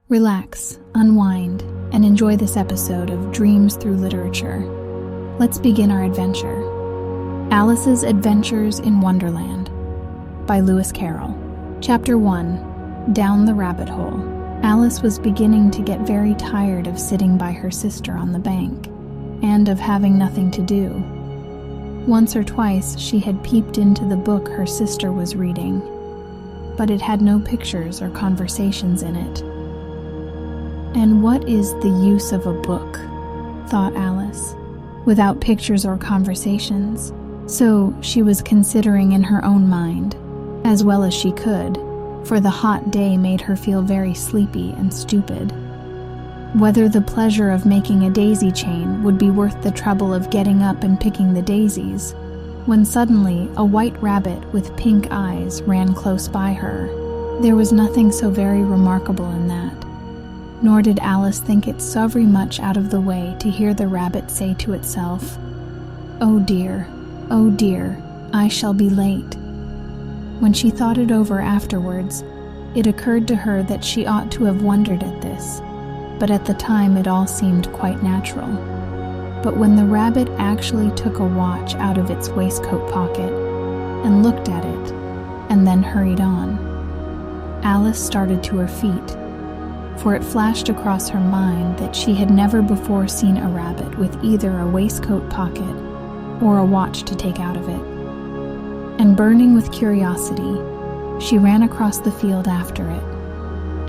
Relax, unwind, and enjoy this episode of Dreams Through Literature. Let's begin our adventure. Alice's Adventures in Wonderland by Lewis Carroll. Chapter 1. Down the Rabbit Hole. Alice was beginning to get very tired of sitting by her sister on the bank, and of having nothing to do. Once or twice she had peeped into the book her sister was reading, but it had no pictures or conversations in it. And what is the use of a book, thought Alice, without pictures or conversations? So she was considering in her own mind, as well as she could, for the hot day made her feel very sleepy and stupid, whether the pleasure of making a daisy chain would be worth the trouble of getting up and picking the daisies, when suddenly a white rabbit with pink eyes ran close by her. There was nothing so very remarkable in that, nor did Alice think it so very much out of the way to hear the rabbit say to itself, oh dear, I shall be late." When she thought it over afterwards, it occurred to her that she ought to have wondered at this, but at the time it all seemed quite natural. But when the rabbit actually took a watch out of its waistcoat pocket and looked at it, and then hurried on, Alice started to her feet, for it flashed across her mind that she had never before seen a rabbit with either a waistcoat pocket or a watch to take out of it. And burning with curiosity, she ran across the field after it,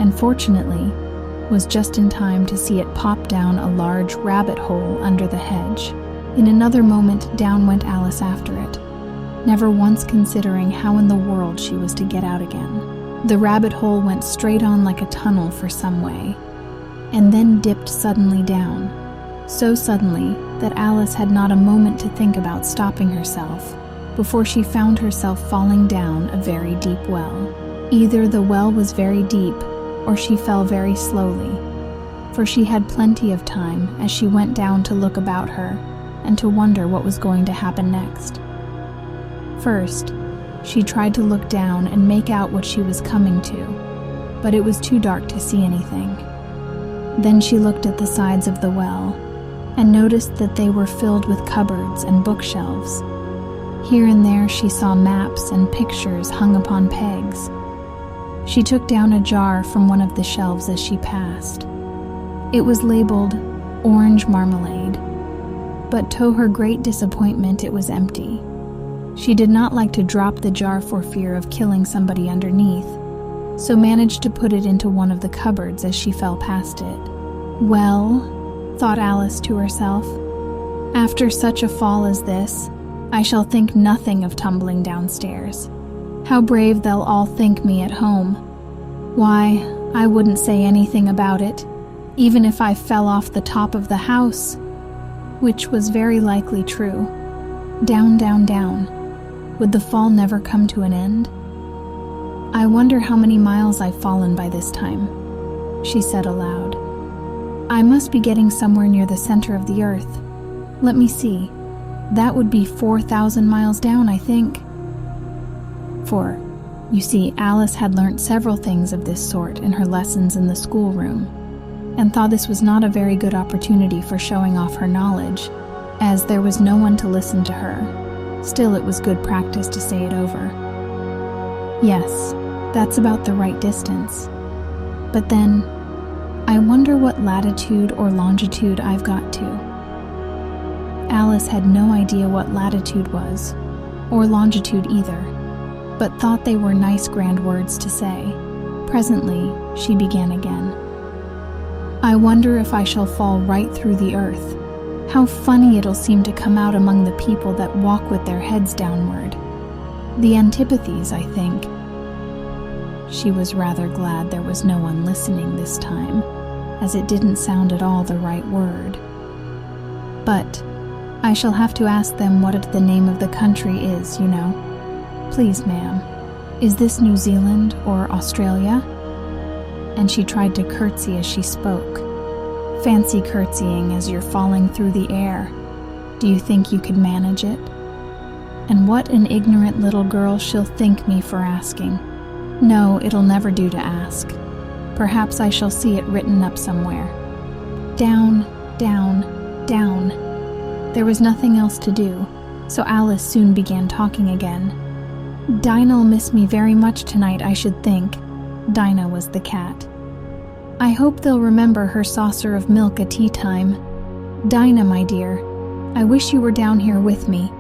and fortunately was just in time to see it pop down a large rabbit hole under the hedge. In another moment down went Alice after it, never once considering how in the world she was to get out again. The rabbit hole went straight on like a tunnel for some way, and then dipped suddenly down, so suddenly that Alice had not a moment to think about stopping herself before she found herself falling down a very deep well. Either the well was very deep, or she fell very slowly, for she had plenty of time as she went down to look about her and to wonder what was going to happen next. First, she tried to look down and make out what she was coming to, but it was too dark to see anything. Then she looked at the sides of the well and noticed that they were filled with cupboards and bookshelves. Here and there she saw maps and pictures hung upon pegs. She took down a jar from one of the shelves as she passed. It was labeled orange marmalade, but to her great disappointment it was empty. She did not like to drop the jar for fear of killing somebody underneath, so managed to put it into one of the cupboards as she fell past it. Well, thought Alice to herself, after such a fall as this, I shall think nothing of tumbling downstairs. How brave they'll all think me at home. Why, I wouldn't say anything about it, even if I fell off the top of the house, which was very likely true. Down, down, down. Would the fall never come to an end? I wonder how many miles I've fallen by this time, she said aloud. I must be getting somewhere near the center of the earth. Let me see. That would be 4,000 miles down, I think. For, you see, Alice had learnt several things of this sort in her lessons in the schoolroom, and thought this was not a very good opportunity for showing off her knowledge, as there was no one to listen to her. Still, it was good practice to say it over. Yes, that's about the right distance. But then, I wonder what latitude or longitude I've got to. Alice had no idea what latitude was, or longitude either, but thought they were nice grand words to say. Presently, she began again. I wonder if I shall fall right through the earth. How funny it'll seem to come out among the people that walk with their heads downward. The antipathies, I think. She was rather glad there was no one listening this time, as it didn't sound at all the right word. But I shall have to ask them what the name of the country is, you know. Please, ma'am, is this New Zealand or Australia? And she tried to curtsy as she spoke. Fancy curtsying as you're falling through the air. Do you think you could manage it? And what an ignorant little girl she'll think me for asking. No, it'll never do to ask. Perhaps I shall see it written up somewhere. Down, down, down. There was nothing else to do, so Alice soon began talking again. Dinah'll miss me very much tonight, I should think. Dinah was the cat. I hope they'll remember her saucer of milk at tea time. Dinah, my dear, I wish you were down here with me.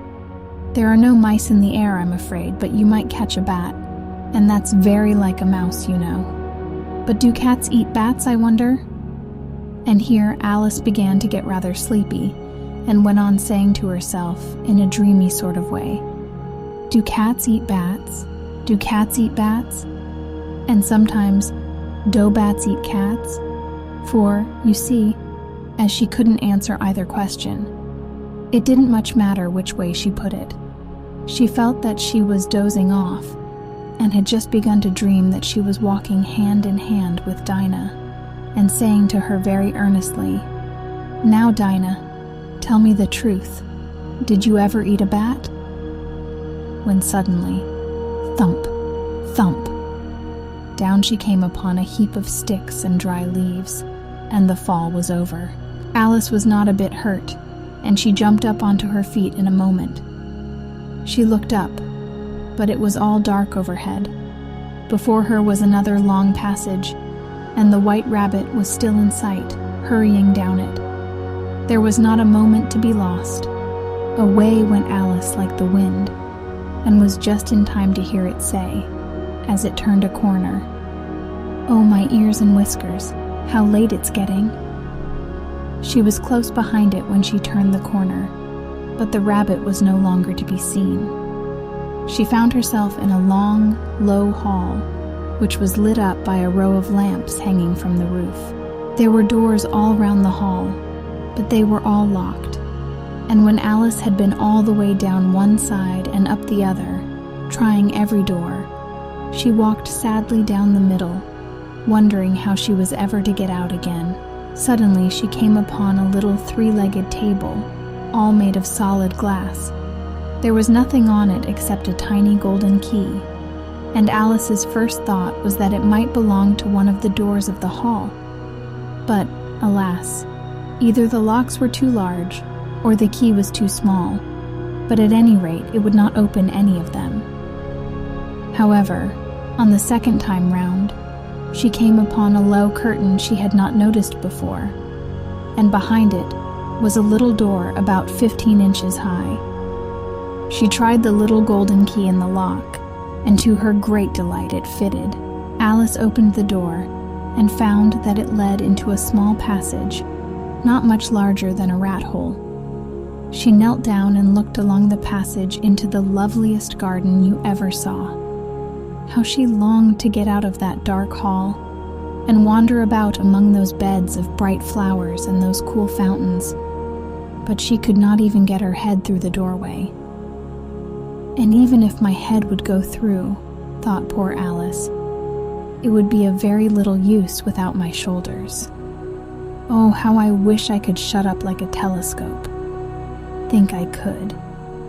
There are no mice in the air, I'm afraid, but you might catch a bat, and that's very like a mouse, you know. But do cats eat bats, I wonder? And here Alice began to get rather sleepy, and went on saying to herself, in a dreamy sort of way, do cats eat bats? Do cats eat bats? And sometimes, do bats eat cats? For, you see, as she couldn't answer either question, it didn't much matter which way she put it. She felt that she was dozing off, and had just begun to dream that she was walking hand in hand with Dinah, and saying to her very earnestly, Now, Dinah, tell me the truth. Did you ever eat a bat? When suddenly, thump, thump, down she came upon a heap of sticks and dry leaves, and the fall was over. Alice was not a bit hurt, and she jumped up onto her feet in a moment. She looked up, but it was all dark overhead. Before her was another long passage, and the white rabbit was still in sight, hurrying down it. There was not a moment to be lost. Away went Alice like the wind, and was just in time to hear it say, as it turned a corner, Oh, my ears and whiskers, how late it's getting. She was close behind it when she turned the corner, but the rabbit was no longer to be seen. She found herself in a long, low hall, which was lit up by a row of lamps hanging from the roof. There were doors all round the hall, but they were all locked, and when Alice had been all the way down one side and up the other, trying every door, she walked sadly down the middle, wondering how she was ever to get out again. Suddenly she came upon a little three-legged table, all made of solid glass. There was nothing on it except a tiny golden key, and Alice's first thought was that it might belong to one of the doors of the hall. But, alas, either the locks were too large, or the key was too small, but at any rate it would not open any of them. However, on the second time round, she came upon a low curtain she had not noticed before, and behind it was a little door about 15 inches high. She tried the little golden key in the lock, and to her great delight it fitted. Alice opened the door, and found that it led into a small passage, not much larger than a rat hole. She knelt down and looked along the passage into the loveliest garden you ever saw. How she longed to get out of that dark hall, and wander about among those beds of bright flowers and those cool fountains, but she could not even get her head through the doorway. And even if my head would go through, thought poor Alice, it would be of very little use without my shoulders. Oh, how I wish I could shut up like a telescope. Think I could,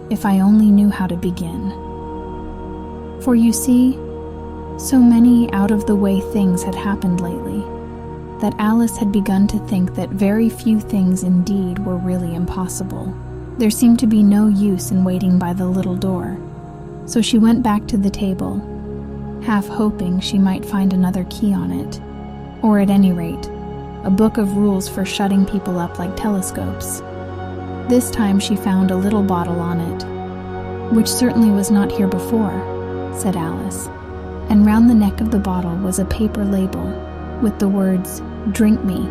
if I only knew how to begin. For you see, so many out-of-the-way things had happened lately, that Alice had begun to think that very few things indeed were really impossible. There seemed to be no use in waiting by the little door, so she went back to the table, half hoping she might find another key on it, or at any rate, a book of rules for shutting people up like telescopes. This time she found a little bottle on it, which certainly was not here before, said Alice, and round the neck of the bottle was a paper label with the words, Drink Me,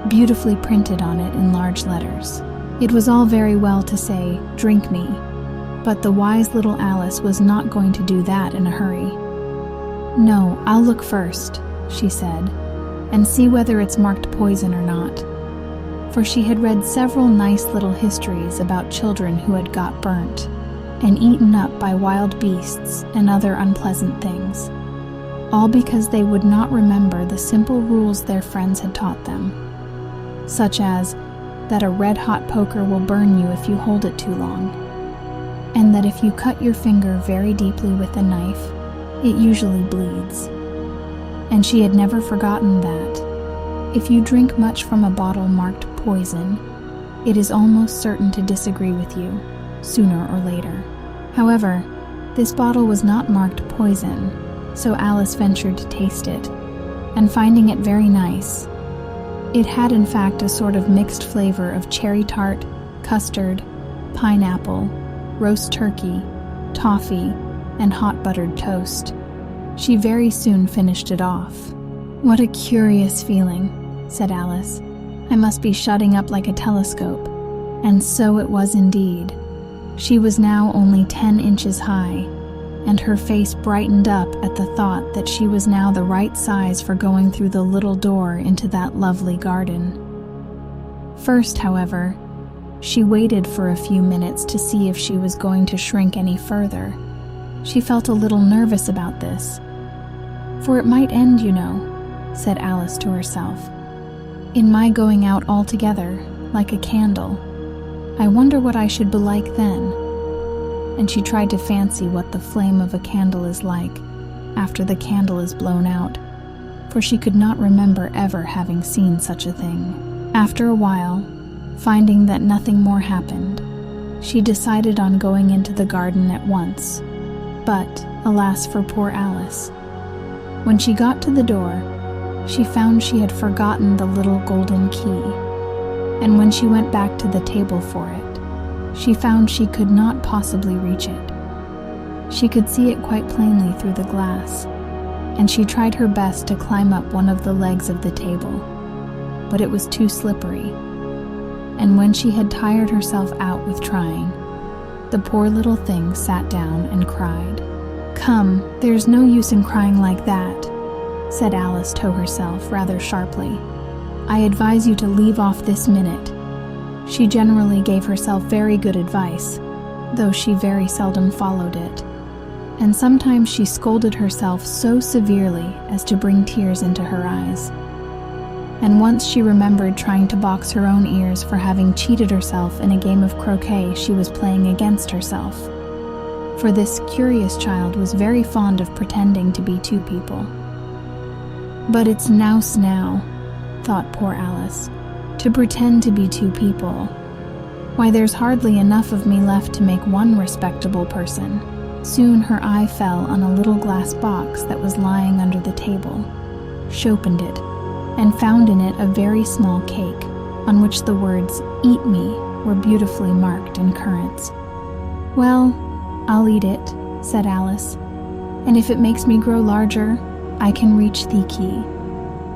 beautifully printed on it in large letters. It was all very well to say, Drink me, but the wise little Alice was not going to do that in a hurry. No, I'll look first, she said, and see whether it's marked poison or not. For she had read several nice little histories about children who had got burnt and eaten up by wild beasts and other unpleasant things, all because they would not remember the simple rules their friends had taught them, such as that a red-hot poker will burn you if you hold it too long, and that if you cut your finger very deeply with a knife, it usually bleeds. And she had never forgotten that if you drink much from a bottle marked poison, it is almost certain to disagree with you, sooner or later. However, this bottle was not marked poison, so Alice ventured to taste it, and finding it very nice. It had in fact a sort of mixed flavor of cherry tart, custard, pineapple, roast turkey, toffee, and hot buttered toast. She very soon finished it off. "What a curious feeling," said Alice. "I must be shutting up like a telescope." And so it was indeed. She was now only 10 inches high, and her face brightened up at the thought that she was now the right size for going through the little door into that lovely garden. First, however, she waited for a few minutes to see if she was going to shrink any further. She felt a little nervous about this. "For it might end, you know," said Alice to herself, "in my going out altogether, like a candle. I wonder what I should be like then." And she tried to fancy what the flame of a candle is like after the candle is blown out, for she could not remember ever having seen such a thing. After a while, finding that nothing more happened, she decided on going into the garden at once. But, alas for poor Alice, when she got to the door, she found she had forgotten the little golden key, and when she went back to the table for it, she found she could not possibly reach it. She could see it quite plainly through the glass, and she tried her best to climb up one of the legs of the table, but it was too slippery, and when she had tired herself out with trying, the poor little thing sat down and cried. "Come, there's no use in crying like that," said Alice to herself rather sharply. "I advise you to leave off this minute." She generally gave herself very good advice, though she very seldom followed it, and sometimes she scolded herself so severely as to bring tears into her eyes. And once she remembered trying to box her own ears for having cheated herself in a game of croquet she was playing against herself. For this curious child was very fond of pretending to be two people. "But it's nouse now," thought poor Alice, "to pretend to be two people. Why, there's hardly enough of me left to make one respectable person." Soon her eye fell on a little glass box that was lying under the table. She opened it, and found in it a very small cake, on which the words, "Eat me," were beautifully marked in currants. "Well, I'll eat it," said Alice, "and if it makes me grow larger, I can reach the key,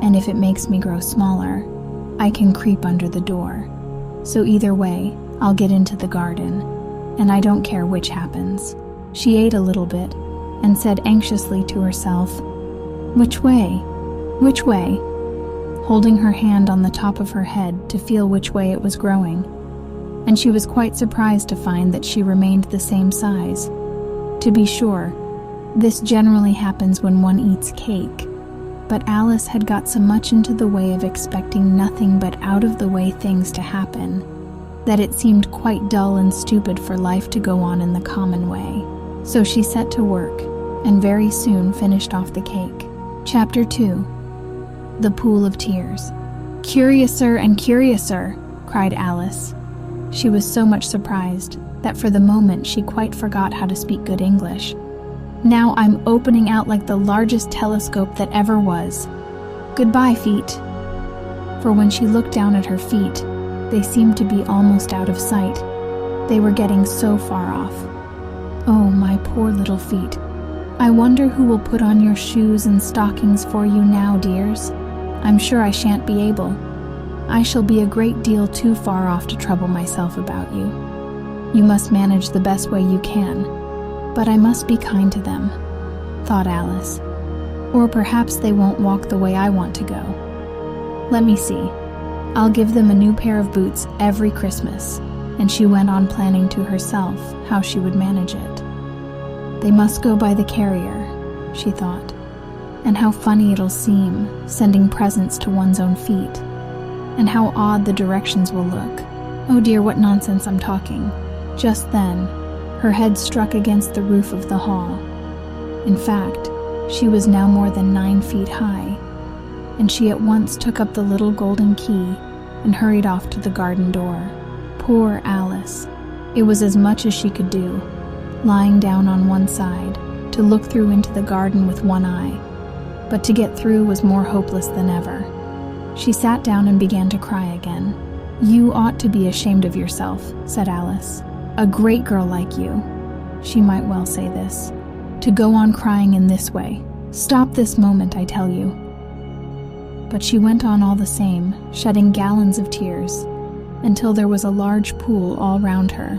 and if it makes me grow smaller, I can creep under the door. So either way, I'll get into the garden, and I don't care which happens." She ate a little bit, and said anxiously to herself, "Which way? Which way?" holding her hand on the top of her head to feel which way it was growing, and she was quite surprised to find that she remained the same size. To be sure, this generally happens when one eats cake, but Alice had got so much into the way of expecting nothing but out-of-the-way things to happen, that it seemed quite dull and stupid for life to go on in the common way. So she set to work, and very soon finished off the cake. Chapter 2. The Pool of Tears. "Curiouser and curiouser," cried Alice. She was so much surprised that for the moment she quite forgot how to speak good English. "Now I'm opening out like the largest telescope that ever was. Goodbye, feet." For when she looked down at her feet, they seemed to be almost out of sight. They were getting so far off. "Oh, my poor little feet. I wonder who will put on your shoes and stockings for you now, dears. I'm sure I shan't be able. I shall be a great deal too far off to trouble myself about you. You must manage the best way you can, but I must be kind to them," thought Alice. "Or perhaps they won't walk the way I want to go. Let me see. I'll give them a new pair of boots every Christmas," and she went on planning to herself how she would manage it. "They must go by the carrier," she thought. "And how funny it'll seem, sending presents to one's own feet. And how odd the directions will look. Oh dear, what nonsense I'm talking." Just then, her head struck against the roof of the hall. In fact, She was now more than 9 feet high, and she at once took up the little golden key and hurried off to the garden door. Poor Alice! It was as much as she could do, lying down on one side, to look through into the garden with one eye, but to get through was more hopeless than ever. She sat down and began to cry again. "You ought to be ashamed of yourself," said Alice. "A great girl like you," she might well say this, "to go on crying in this way. Stop this moment, I tell you." But she went on all the same, shedding gallons of tears, until there was a large pool all round her,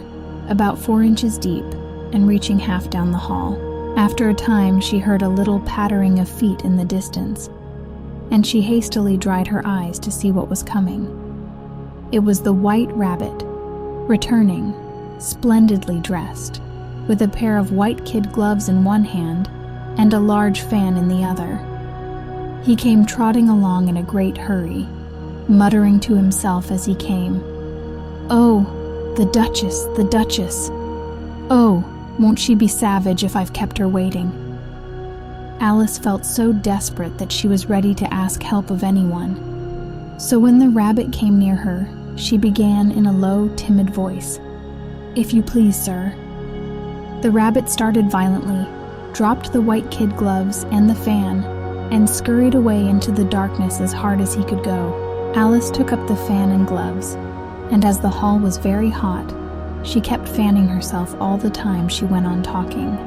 about 4 inches deep, and reaching half down the hall. After a time she heard a little pattering of feet in the distance, and she hastily dried her eyes to see what was coming. It was the White Rabbit, returning, splendidly dressed, with a pair of white kid gloves in one hand and a large fan in the other. He came trotting along in a great hurry, muttering to himself as he came, "Oh, the Duchess, the Duchess! Oh, won't she be savage if I've kept her waiting?" Alice felt so desperate that she was ready to ask help of anyone. So when the rabbit came near her, she began in a low, timid voice, "If you please, sir." The rabbit started violently, dropped the white kid gloves and the fan, and scurried away into the darkness as hard as he could go. Alice took up the fan and gloves, and as the hall was very hot, she kept fanning herself all the time she went on talking.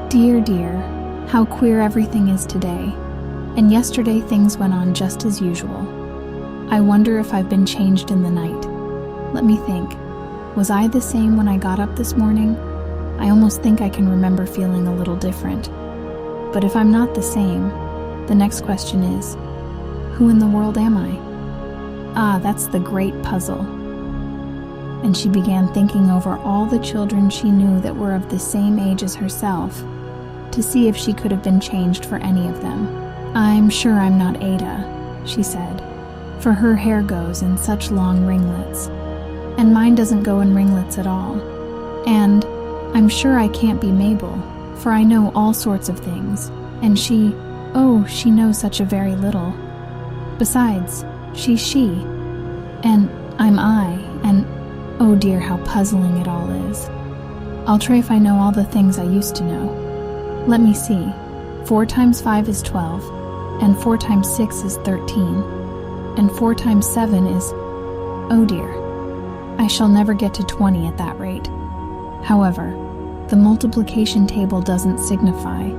"Dear, dear, how queer everything is today, and yesterday things went on just as usual. I wonder if I've been changed in the night. Let me think. Was I the same when I got up this morning? I almost think I can remember feeling a little different. But if I'm not the same, the next question is, who in the world am I? Ah, that's the great puzzle." And she began thinking over all the children she knew that were of the same age as herself, to see if she could have been changed for any of them. "I'm sure I'm not Ada," she said, "for her hair goes in such long ringlets, and mine doesn't go in ringlets at all. And I'm sure I can't be Mabel, for I know all sorts of things, and she knows such a very little. Besides, she's she, and I'm I, and oh dear, how puzzling it all is. I'll try if I know all the things I used to know. Let me see. 4 times 5 is 12, and 4 times 6 is 13, and 4 times 7 is... oh dear, I shall never get to 20 at that rate. However, the multiplication table doesn't signify.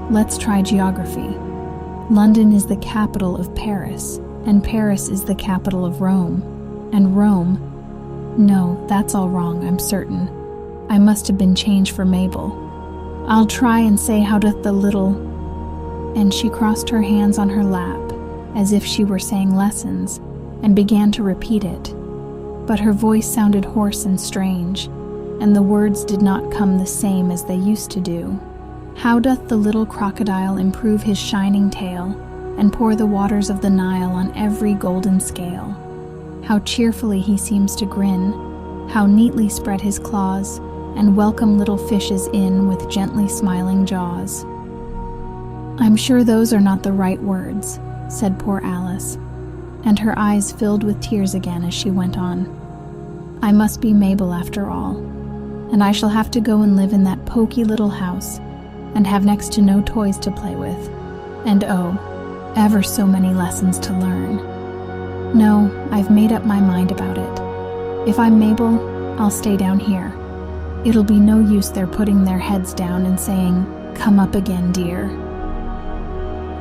Let's try geography. London is the capital of Paris, and Paris is the capital of Rome, and Rome... no, that's all wrong, I'm certain. I must have been changed for Mabel. I'll try and say how doth the little... And she crossed her hands on her lap, as if she were saying lessons, and began to repeat it. But her voice sounded hoarse and strange, and the words did not come the same as they used to do. How doth the little crocodile improve his shining tail, and pour the waters of the Nile on every golden scale? How cheerfully he seems to grin, how neatly spread his claws, and welcome little fishes in with gently smiling jaws. I'm sure those are not the right words, said poor Alice, and her eyes filled with tears again as she went on. I must be Mabel after all, and I shall have to go and live in that poky little house, and have next to no toys to play with, and oh, ever so many lessons to learn. No, I've made up my mind about it. If I'm Mabel, I'll stay down here. It'll be no use their putting their heads down and saying, "Come up again, dear."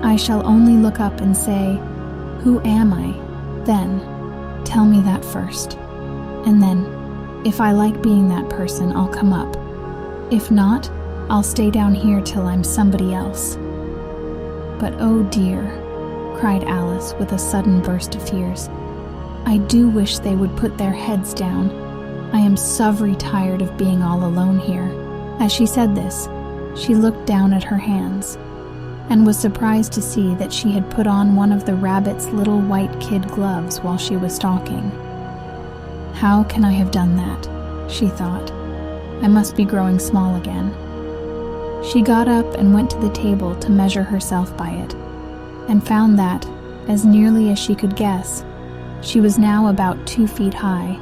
I shall only look up and say, "Who am I?" Then, tell me that first. And then, if I like being that person, I'll come up. If not, I'll stay down here till I'm somebody else. But oh dear, cried Alice with a sudden burst of tears, I do wish they would put their heads down. I am so very tired of being all alone here. As she said this, she looked down at her hands, and was surprised to see that she had put on one of the rabbit's little white kid gloves while she was talking. How can I have done that? She thought. I must be growing small again. She got up and went to the table to measure herself by it, and found that, as nearly as she could guess, she was now about 2 feet high,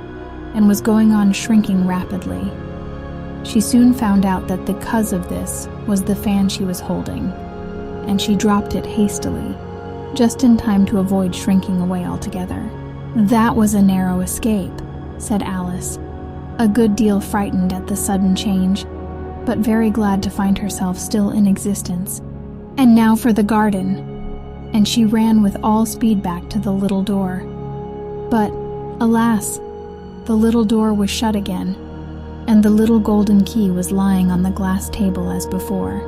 and was going on shrinking rapidly. She soon found out that the cause of this was the fan she was holding, and she dropped it hastily, just in time to avoid shrinking away altogether. "That was a narrow escape," said Alice, a good deal frightened at the sudden change, but very glad to find herself still in existence. "And now for the garden," and she ran with all speed back to the little door. But, alas, the little door was shut again, and the little golden key was lying on the glass table as before.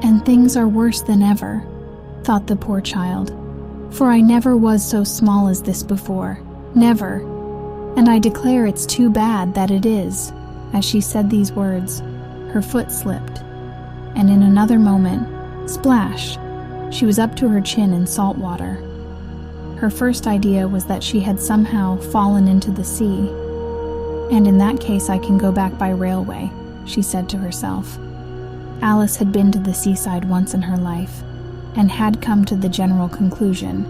"And things are worse than ever," thought the poor child, "for I never was so small as this before, never, and I declare it's too bad that it is." As she said these words, her foot slipped, and in another moment, splash, she was up to her chin in salt water. Her first idea was that she had somehow fallen into the sea. "And in that case I can go back by railway," she said to herself. Alice had been to the seaside once in her life, and had come to the general conclusion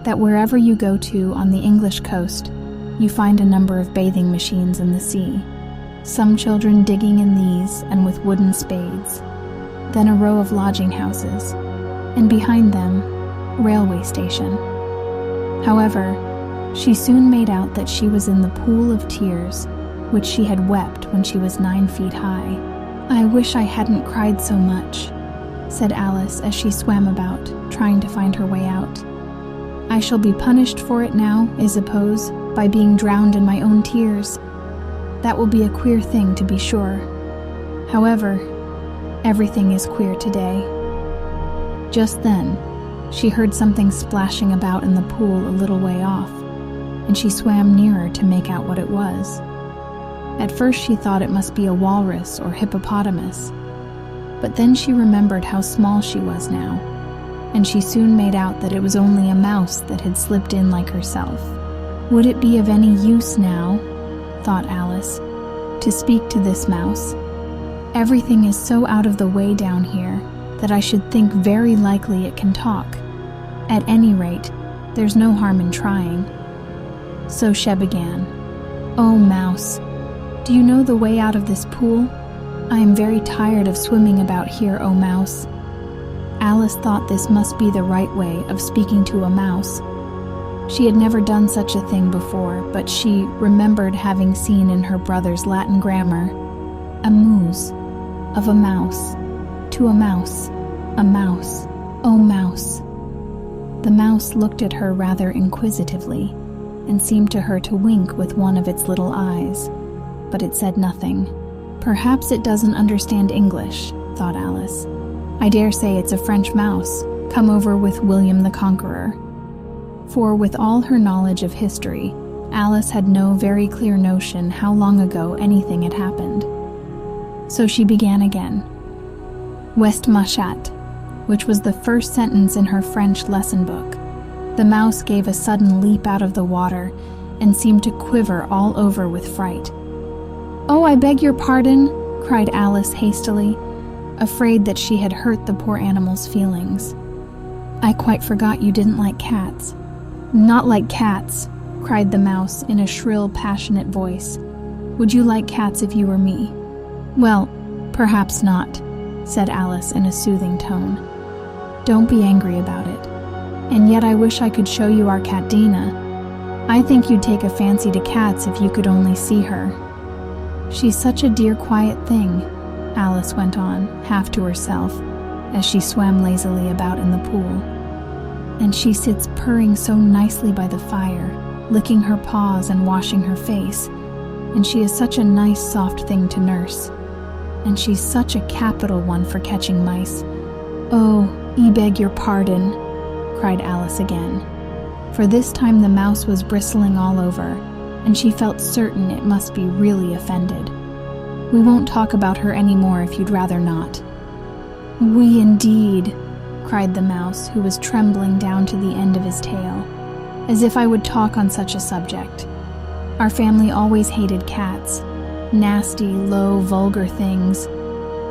that wherever you go to on the English coast, you find a number of bathing machines in the sea, some children digging in these and with wooden spades, then a row of lodging houses, and behind them, railway station. However, she soon made out that she was in the pool of tears which she had wept when she was 9 feet high. "I wish I hadn't cried so much," said Alice as she swam about, trying to find her way out. "I shall be punished for it now, I suppose, by being drowned in my own tears. That will be a queer thing, to be sure. However, everything is queer today." Just then, she heard something splashing about in the pool a little way off, and she swam nearer to make out what it was. At first she thought it must be a walrus or hippopotamus, but then she remembered how small she was now, and she soon made out that it was only a mouse that had slipped in like herself. Would it be of any use now, thought Alice, to speak to this mouse? Everything is so out of the way down here that I should think very likely it can talk. At any rate, there's no harm in trying. So she began. "Oh, mouse, do you know the way out of this pool? I am very tired of swimming about here, oh mouse." Alice thought this must be the right way of speaking to a mouse. She had never done such a thing before, but she remembered having seen in her brother's Latin grammar, a mouse, of a mouse, to a mouse, oh mouse. The mouse looked at her rather inquisitively, and seemed to her to wink with one of its little eyes, but it said nothing. "Perhaps it doesn't understand English," thought Alice. "I dare say it's a French mouse, come over with William the Conqueror." For with all her knowledge of history, Alice had no very clear notion how long ago anything had happened. So she began again. "West Machat," which was the first sentence in her French lesson book. The mouse gave a sudden leap out of the water and seemed to quiver all over with fright. "Oh, I beg your pardon," cried Alice hastily, afraid that she had hurt the poor animal's feelings. "I quite forgot you didn't like cats." "Not like cats," cried the mouse in a shrill, passionate voice. "Would you like cats if you were me?" "Well, perhaps not," said Alice in a soothing tone. "Don't be angry about it. And yet I wish I could show you our cat Dina. I think you'd take a fancy to cats if you could only see her. She's such a dear quiet thing," Alice went on, half to herself, as she swam lazily about in the pool. "And she sits purring so nicely by the fire, licking her paws and washing her face, and she is such a nice soft thing to nurse. And she's such a capital one for catching mice. Oh, I beg your pardon," cried Alice again, for this time the mouse was bristling all over, and she felt certain it must be really offended. "We won't talk about her any more if you'd rather not." "We indeed," cried the mouse, who was trembling down to the end of his tail. "As if I would talk on such a subject. Our family always hated cats. Nasty, low, vulgar things.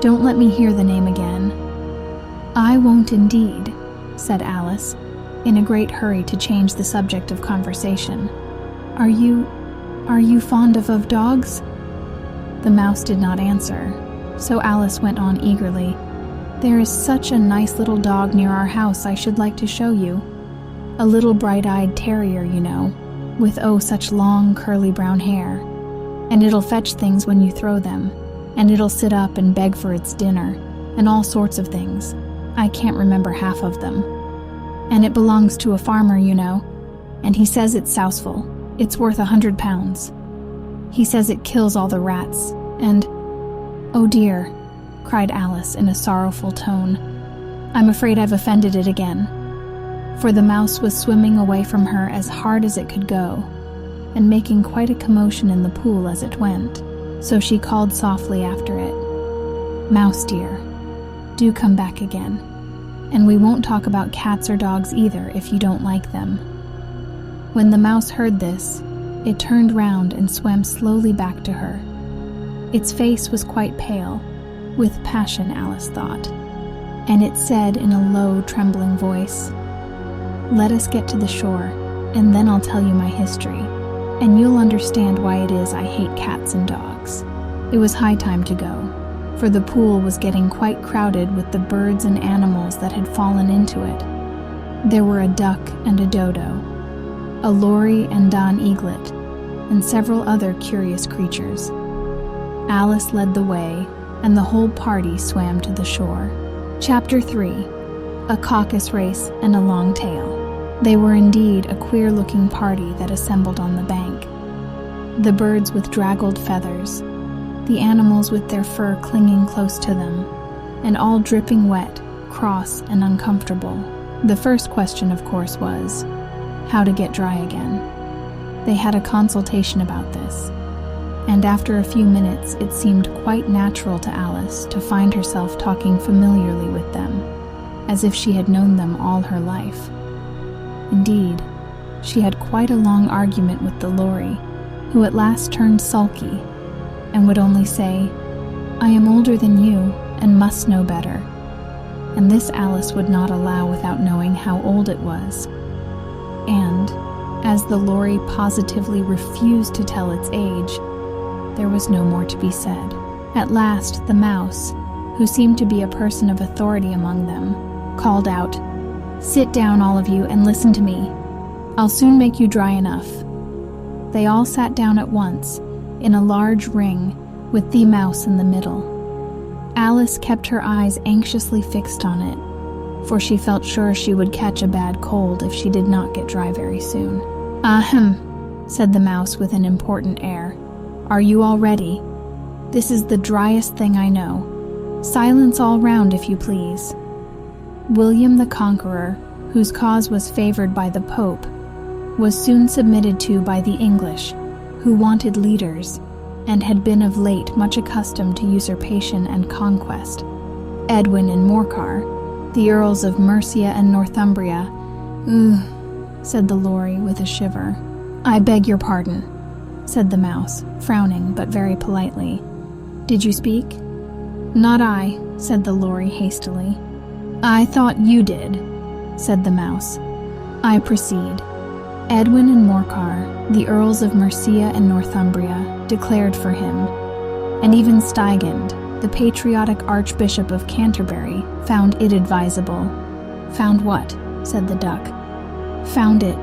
Don't let me hear the name again." "I won't indeed," said Alice, in a great hurry to change the subject of conversation. Are you fond of dogs?" The mouse did not answer, so Alice went on eagerly. "There is such a nice little dog near our house I should like to show you. A little bright-eyed terrier, you know, with such long curly brown hair. And it'll fetch things when you throw them, and it'll sit up and beg for its dinner, and all sorts of things. I can't remember half of them. And it belongs to a farmer, you know, and he says it's souseful. It's worth £100. He says it kills all the rats, and—" "Oh dear," cried Alice in a sorrowful tone. "I'm afraid I've offended it again." For the mouse was swimming away from her as hard as it could go, and making quite a commotion in the pool as it went, so she called softly after it, "Mouse dear, do come back again, and we won't talk about cats or dogs either if you don't like them." When the mouse heard this, it turned round and swam slowly back to her. Its face was quite pale, with passion, Alice thought, and it said in a low, trembling voice, "Let us get to the shore, and then I'll tell you my history, and you'll understand why it is I hate cats and dogs." It was high time to go, for the pool was getting quite crowded with the birds and animals that had fallen into it. There were a duck and a dodo, a lory and Don eaglet, and several other curious creatures. Alice led the way, and the whole party swam to the shore. Chapter 3. A Caucus Race and a Long Tail. They were indeed a queer-looking party that assembled on the bank. The birds with draggled feathers, the animals with their fur clinging close to them, and all dripping wet, cross, and uncomfortable. The first question, of course, was how to get dry again. They had a consultation about this, and after a few minutes it seemed quite natural to Alice to find herself talking familiarly with them, as if she had known them all her life. Indeed, she had quite a long argument with the lory, who at last turned sulky, and would only say, "I am older than you, and must know better." And this Alice would not allow without knowing how old it was. And, as the lory positively refused to tell its age, there was no more to be said. At last, the mouse, who seemed to be a person of authority among them, called out, "Sit down, all of you, and listen to me. I'll soon make you dry enough." They all sat down at once, in a large ring, with the mouse in the middle. Alice kept her eyes anxiously fixed on it, for she felt sure she would catch a bad cold if she did not get dry very soon. "Ahem," said the mouse with an important air. "Are you all ready? This is the driest thing I know. Silence all round, if you please." William the Conqueror, whose cause was favored by the Pope, was soon submitted to by the English, who wanted leaders, and had been of late much accustomed to usurpation and conquest. Edwin and Morcar, the Earls of Mercia and Northumbria. "Ugh," said the lory with a shiver. "I beg your pardon," said the mouse, frowning but very politely. "Did you speak?" "Not I," said the lory hastily. "I thought you did," said the mouse. "I proceed. Edwin and Morcar, the Earls of Mercia and Northumbria, declared for him, and even Stigand, the patriotic Archbishop of Canterbury, found it advisable." "Found what?" said the duck. "Found it,"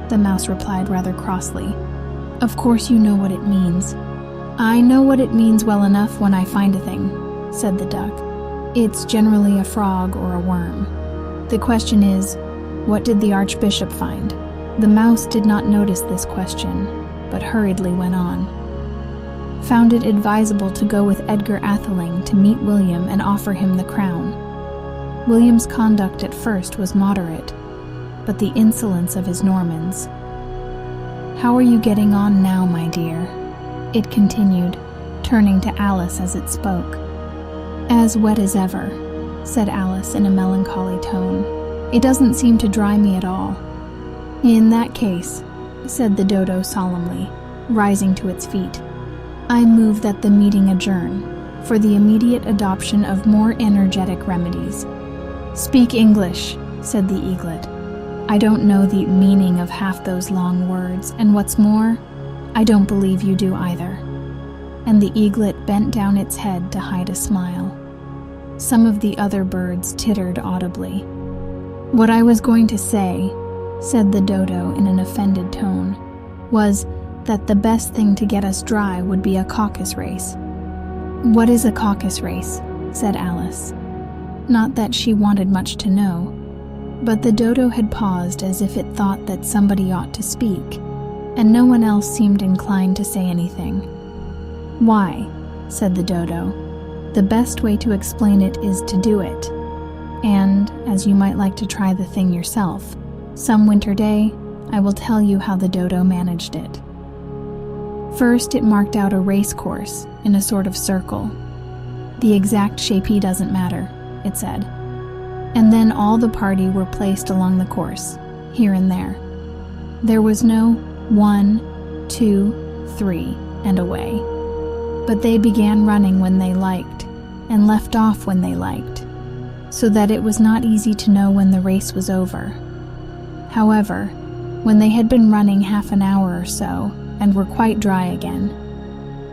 the mouse replied rather crossly. "Of course you know what it means." "I know what it means well enough when I find a thing," said the duck. "It's generally a frog or a worm. The question is, what did the Archbishop find?" The mouse did not notice this question, but hurriedly went on. "Found it advisable to go with Edgar Atheling to meet William and offer him the crown. William's conduct at first was moderate, but the insolence of his Normans. How are you getting on now, my dear?" it continued, turning to Alice as it spoke. "As wet as ever," said Alice in a melancholy tone. "It doesn't seem to dry me at all." "In that case," said the dodo solemnly, rising to its feet, "I move that the meeting adjourn. for the immediate adoption of more energetic remedies. "Speak English," said the eaglet. "I don't know the meaning of half those long words, and what's more, I don't believe you do either." And the eaglet bent down its head to hide a smile. Some of the other birds tittered audibly. "What I was going to say," said the dodo in an offended tone, "was that the best thing to get us dry would be a caucus race." "What is a caucus race?" said Alice. Not that she wanted much to know, but the dodo had paused as if it thought that somebody ought to speak, and no one else seemed inclined to say anything. "Why," said the dodo, "the best way to explain it is to do it. And, as you might like to try the thing yourself, some winter day, I will tell you how the dodo managed it." First, it marked out a race course in a sort of circle. "The exact shape doesn't matter," it said. And then all the party were placed along the course, here and there. There was no 1, 2, 3, and away. But they began running when they liked, and left off when they liked, so that it was not easy to know when the race was over. However, when they had been running half an hour or so, and were quite dry again,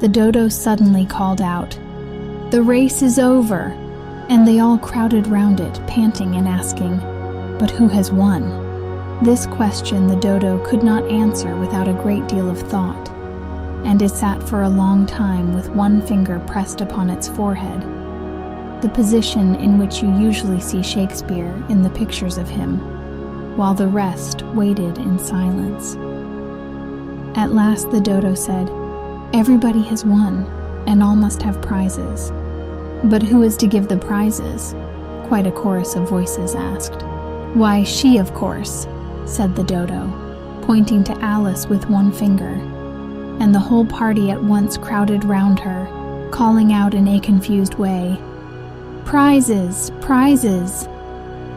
the dodo suddenly called out, "The race is over!" And they all crowded round it, panting and asking, "But who has won?" This question the dodo could not answer without a great deal of thought, and it sat for a long time with one finger pressed upon its forehead, the position in which you usually see Shakespeare in the pictures of him, while the rest waited in silence. At last the dodo said, "Everybody has won, and all must have prizes." "But who is to give the prizes?" quite a chorus of voices asked. "Why, she, of course," said the dodo, pointing to Alice with one finger, and the whole party at once crowded round her, calling out in a confused way, "Prizes! Prizes!"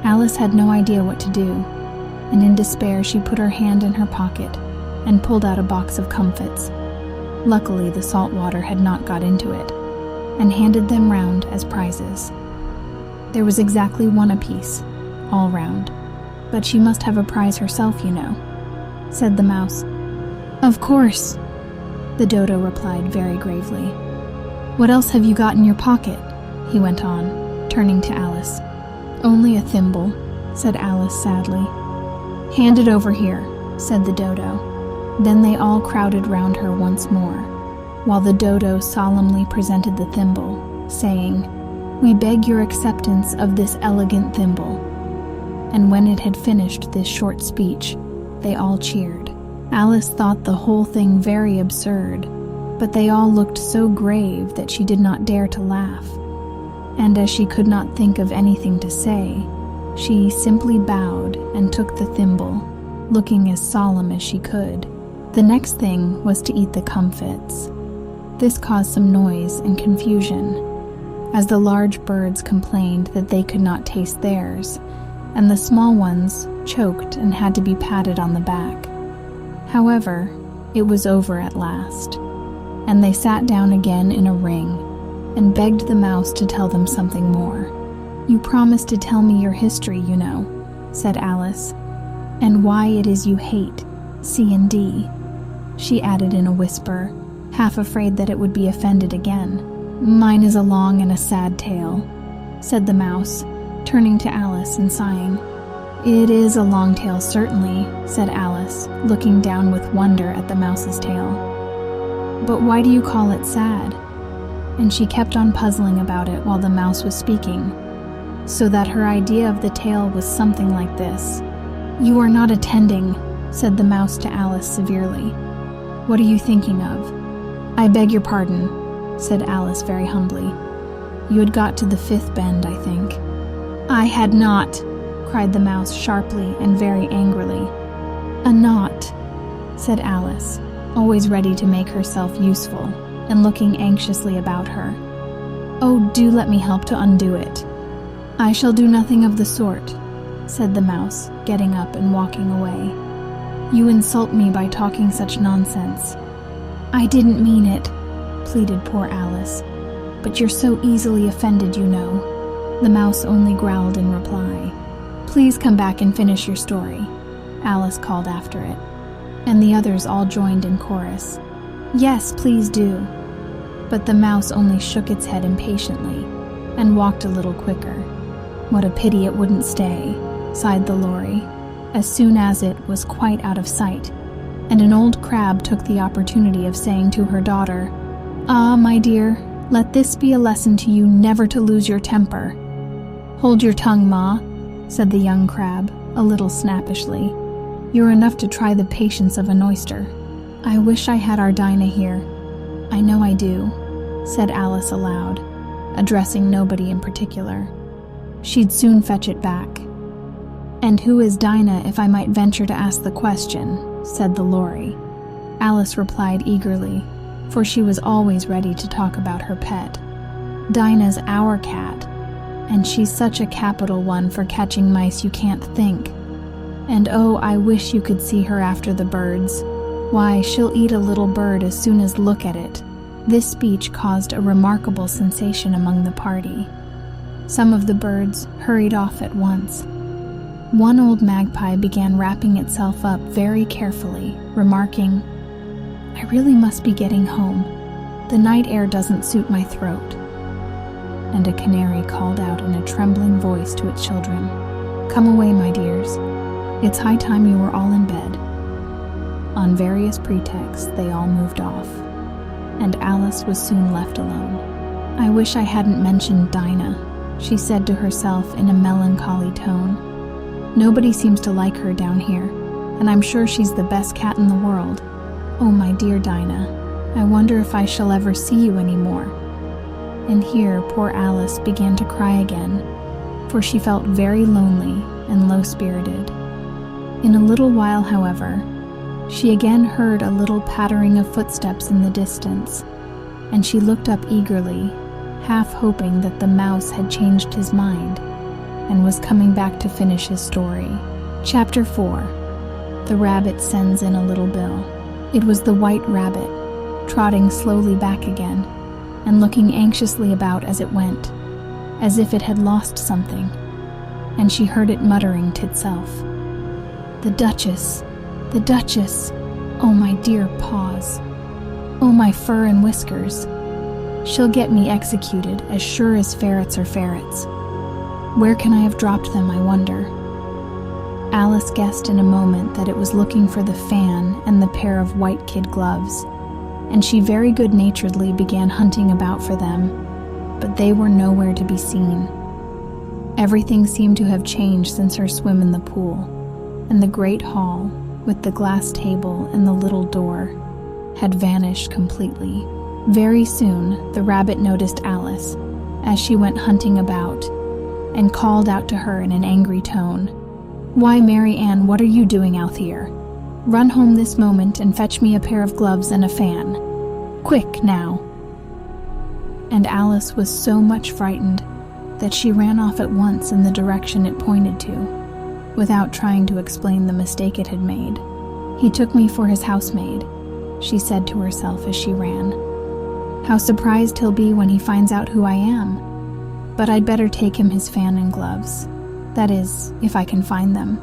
Alice had no idea what to do, and in despair she put her hand in her pocket and pulled out a box of comfits. Luckily the salt water had not got into it, and handed them round as prizes. There was exactly one apiece, all round. "But she must have a prize herself, you know," said the mouse. "Of course," the dodo replied very gravely. "What else have you got in your pocket?" he went on, turning to Alice. "Only a thimble," said Alice sadly. "Hand it over here," said the dodo. Then they all crowded round her once more, while the dodo solemnly presented the thimble, saying, "We beg your acceptance of this elegant thimble." And when it had finished this short speech, they all cheered. Alice thought the whole thing very absurd, but they all looked so grave that she did not dare to laugh. And as she could not think of anything to say, she simply bowed and took the thimble, looking as solemn as she could. The next thing was to eat the comfits. This caused some noise and confusion, as the large birds complained that they could not taste theirs, and the small ones choked and had to be patted on the back. However, it was over at last, and they sat down again in a ring and begged the mouse to tell them something more. "You promised to tell me your history, you know," said Alice, "and why it is you hate C and D," she added in a whisper, half afraid that it would be offended again. "Mine is a long and a sad tale," said the mouse, turning to Alice and sighing. "It is a long tale, certainly," said Alice, looking down with wonder at the mouse's tail. "But why do you call it sad?" And she kept on puzzling about it while the mouse was speaking, so that her idea of the tale was something like this. "You are not attending," said the mouse to Alice severely. "What are you thinking of?" "I beg your pardon," said Alice very humbly. "You had got to the fifth bend, I think." "I had not," cried the mouse sharply and very angrily. "A knot," said Alice, always ready to make herself useful and looking anxiously about her. "Oh, do let me help to undo it." "I shall do nothing of the sort," said the mouse, getting up and walking away. "You insult me by talking such nonsense." "I didn't mean it," pleaded poor Alice. But you're so easily offended, you know." The mouse only growled in reply. "Please come back and finish your story," Alice called after it, and the others all joined in chorus. "Yes, please do." But the mouse only shook its head impatiently and walked a little quicker. "What a pity it wouldn't stay," sighed the Lory, as soon as it was quite out of sight, and an old crab took the opportunity of saying to her daughter, "Ah, my dear, let this be a lesson to you never to lose your temper." "Hold your tongue, Ma," said the young crab, a little snappishly. "You're enough to try the patience of an oyster." "I wish I had our Dinah here." "I know I do," said Alice aloud, addressing nobody in particular. "She'd soon fetch it back." "And who is Dinah, if I might venture to ask the question?" said the Lory. Alice replied eagerly, for she was always ready to talk about her pet. "Dinah's our cat, and she's such a capital one for catching mice you can't think. And oh, I wish you could see her after the birds. Why, she'll eat a little bird as soon as look at it." This speech caused a remarkable sensation among the party. Some of the birds hurried off at once. One old magpie began wrapping itself up very carefully, remarking, "I really must be getting home. The night air doesn't suit my throat." And a canary called out in a trembling voice to its children, "Come away, my dears. It's high time you were all in bed." On various pretexts, they all moved off, and Alice was soon left alone. "I wish I hadn't mentioned Dinah," she said to herself in a melancholy tone. "Nobody seems to like her down here, and I'm sure she's the best cat in the world. Oh, my dear Dinah, I wonder if I shall ever see you any more." And here poor Alice began to cry again, for she felt very lonely and low-spirited. In a little while, however, she again heard a little pattering of footsteps in the distance, and she looked up eagerly, half hoping that the mouse had changed his mind and was coming back to finish his story. Chapter 4. The Rabbit Sends in a Little Bill. It was the White Rabbit, trotting slowly back again, and looking anxiously about as it went, as if it had lost something, and she heard it muttering to itself, "The Duchess! The Duchess! Oh, my dear paws! Oh, my fur and whiskers! She'll get me executed as sure as ferrets are ferrets. Where can I have dropped them, I wonder?" Alice guessed in a moment that it was looking for the fan and the pair of white kid gloves, and she very good-naturedly began hunting about for them, but they were nowhere to be seen. Everything seemed to have changed since her swim in the pool, and the great hall, with the glass table and the little door, had vanished completely. Very soon, the rabbit noticed Alice, as she went hunting about, and called out to her in an angry tone, "Why, Mary Ann, what are you doing out here? Run home this moment and fetch me a pair of gloves and a fan. Quick, now!" And Alice was so much frightened that she ran off at once in the direction it pointed to, without trying to explain the mistake it had made. "He took me for his housemaid," she said to herself as she ran. "How surprised he'll be when he finds out who I am. But I'd better take him his fan and gloves. That is, if I can find them."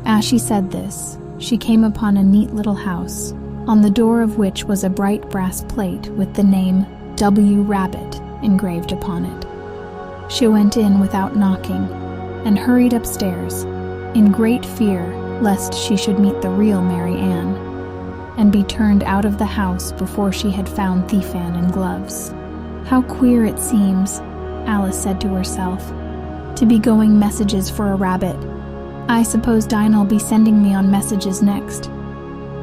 As she said this, she came upon a neat little house, on the door of which was a bright brass plate with the name W. Rabbit engraved upon it. She went in without knocking, and hurried upstairs, in great fear lest she should meet the real Mary Ann, and be turned out of the house before she had found the fan and gloves. "How queer it seems," Alice said to herself, "to be going messages for a rabbit. I suppose Dinah'll be sending me on messages next."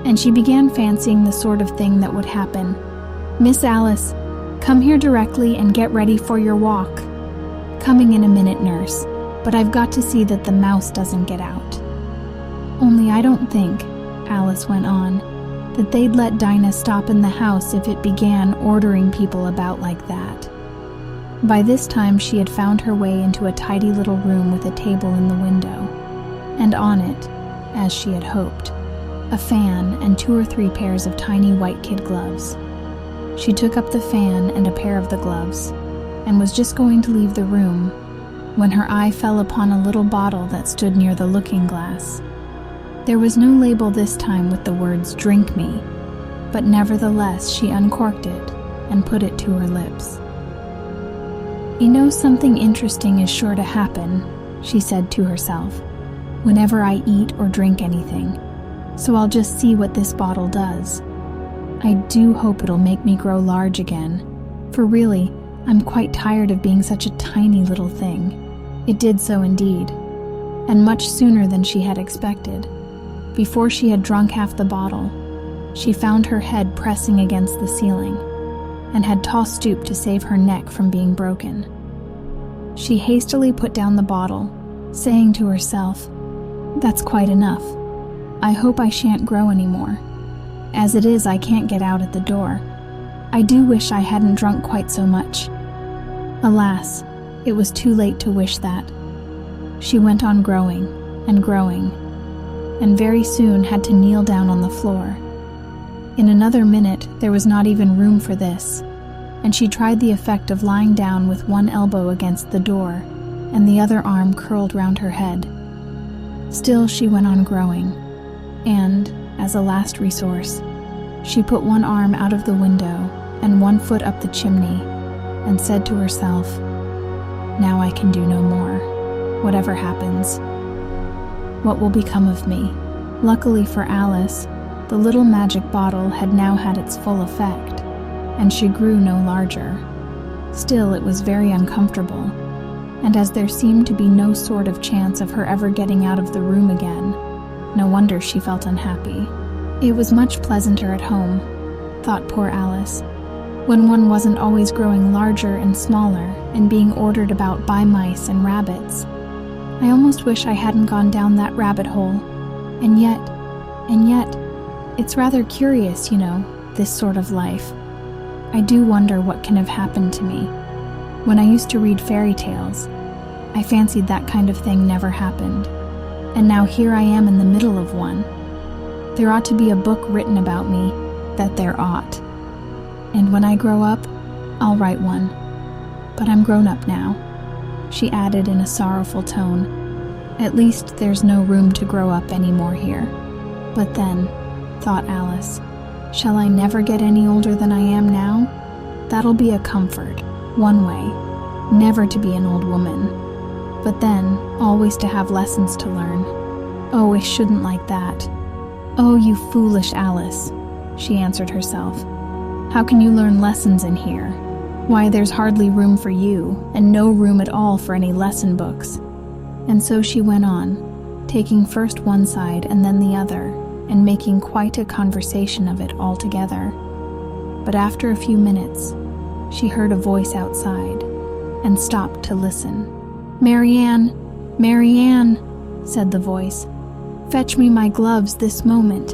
And she began fancying the sort of thing that would happen. "Miss Alice, come here directly and get ready for your walk." "Coming in a minute, nurse, but I've got to see that the mouse doesn't get out." "Only I don't think," Alice went on, "that they'd let Dinah stop in the house if it began ordering people about like that." By this time she had found her way into a tidy little room with a table in the window, and on it, as she had hoped, a fan and 2 or 3 pairs of tiny white kid gloves. She took up the fan and a pair of the gloves, and was just going to leave the room when her eye fell upon a little bottle that stood near the looking glass. There was no label this time with the words "Drink me," but nevertheless she uncorked it and put it to her lips. "You know, something interesting is sure to happen," she said to herself, "whenever I eat or drink anything, so I'll just see what this bottle does. I do hope it'll make me grow large again, for really, I'm quite tired of being such a tiny little thing." It did so indeed, and much sooner than she had expected. Before she had drunk half the bottle, she found her head pressing against the ceiling, and had stooped to save her neck from being broken. She hastily put down the bottle, saying to herself, "That's quite enough. I hope I shan't grow any more. As it is, I can't get out at the door. I do wish I hadn't drunk quite so much." Alas, it was too late to wish that. She went on growing, and very soon had to kneel down on the floor. In another minute, there was not even room for this, and she tried the effect of lying down with one elbow against the door and the other arm curled round her head. Still she went on growing, and, as a last resource, she put one arm out of the window and one foot up the chimney, and said to herself, "Now I can do no more, whatever happens. What will become of me?" Luckily for Alice, the little magic bottle had now had its full effect, and she grew no larger. Still, it was very uncomfortable, and as there seemed to be no sort of chance of her ever getting out of the room again, no wonder she felt unhappy. It was much pleasanter at home, thought poor Alice, when one wasn't always growing larger and smaller and being ordered about by mice and rabbits. I almost wish I hadn't gone down that rabbit hole. And yet, it's rather curious, you know, this sort of life. I do wonder what can have happened to me. When I used to read fairy tales, I fancied that kind of thing never happened. And now here I am in the middle of one. There ought to be a book written about me, that there ought. And when I grow up, I'll write one. But I'm grown up now," she added in a sorrowful tone. "At least there's no room to grow up any more here. But then," thought Alice, "shall I never get any older than I am now? That'll be a comfort, one way, never to be an old woman. But then, always to have lessons to learn. Oh, I shouldn't like that." "Oh, you foolish Alice," she answered herself. "How can you learn lessons in here? Why, there's hardly room for you, and no room at all for any lesson books." And so she went on, taking first one side and then the other, and making quite a conversation of it altogether. But after a few minutes, she heard a voice outside, and stopped to listen. "Marianne, Marianne," said the voice, "fetch me my gloves this moment."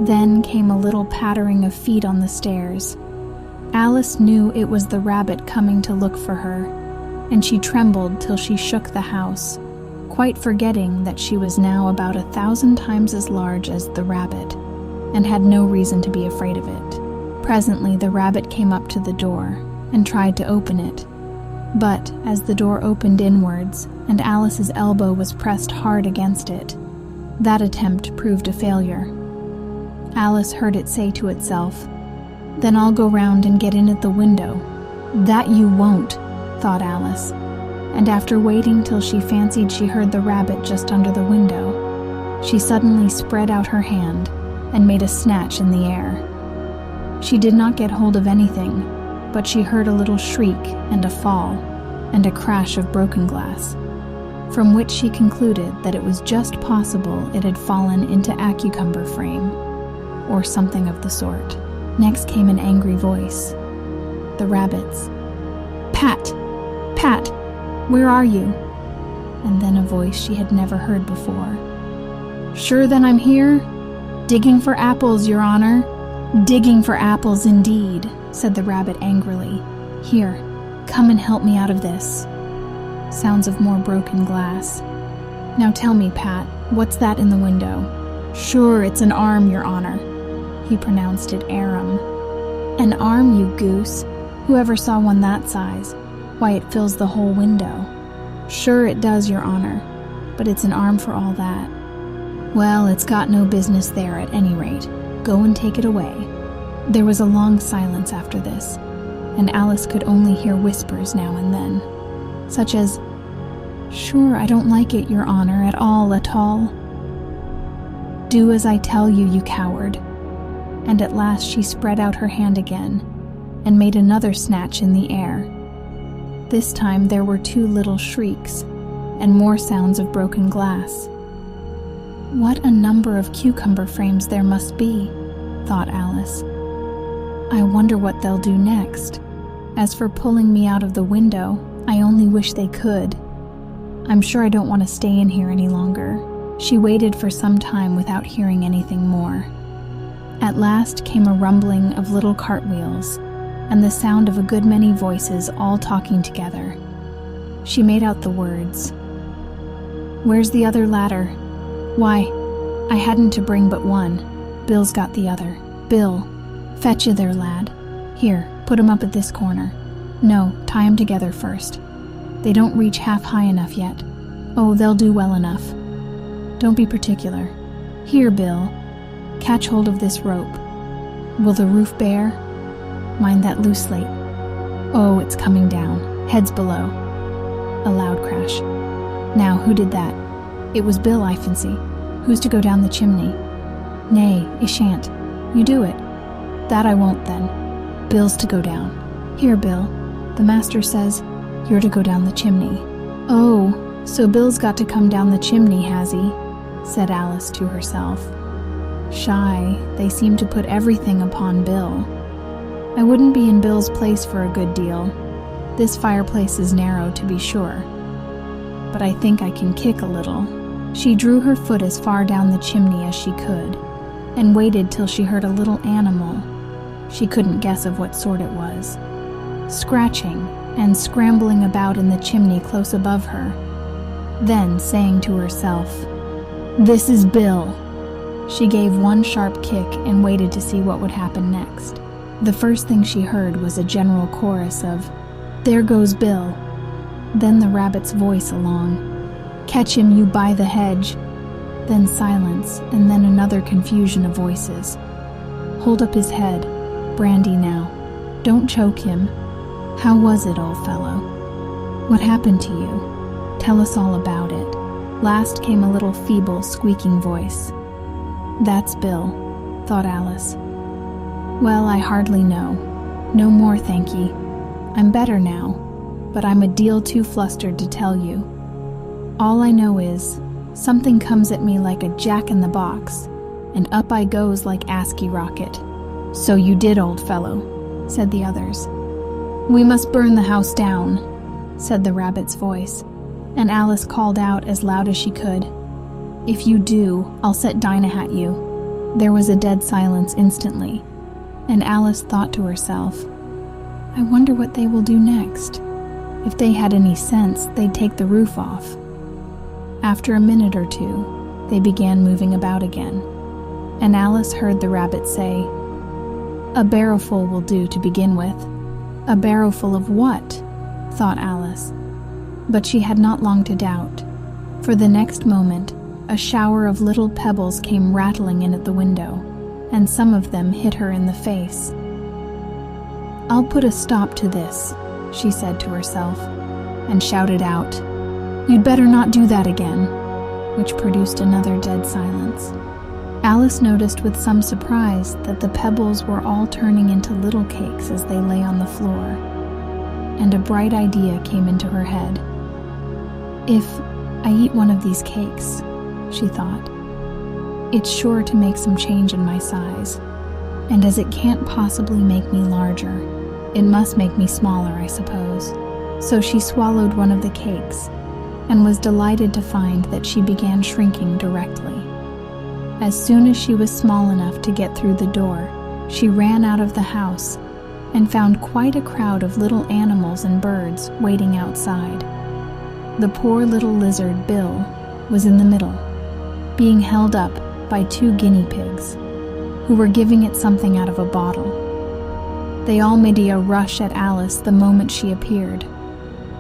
Then came a little pattering of feet on the stairs. Alice knew it was the rabbit coming to look for her, and she trembled till she shook the house, quite forgetting that she was now about 1,000 times as large as the rabbit, and had no reason to be afraid of it. Presently the rabbit came up to the door, and tried to open it. But as the door opened inwards, and Alice's elbow was pressed hard against it, that attempt proved a failure. Alice heard it say to itself, "Then I'll go round and get in at the window." "That you won't," thought Alice, and after waiting till she fancied she heard the rabbit just under the window, she suddenly spread out her hand and made a snatch in the air. She did not get hold of anything, but she heard a little shriek and a fall, and a crash of broken glass, from which she concluded that it was just possible it had fallen into a cucumber frame, or something of the sort. Next came an angry voice, the rabbit's. "Pat! Pat! Where are you?" And then a voice she had never heard before. "Sure then I'm here? Digging for apples, Your Honor." "Digging for apples indeed," said the rabbit angrily. "Here, come and help me out of this." Sounds of more broken glass. "Now tell me, Pat, what's that in the window?" "Sure, it's an arm, Your Honor." He pronounced it Aram. "An arm, you goose. Whoever saw one that size? Why, it fills the whole window." "Sure it does, Your Honor, but it's an arm for all that." "Well, it's got no business there at any rate. Go and take it away." There was a long silence after this, and Alice could only hear whispers now and then, such as, "Sure, I don't like it, Your Honor, at all. "Do as I tell you, you coward." And at last she spread out her hand again and made another snatch in the air. This time there were 2 little shrieks and more sounds of broken glass. "What a number of cucumber frames there must be," thought Alice. "I wonder what they'll do next. As for pulling me out of the window, I only wish they could. I'm sure I don't want to stay in here any longer." She waited for some time without hearing anything more. At last came a rumbling of little cartwheels and the sound of a good many voices all talking together. She made out the words, "Where's the other ladder? Why, I hadn't to bring but one. Bill's got the other. Bill, fetch you there, lad. Here, put 'em up at this corner. No, tie 'em together first. They don't reach half high enough yet. Oh, they'll do well enough. Don't be particular. Here, Bill, catch hold of this rope. Will the roof bear? Mind that loose slate. Oh, it's coming down. Heads below." A loud crash. "Now, who did that?" "It was Bill, I fancy. Who's to go down the chimney?" "Nay, I shan't. You do it." "That I won't, then. Bill's to go down. Here, Bill, the master says you're to go down the chimney." "Oh, so Bill's got to come down the chimney, has he?" said Alice to herself. Shy, they seem to put everything upon Bill. I wouldn't be in Bill's place for a good deal. This fireplace is narrow, to be sure, but I think I can kick a little. She drew her foot as far down the chimney as she could, and waited till she heard a little animal, she couldn't guess of what sort it was, scratching and scrambling about in the chimney close above her. Then, saying to herself, "This is Bill," she gave one sharp kick and waited to see what would happen next. The first thing she heard was a general chorus of, "There goes Bill." Then the rabbit's voice along, "Catch him, you by the hedge." Then silence, and then another confusion of voices. "Hold up his head. Brandy now. Don't choke him. How was it, old fellow? What happened to you? Tell us all about it." Last came a little feeble, squeaking voice. "That's Bill," thought Alice. "Well, I hardly know. No more, thank ye. I'm better now, but I'm a deal too flustered to tell you. All I know is, something comes at me like a jack-in-the-box, and up I goes like ASCII rocket." "So you did, old fellow," said the others. "We must burn the house down," said the rabbit's voice, and Alice called out as loud as she could, "If you do, I'll set Dinah at you." There was a dead silence instantly, and Alice thought to herself, "I wonder what they will do next. If they had any sense, they'd take the roof off." After a minute or two, they began moving about again, and Alice heard the rabbit say, "A barrowful will do to begin with." A barrowful of what? thought Alice. But she had not long to doubt, for the next moment, a shower of little pebbles came rattling in at the window, and some of them hit her in the face. "I'll put a stop to this," she said to herself, and shouted out, "You'd better not do that again," which produced another dead silence. Alice noticed with some surprise that the pebbles were all turning into little cakes as they lay on the floor, and a bright idea came into her head. "If I eat one of these cakes," she thought, "it's sure to make some change in my size, and as it can't possibly make me larger, it must make me smaller, I suppose." So she swallowed one of the cakes, and was delighted to find that she began shrinking directly. As soon as she was small enough to get through the door, she ran out of the house and found quite a crowd of little animals and birds waiting outside. The poor little lizard, Bill, was in the middle, being held up by 2 guinea pigs, who were giving it something out of a bottle. They all made a rush at Alice the moment she appeared,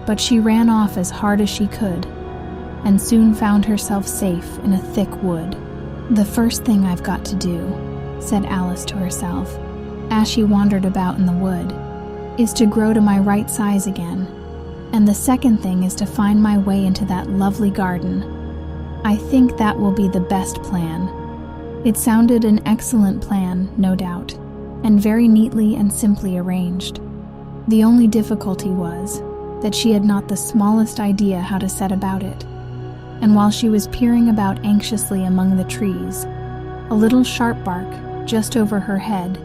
but she ran off as hard as she could, and soon found herself safe in a thick wood. "The first thing I've got to do," said Alice to herself, as she wandered about in the wood, "is to grow to my right size again, and the second thing is to find my way into that lovely garden. I think that will be the best plan." It sounded an excellent plan, no doubt, and very neatly and simply arranged. The only difficulty was that she had not the smallest idea how to set about it, and while she was peering about anxiously among the trees, a little sharp bark just over her head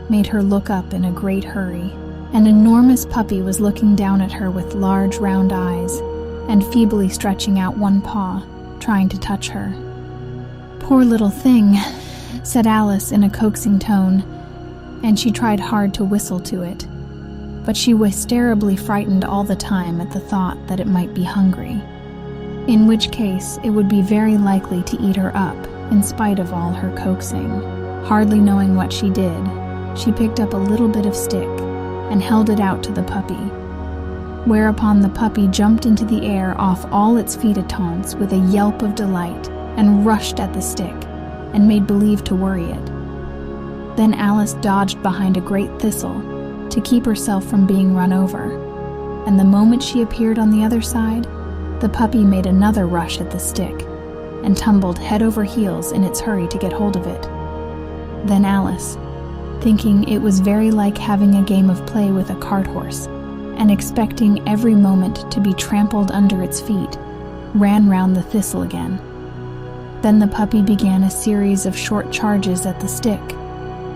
made her look up in a great hurry. An enormous puppy was looking down at her with large round eyes and feebly stretching out one paw, trying to touch her. "Poor little thing," said Alice in a coaxing tone, and she tried hard to whistle to it, but she was terribly frightened all the time at the thought that it might be hungry, in which case it would be very likely to eat her up in spite of all her coaxing. Hardly knowing what she did, she picked up a little bit of stick and held it out to the puppy, whereupon the puppy jumped into the air off all its feet at taunts with a yelp of delight and rushed at the stick and made believe to worry it. Then Alice dodged behind a great thistle to keep herself from being run over, and the moment she appeared on the other side, the puppy made another rush at the stick and tumbled head over heels in its hurry to get hold of it. Then Alice, thinking it was very like having a game of play with a cart horse, and expecting every moment to be trampled under its feet, ran round the thistle again. Then the puppy began a series of short charges at the stick,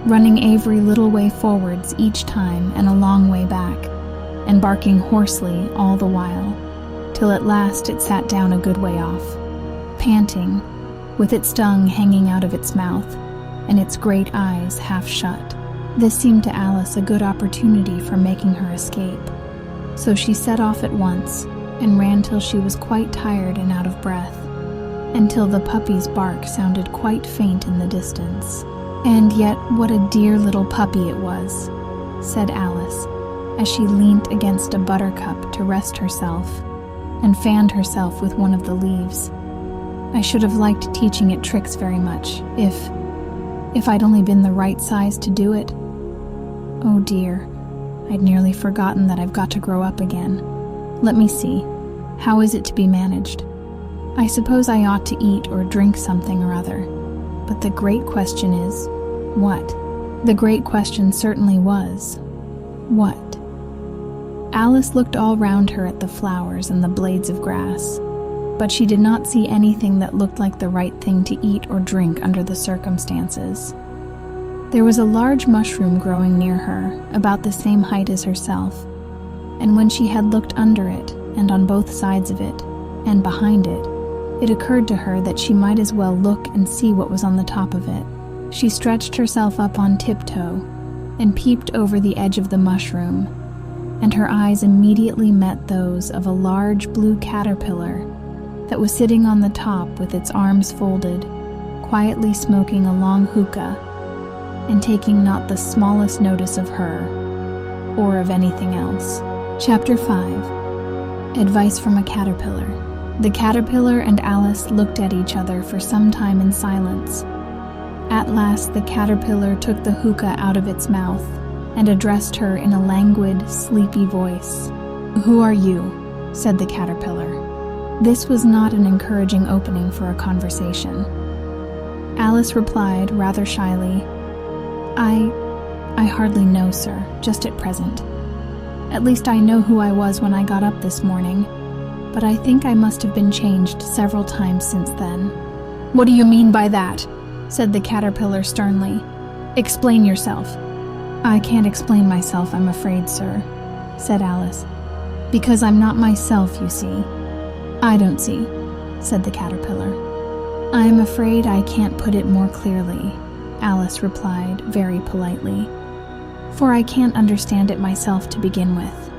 running every little way forwards each time and a long way back, and barking hoarsely all the while, till at last it sat down a good way off, panting, with its tongue hanging out of its mouth, and its great eyes half shut. This seemed to Alice a good opportunity for making her escape, so she set off at once and ran till she was quite tired and out of breath, until the puppy's bark sounded quite faint in the distance. "And yet what a dear little puppy it was," said Alice, as she leant against a buttercup to rest herself and fanned herself with one of the leaves. "I should have liked teaching it tricks very much, if I'd only been the right size to do it. Oh dear, I'd nearly forgotten that I've got to grow up again. Let me see, how is it to be managed? I suppose I ought to eat or drink something or other, but the great question is, what?" The great question certainly was, what? Alice looked all round her at the flowers and the blades of grass, but she did not see anything that looked like the right thing to eat or drink under the circumstances. There was a large mushroom growing near her, about the same height as herself, and when she had looked under it, and on both sides of it, and behind it, it occurred to her that she might as well look and see what was on the top of it. She stretched herself up on tiptoe, and peeped over the edge of the mushroom, and her eyes immediately met those of a large blue caterpillar that was sitting on the top with its arms folded, quietly smoking a long hookah, and taking not the smallest notice of her, or of anything else. Chapter 5. Advice from a Caterpillar. The caterpillar and Alice looked at each other for some time in silence. At last the caterpillar took the hookah out of its mouth and addressed her in a languid, sleepy voice. "Who are you?" said the caterpillar. This was not an encouraging opening for a conversation. Alice replied, rather shyly, I hardly know, sir, just at present. At least I know who I was when I got up this morning, but I think I must have been changed several times since then." "What do you mean by that?" said the caterpillar sternly. "Explain yourself." "I can't explain myself, I'm afraid, sir," said Alice, "because I'm not myself, you see." "I don't see," said the caterpillar. "I'm afraid I can't put it more clearly," Alice replied very politely, "for I can't understand it myself to begin with,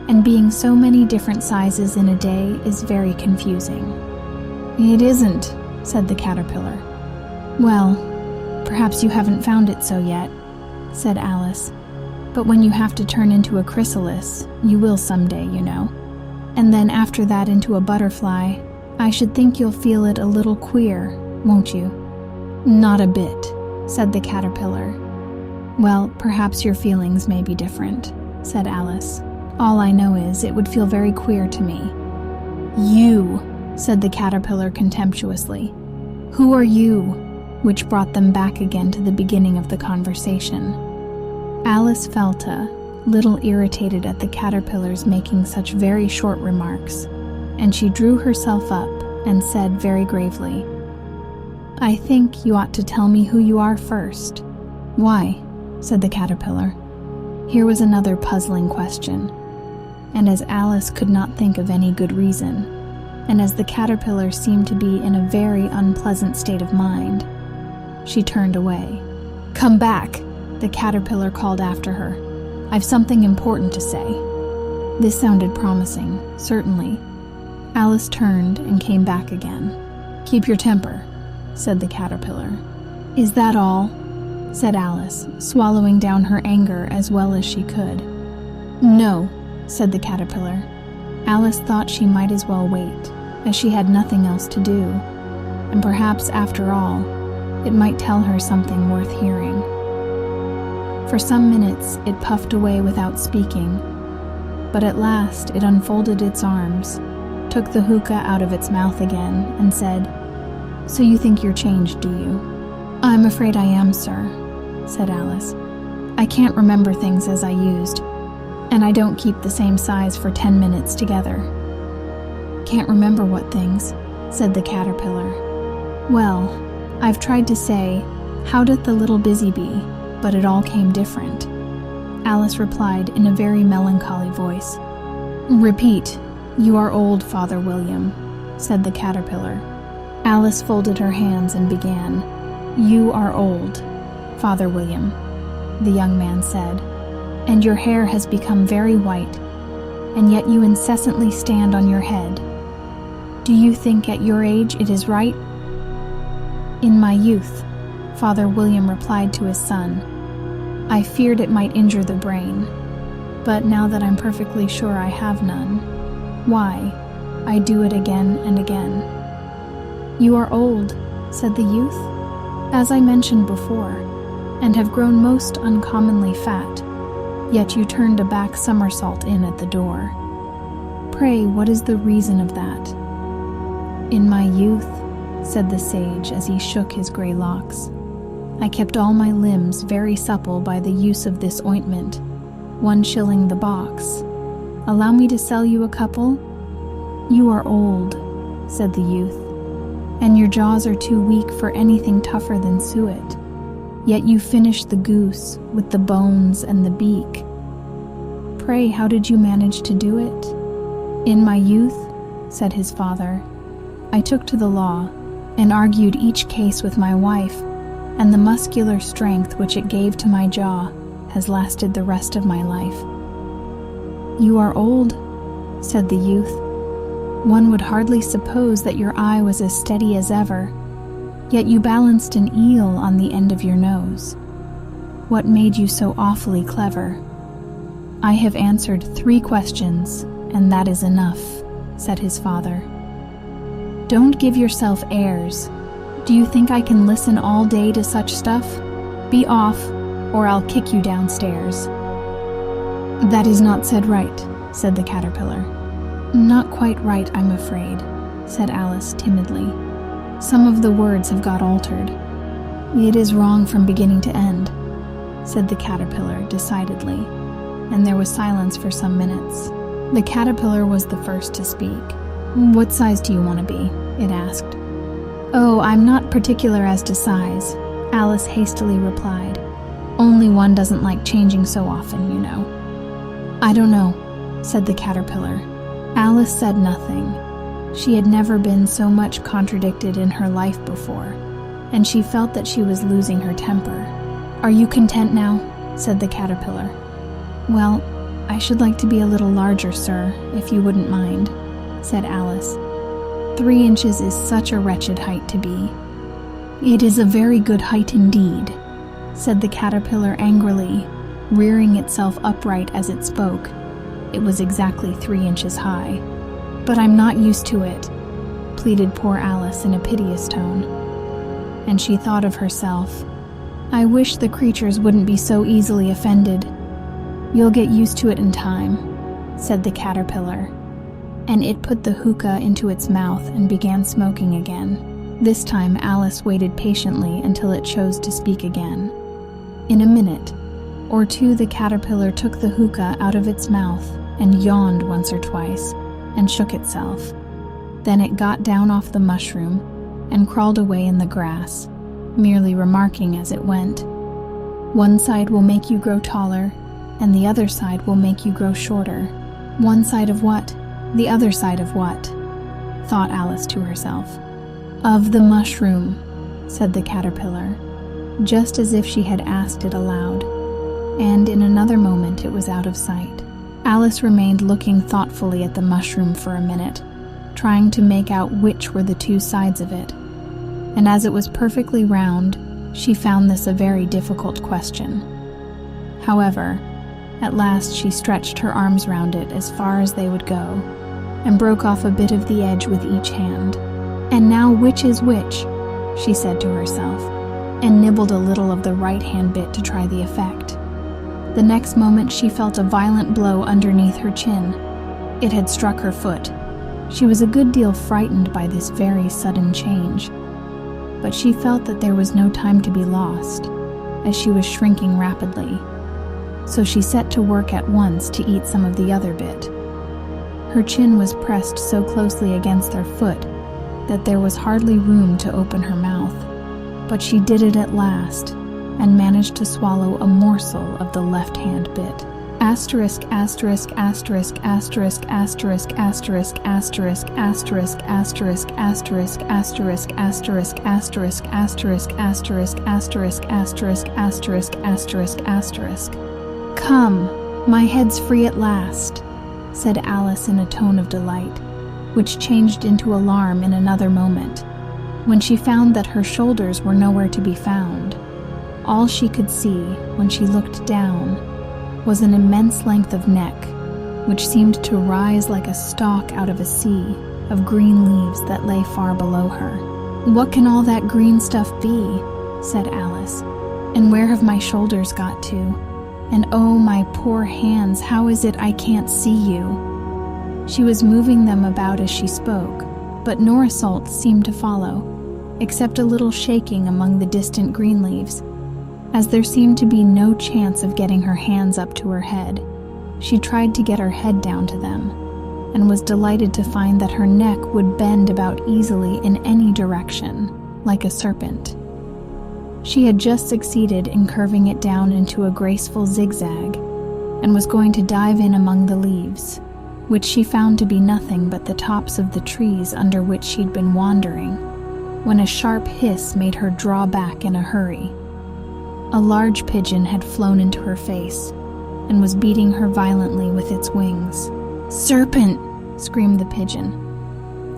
and being so many different sizes in a day is very confusing." "It isn't," said the caterpillar. "Well, perhaps you haven't found it so yet," said Alice, But when you have to turn into a chrysalis, you will someday, you know. And then after that into a butterfly, I should think you'll feel it a little queer, won't you?" "Not a bit," said the caterpillar. "Well, perhaps your feelings may be different," said Alice. "All I know is it would feel very queer to me." "You," said the caterpillar contemptuously. "Who are you?" Which brought them back again to the beginning of the conversation. Alice felt a little irritated at the caterpillars making such very short remarks, and she drew herself up and said very gravely, "I think you ought to tell me who you are first." "Why?" said the caterpillar. Here was another puzzling question, and as Alice could not think of any good reason, and as the caterpillar seemed to be in a very unpleasant state of mind, she turned away. "Come back," the caterpillar called after her. "I've something important to say." This sounded promising, certainly. Alice turned and came back again. "Keep your temper," said the caterpillar. "Is that all?" said Alice, swallowing down her anger as well as she could. "No," said the caterpillar. Alice thought she might as well wait, as she had nothing else to do, and perhaps, after all, it might tell her something worth hearing. For some minutes it puffed away without speaking, but at last it unfolded its arms, took the hookah out of its mouth again, and said, "So you think you're changed, do you?" "I'm afraid I am, sir," said Alice. "I can't remember things as I used, and I don't keep the same size for 10 minutes together." "Can't remember what things?" said the caterpillar. "Well, I've tried to say, 'How doth the little busy bee?' but it all came different." Alice replied in a very melancholy voice. "Repeat, 'You are old, Father William,'" said the caterpillar. Alice folded her hands and began, "You are old, Father William," the young man said, "and your hair has become very white, and yet you incessantly stand on your head. Do you think at your age it is right?" "In my youth," Father William replied to his son, "I feared it might injure the brain, but now that I'm perfectly sure I have none, why, I do it again and again." "You are old," said the youth, "as I mentioned before, and have grown most uncommonly fat, yet you turned a back somersault in at the door. Pray, what is the reason of that?" "In my youth," said the sage as he shook his gray locks, "I kept all my limbs very supple by the use of this ointment, 1 shilling the box. Allow me to sell you a couple?" "You are old," said the youth, "and your jaws are too weak for anything tougher than suet. Yet you finished the goose with the bones and the beak. Pray, how did you manage to do it?" "In my youth," said his father, "I took to the law and argued each case with my wife, and the muscular strength which it gave to my jaw has lasted the rest of my life." "You are old," said the youth. "One would hardly suppose that your eye was as steady as ever, yet you balanced an eel on the end of your nose. What made you so awfully clever?" "I have answered 3 questions, and that is enough," said his father. "Don't give yourself airs. Do you think I can listen all day to such stuff? Be off, or I'll kick you downstairs." "That is not said right," said the caterpillar. "Not quite right, I'm afraid," said Alice timidly. "Some of the words have got altered." "It is wrong from beginning to end," said the caterpillar decidedly, and there was silence for some minutes. The caterpillar was the first to speak. "What size do you want to be?" it asked. "Oh, I'm not particular as to size," Alice hastily replied. "Only one doesn't like changing so often, you know." "I don't know," said the caterpillar. Alice said nothing. She had never been so much contradicted in her life before, and she felt that she was losing her temper. "Are you content now?" said the caterpillar. "Well, I should like to be a little larger, sir, if you wouldn't mind," said Alice. 3 inches is such a wretched height to be." "It is a very good height indeed," said the caterpillar angrily. rearing itself upright as it spoke. It was exactly 3 inches high. "But I'm not used to it," pleaded poor Alice in a piteous tone. And she thought of herself, "I wish the creatures wouldn't be so easily offended." "You'll get used to it in time," said the caterpillar, and it put the hookah into its mouth and began smoking again. This time Alice waited patiently until it chose to speak again. In a minute or two, the caterpillar took the hookah out of its mouth and yawned once or twice and shook itself. Then it got down off the mushroom and crawled away in the grass, merely remarking as it went, "One side will make you grow taller, and the other side will make you grow shorter." "One side of what? The other side of what?" thought Alice to herself. "Of the mushroom," said the caterpillar, just as if she had asked it aloud, and in another moment it was out of sight. Alice remained looking thoughtfully at the mushroom for a minute, trying to make out which were the 2 sides of it, and as it was perfectly round, she found this a very difficult question. However, at last she stretched her arms round it as far as they would go, and broke off a bit of the edge with each hand. "And now which is which?" she said to herself, and nibbled a little of the right-hand bit to try the effect. The next moment she felt a violent blow underneath her chin. It had struck her foot. She was a good deal frightened by this very sudden change, but she felt that there was no time to be lost, as she was shrinking rapidly. So she set to work at once to eat some of the other bit. Her chin was pressed so closely against her foot that there was hardly room to open her mouth, but she did it at last, and managed to swallow a morsel of the left-hand bit. Asterisk, asterisk, asterisk, asterisk, asterisk, asterisk, asterisk, asterisk, asterisk, asterisk, asterisk, asterisk, asterisk, asterisk, asterisk, asterisk, asterisk, asterisk, asterisk, asterisk. "Come, my head's free at last," said Alice in a tone of delight, which changed into alarm in another moment, when she found that her shoulders were nowhere to be found. All she could see, when she looked down, was an immense length of neck, which seemed to rise like a stalk out of a sea of green leaves that lay far below her. "What can all that green stuff be?" said Alice. "And where have my shoulders got to? And oh, my poor hands, how is it I can't see you?" She was moving them about as she spoke, but no result seemed to follow, except a little shaking among the distant green leaves. As there seemed to be no chance of getting her hands up to her head, she tried to get her head down to them, and was delighted to find that her neck would bend about easily in any direction, like a serpent. She had just succeeded in curving it down into a graceful zigzag, and was going to dive in among the leaves, which she found to be nothing but the tops of the trees under which she'd been wandering, when a sharp hiss made her draw back in a hurry. A large pigeon had flown into her face, and was beating her violently with its wings. "Serpent!" screamed the pigeon.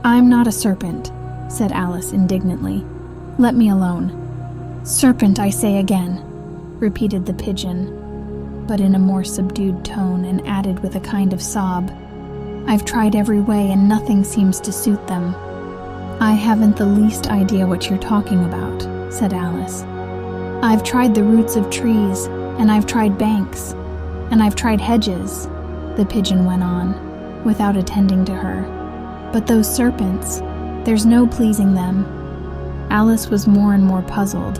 "I'm not a serpent," said Alice indignantly. "Let me alone." "Serpent, I say again," repeated the pigeon, but in a more subdued tone, and added with a kind of sob, "I've tried every way and nothing seems to suit them." "I haven't the least idea what you're talking about," said Alice. "I've tried the roots of trees, and I've tried banks, and I've tried hedges," the pigeon went on, without attending to her. "But those serpents, there's no pleasing them." Alice was more and more puzzled,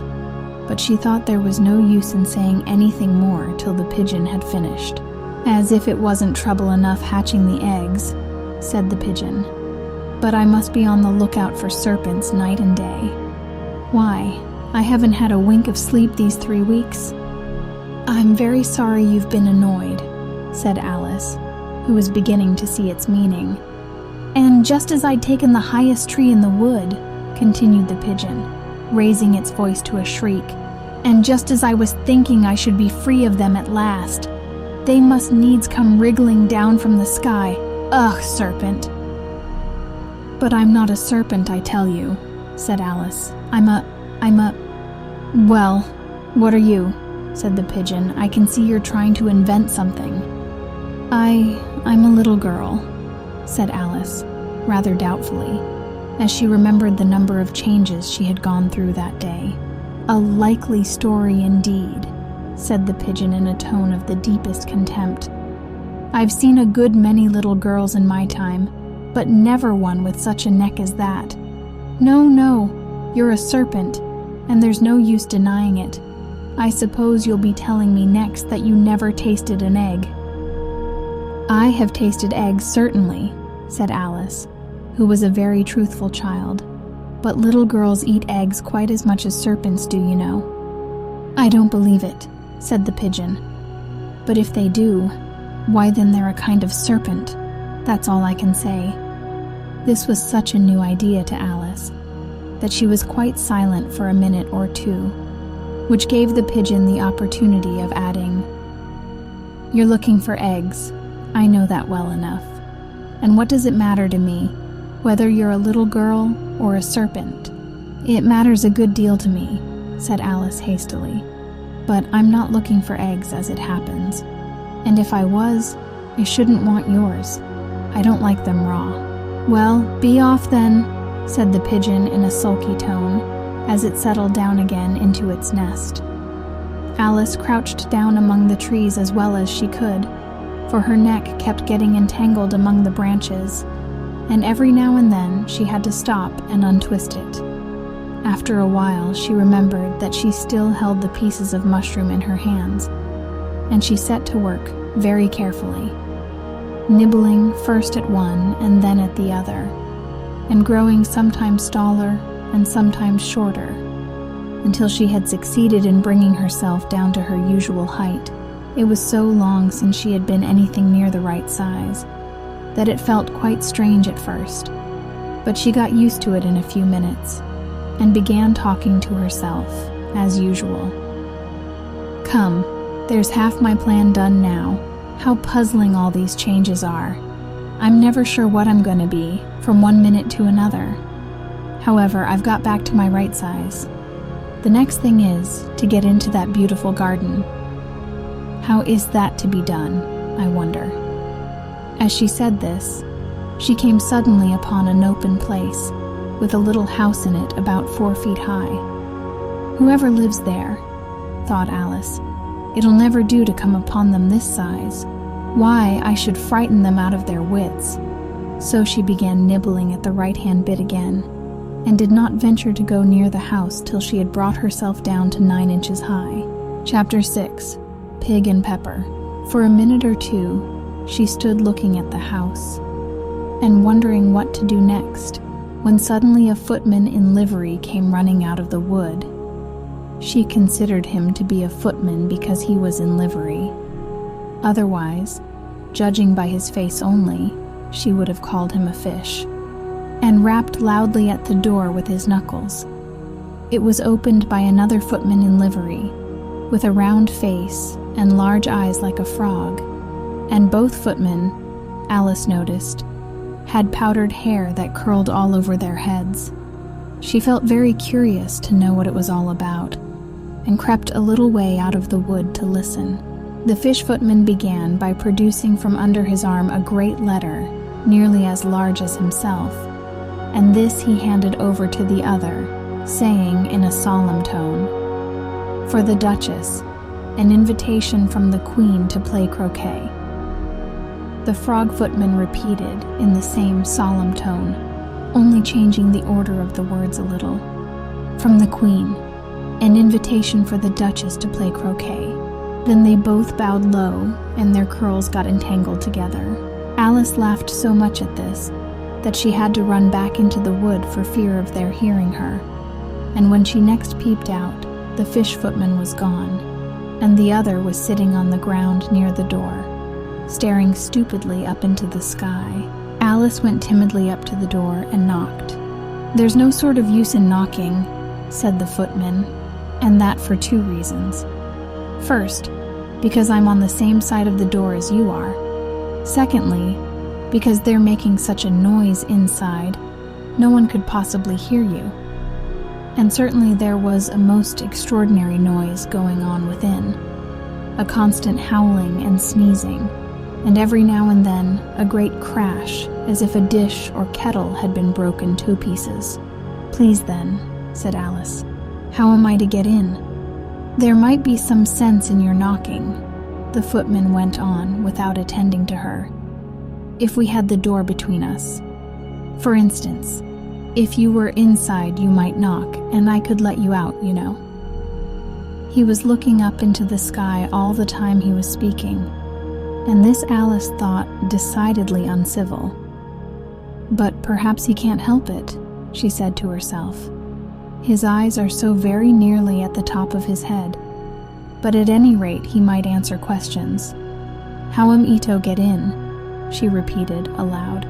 but she thought there was no use in saying anything more till the pigeon had finished. "As if it wasn't trouble enough hatching the eggs," said the pigeon. "But I must be on the lookout for serpents night and day. Why, I haven't had a wink of sleep these 3 weeks." "I'm very sorry you've been annoyed," said Alice, who was beginning to see its meaning. "And just as I'd taken the highest tree in the wood," continued the pigeon, raising its voice to a shriek, "and just as I was thinking I should be free of them at last, they must needs come wriggling down from the sky. Ugh, serpent!" "But I'm not a serpent, I tell you," said Alice. I'm a... Well, what are you?" said the pigeon. "I can see you're trying to invent something." I'm a little girl," said Alice, rather doubtfully, as she remembered the number of changes she had gone through that day. "A likely story indeed," said the pigeon in a tone of the deepest contempt. "I've seen a good many little girls in my time, but never one with such a neck as that. No, you're a serpent, and there's no use denying it. I suppose you'll be telling me next that you never tasted an egg." "I have tasted eggs, certainly," said Alice, who was a very truthful child. "But little girls eat eggs quite as much as serpents do, you know." "I don't believe it," said the pigeon. "But if they do, why then they're a kind of serpent. That's all I can say." This was such a new idea to Alice that she was quite silent for a minute or two, which gave the pigeon the opportunity of adding, "You're looking for eggs. I know that well enough. And what does it matter to me, whether you're a little girl or a serpent?" "It matters a good deal to me," said Alice hastily. "But I'm not looking for eggs as it happens. And if I was, I shouldn't want yours. I don't like them raw." "Well, be off then," said the pigeon in a sulky tone, as it settled down again into its nest. Alice crouched down among the trees as well as she could, for her neck kept getting entangled among the branches, and every now and then she had to stop and untwist it. After a while, she remembered that she still held the pieces of mushroom in her hands, and she set to work very carefully, nibbling first at one and then at the other, and growing sometimes taller and sometimes shorter, until she had succeeded in bringing herself down to her usual height. It was so long since she had been anything near the right size that it felt quite strange at first, but she got used to it in a few minutes and began talking to herself, as usual. "Come, there's half my plan done now. How puzzling all these changes are. I'm never sure what I'm going to be from one minute to another. However, I've got back to my right size. The next thing is to get into that beautiful garden. How is that to be done, I wonder?" As she said this, she came suddenly upon an open place with a little house in it about 4 feet high. "Whoever lives there," thought Alice, "it'll never do to come upon them this size. Why, I should frighten them out of their wits." So she began nibbling at the right-hand bit again, and did not venture to go near the house till she had brought herself down to 9 inches high. Chapter 6. Pig and Pepper. For a minute or two, she stood looking at the house, and wondering what to do next, when suddenly a footman in livery came running out of the wood. She considered him to be a footman because he was in livery. Otherwise, judging by his face only, she would have called him a fish, and rapped loudly at the door with his knuckles. It was opened by another footman in livery, with a round face and large eyes like a frog, and both footmen, Alice noticed, had powdered hair that curled all over their heads. She felt very curious to know what it was all about, and crept a little way out of the wood to listen. The fish footman began by producing from under his arm a great letter, nearly as large as himself, and this he handed over to the other, saying in a solemn tone, "For the Duchess, an invitation from the Queen to play croquet." The frog footman repeated in the same solemn tone, only changing the order of the words a little. "From the Queen, an invitation for the Duchess to play croquet." Then they both bowed low, and their curls got entangled together. Alice laughed so much at this that she had to run back into the wood for fear of their hearing her, and when she next peeped out, the fish footman was gone, and the other was sitting on the ground near the door, staring stupidly up into the sky. Alice went timidly up to the door and knocked. "There's no sort of use in knocking," said the footman, "and that for 2 reasons. First, because I'm on the same side of the door as you are. Secondly, because they're making such a noise inside, no one could possibly hear you. and certainly there was a most extraordinary noise going on within, a constant howling and sneezing, and every now and then a great crash, as if a dish or kettle had been broken to pieces. "Please then," said Alice, "how am I to get in?" "There might be some sense in your knocking," the footman went on without attending to her, "if we had the door between us. For instance, if you were inside you might knock, and I could let you out, you know." He was looking up into the sky all the time he was speaking, and this Alice thought decidedly uncivil. "But perhaps he can't help it," she said to herself. "His eyes are so very nearly at the top of his head. But at any rate he might answer questions. How am Ito get in?" she repeated aloud.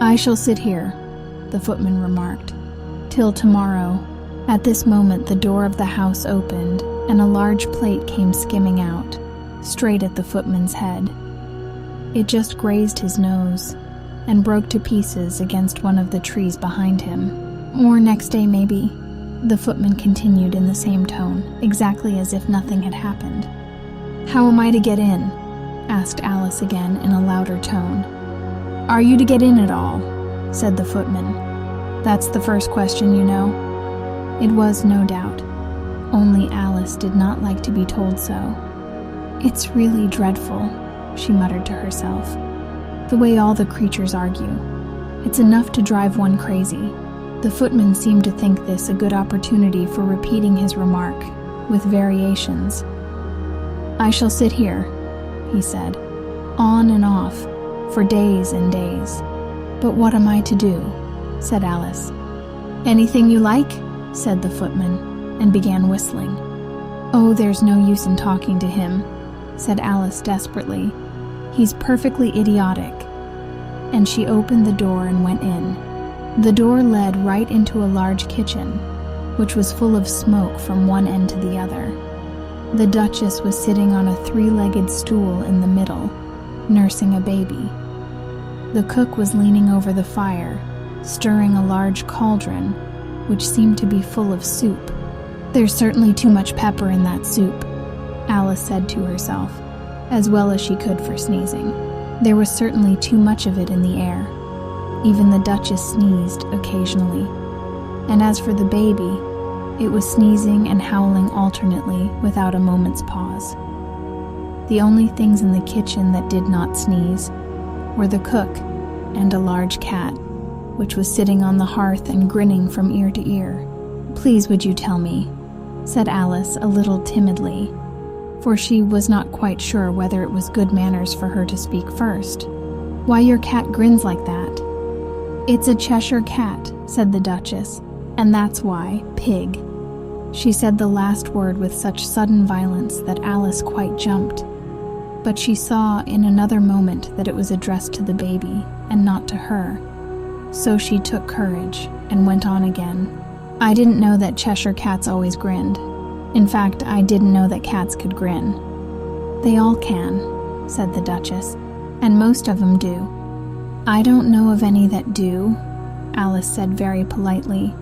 "I shall sit here," the footman remarked, "till tomorrow." At this moment the door of the house opened, and a large plate came skimming out, straight at the footman's head. It just grazed his nose, and broke to pieces against one of the trees behind him. "Or next day, maybe," the footman continued in the same tone, exactly as if nothing had happened. "How am I to get in?" asked Alice again in a louder tone. "Are you to get in at all?" said the footman. "That's the first question, you know." It was, no doubt, only Alice did not like to be told so. "It's really dreadful," she muttered to herself, "the way all the creatures argue. It's enough to drive one crazy." The footman seemed to think this a good opportunity for repeating his remark, with variations. "I shall sit here," he said, "on and off, for days and days." "But what am I to do?" said Alice. "Anything you like," said the footman, and began whistling. "Oh, there's no use in talking to him," said Alice desperately. "He's perfectly idiotic." And she opened the door and went in. The door led right into a large kitchen, which was full of smoke from one end to the other. The Duchess was sitting on a three-legged stool in the middle, nursing a baby. The cook was leaning over the fire, stirring a large cauldron, which seemed to be full of soup. "There's certainly too much pepper in that soup," Alice said to herself, as well as she could for sneezing. There was certainly too much of it in the air. Even the Duchess sneezed occasionally. And as for the baby, it was sneezing and howling alternately without a moment's pause. The only things in the kitchen that did not sneeze were the cook and a large cat, which was sitting on the hearth and grinning from ear to ear. "Please would you tell me," said Alice a little timidly, for she was not quite sure whether it was good manners for her to speak first, "why your cat grins like that?" "It's a Cheshire Cat," said the Duchess, "and that's why, pig." She said the last word with such sudden violence that Alice quite jumped, but she saw in another moment that it was addressed to the baby and not to her. So she took courage and went on again. "I didn't know that Cheshire Cats always grinned. In fact, I didn't know that cats could grin." "They all can," said the Duchess, "and most of them do." "I don't know of any that do," Alice said very politely,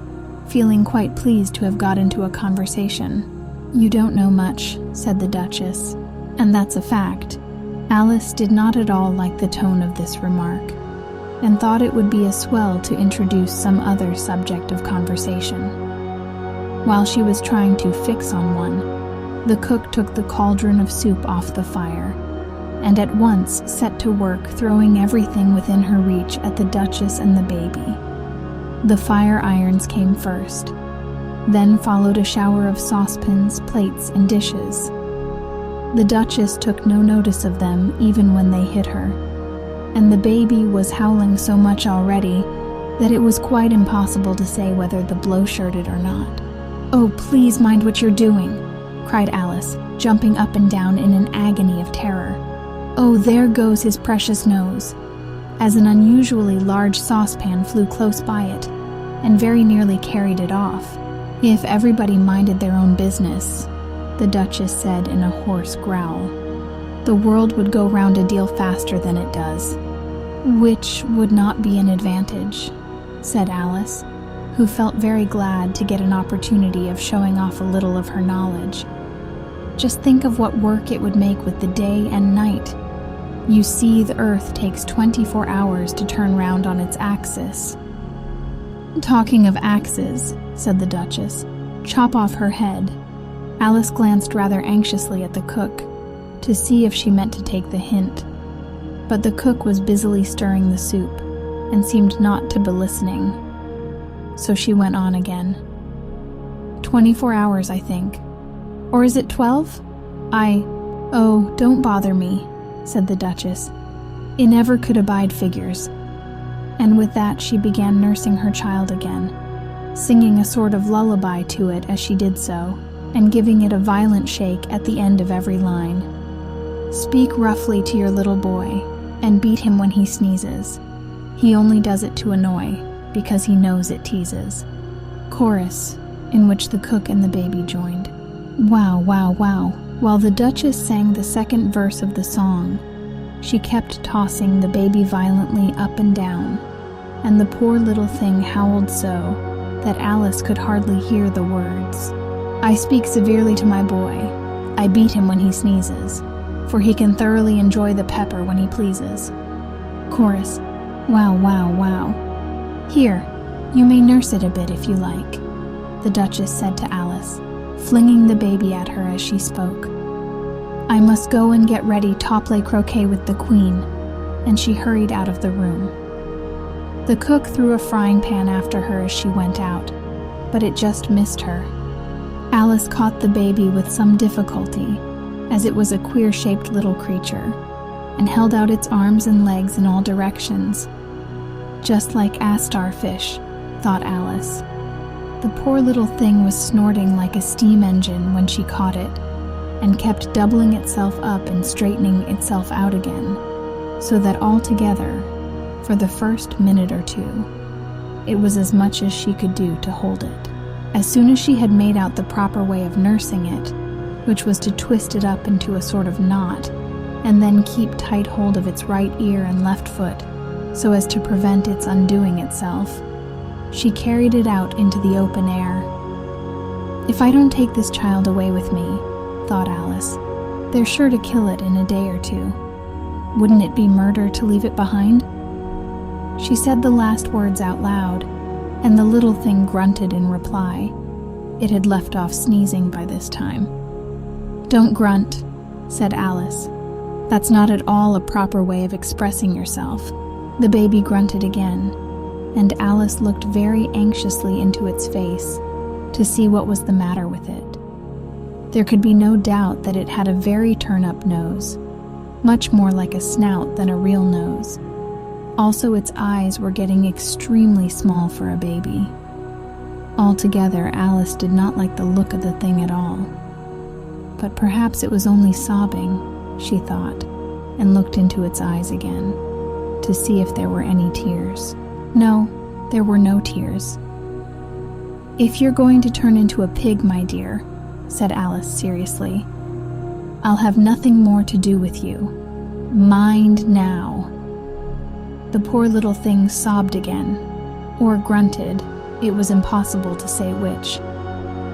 feeling quite pleased to have got into a conversation. "You don't know much," said the Duchess, "and that's a fact." Alice did not at all like the tone of this remark, and thought it would be a swell to introduce some other subject of conversation. While she was trying to fix on one, the cook took the cauldron of soup off the fire, and at once set to work throwing everything within her reach at the Duchess and the baby. The fire irons came first, then followed a shower of saucepans, plates, and dishes. The Duchess took no notice of them even when they hit her, and the baby was howling so much already that it was quite impossible to say whether the blow shirted or not. "Oh, please mind what you're doing," cried Alice, jumping up and down in an agony of terror. "Oh, there goes his precious nose," as an unusually large saucepan flew close by it, and very nearly carried it off. "If everybody minded their own business," the Duchess said in a hoarse growl, "the world would go round a deal faster than it does." "Which would not be an advantage," said Alice, who felt very glad to get an opportunity of showing off a little of her knowledge. Just think of what work it would make with the day and night. You see, the Earth takes 24 hours to turn round on its axis. Talking of axes, said the Duchess, chop off her head. Alice glanced rather anxiously at the cook, to see if she meant to take the hint. But the cook was busily stirring the soup, and seemed not to be listening. So she went on again. 24 hours, I think. Or is it 12? Oh, don't bother me, said the Duchess. It never could abide figures. And with that she began nursing her child again, singing a sort of lullaby to it as she did so, and giving it a violent shake at the end of every line. Speak roughly to your little boy, and beat him when he sneezes. He only does it to annoy, because he knows it teases. Chorus, in which the cook and the baby joined. Wow, wow, wow. While the Duchess sang the second verse of the song, she kept tossing the baby violently up and down, and the poor little thing howled so that Alice could hardly hear the words. I speak severely to my boy. I beat him when he sneezes, for he can thoroughly enjoy the pepper when he pleases. Chorus. Wow, wow, wow. Here, you may nurse it a bit if you like, the Duchess said to Alice, flinging the baby at her as she spoke. I must go and get ready to play croquet with the Queen, and she hurried out of the room. The cook threw a frying pan after her as she went out, but it just missed her. Alice caught the baby with some difficulty, as it was a queer-shaped little creature, and held out its arms and legs in all directions. Just like a starfish, thought Alice. The poor little thing was snorting like a steam engine when she caught it, and kept doubling itself up and straightening itself out again, so that altogether, for the first minute or two, it was as much as she could do to hold it. As soon as she had made out the proper way of nursing it, which was to twist it up into a sort of knot, and then keep tight hold of its right ear and left foot, so as to prevent its undoing itself, she carried it out into the open air. If I don't take this child away with me, thought Alice, they're sure to kill it in a day or two. Wouldn't it be murder to leave it behind? She said the last words out loud, and the little thing grunted in reply. It had left off sneezing by this time. Don't grunt, said Alice. That's not at all a proper way of expressing yourself. The baby grunted again, and Alice looked very anxiously into its face to see what was the matter with it. There could be no doubt that it had a very turn-up nose, much more like a snout than a real nose. Also, its eyes were getting extremely small for a baby. Altogether, Alice did not like the look of the thing at all. But perhaps it was only sobbing, she thought, and looked into its eyes again, to see if there were any tears. No, there were no tears. If you're going to turn into a pig, my dear, said Alice seriously, I'll have nothing more to do with you. Mind now. The poor little thing sobbed again, or grunted, it was impossible to say which,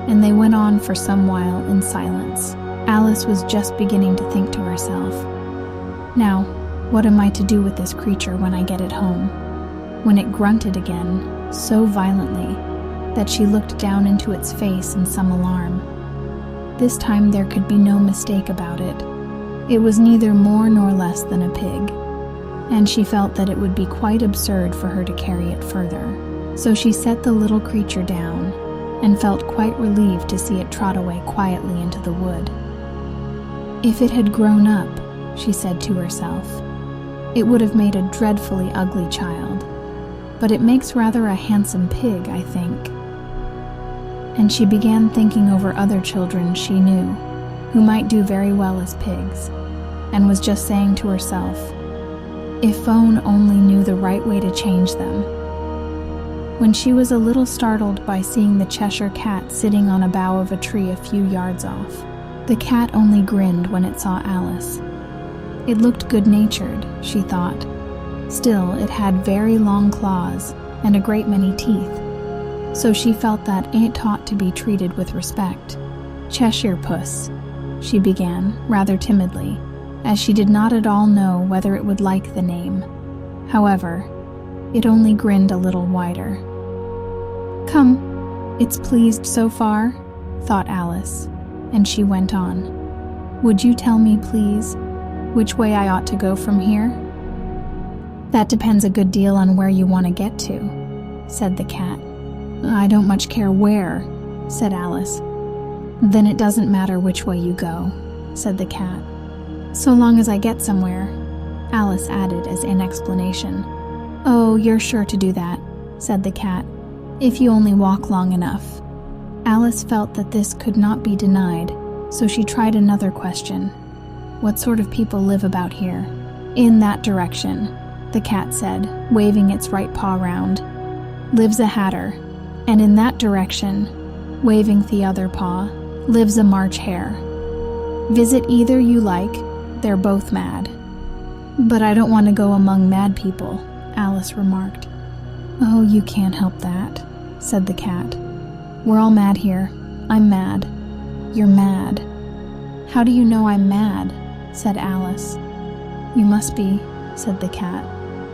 and they went on for some while in silence. Alice was just beginning to think to herself, now, what am I to do with this creature when I get it home? When it grunted again, so violently, that she looked down into its face in some alarm. This time there could be no mistake about it. It was neither more nor less than a pig, and she felt that it would be quite absurd for her to carry it further. So she set the little creature down, and felt quite relieved to see it trot away quietly into the wood. If it had grown up, she said to herself, it would have made a dreadfully ugly child, but it makes rather a handsome pig, I think. And she began thinking over other children she knew, who might do very well as pigs, and was just saying to herself, if Phone only knew the right way to change them. When she was a little startled by seeing the Cheshire Cat sitting on a bough of a tree a few yards off. The cat only grinned when it saw Alice. It looked good-natured, she thought. Still, it had very long claws and a great many teeth, so she felt that it ought to be treated with respect. "Cheshire Puss," she began, rather timidly, as she did not at all know whether it would like the name. However, it only grinned a little wider. "Come, it's pleased so far," thought Alice, and she went on. "Would you tell me, please, which way I ought to go from here?" "That depends a good deal on where you want to get to," said the cat. "I don't much care where," said Alice. "Then it doesn't matter which way you go," said the cat. "So long as I get somewhere," Alice added as an explanation. "Oh, you're sure to do that," said the cat, "if you only walk long enough." Alice felt that this could not be denied, so she tried another question. "What sort of people live about here?" "In that direction," the cat said, waving its right paw round, "lives a hatter, and in that direction," waving the other paw, "lives a March hare. Visit either you like, they're both mad." "But I don't want to go among mad people," Alice remarked. "Oh, you can't help that," said the cat. "We're all mad here. I'm mad. You're mad." "How do you know I'm mad?" said Alice. "You must be," said the cat,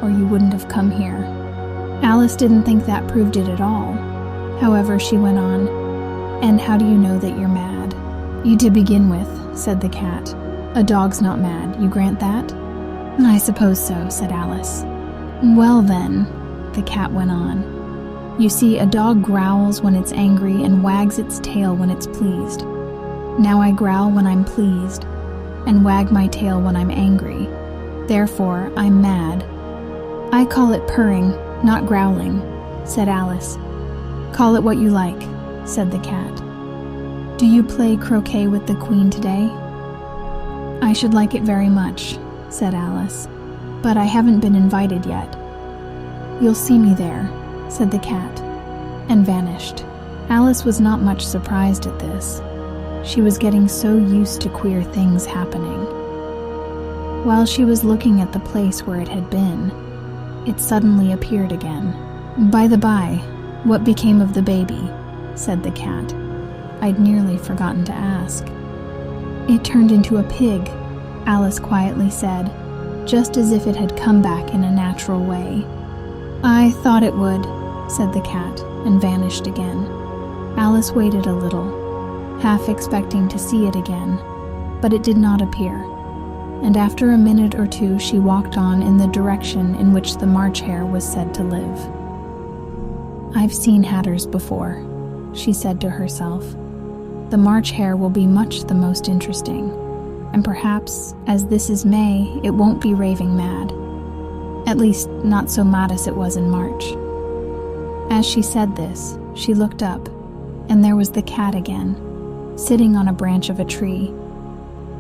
"or you wouldn't have come here." Alice didn't think that proved it at all. However, she went on, "And how do you know that you're mad?" "You to begin with," said the cat. "A dog's not mad, you grant that?" "I suppose so," said Alice. "Well then," the cat went on, "you see, a dog growls when it's angry and wags its tail when it's pleased. Now I growl when I'm pleased, and wag my tail when I'm angry. Therefore, I'm mad." "I call it purring, not growling," said Alice. "Call it what you like," said the cat. "Do you play croquet with the Queen today?" "I should like it very much," said Alice, "but I haven't been invited yet." "You'll see me there," said the cat, and vanished. Alice was not much surprised at this. She was getting so used to queer things happening. While she was looking at the place where it had been, it suddenly appeared again. "By the by, what became of the baby?" said the cat. "I'd nearly forgotten to ask." "It turned into a pig," Alice quietly said, just as if it had come back in a natural way. "I thought it would," said the cat, and vanished again. Alice waited a little, half expecting to see it again, but it did not appear, and after a minute or two she walked on in the direction in which the March hare was said to live. "I've seen hatters before," she said to herself. "The March hare will be much the most interesting, and perhaps, as this is May, it won't be raving mad. At least, not so mad as it was in March." As she said this, she looked up, and there was the cat again, sitting on a branch of a tree.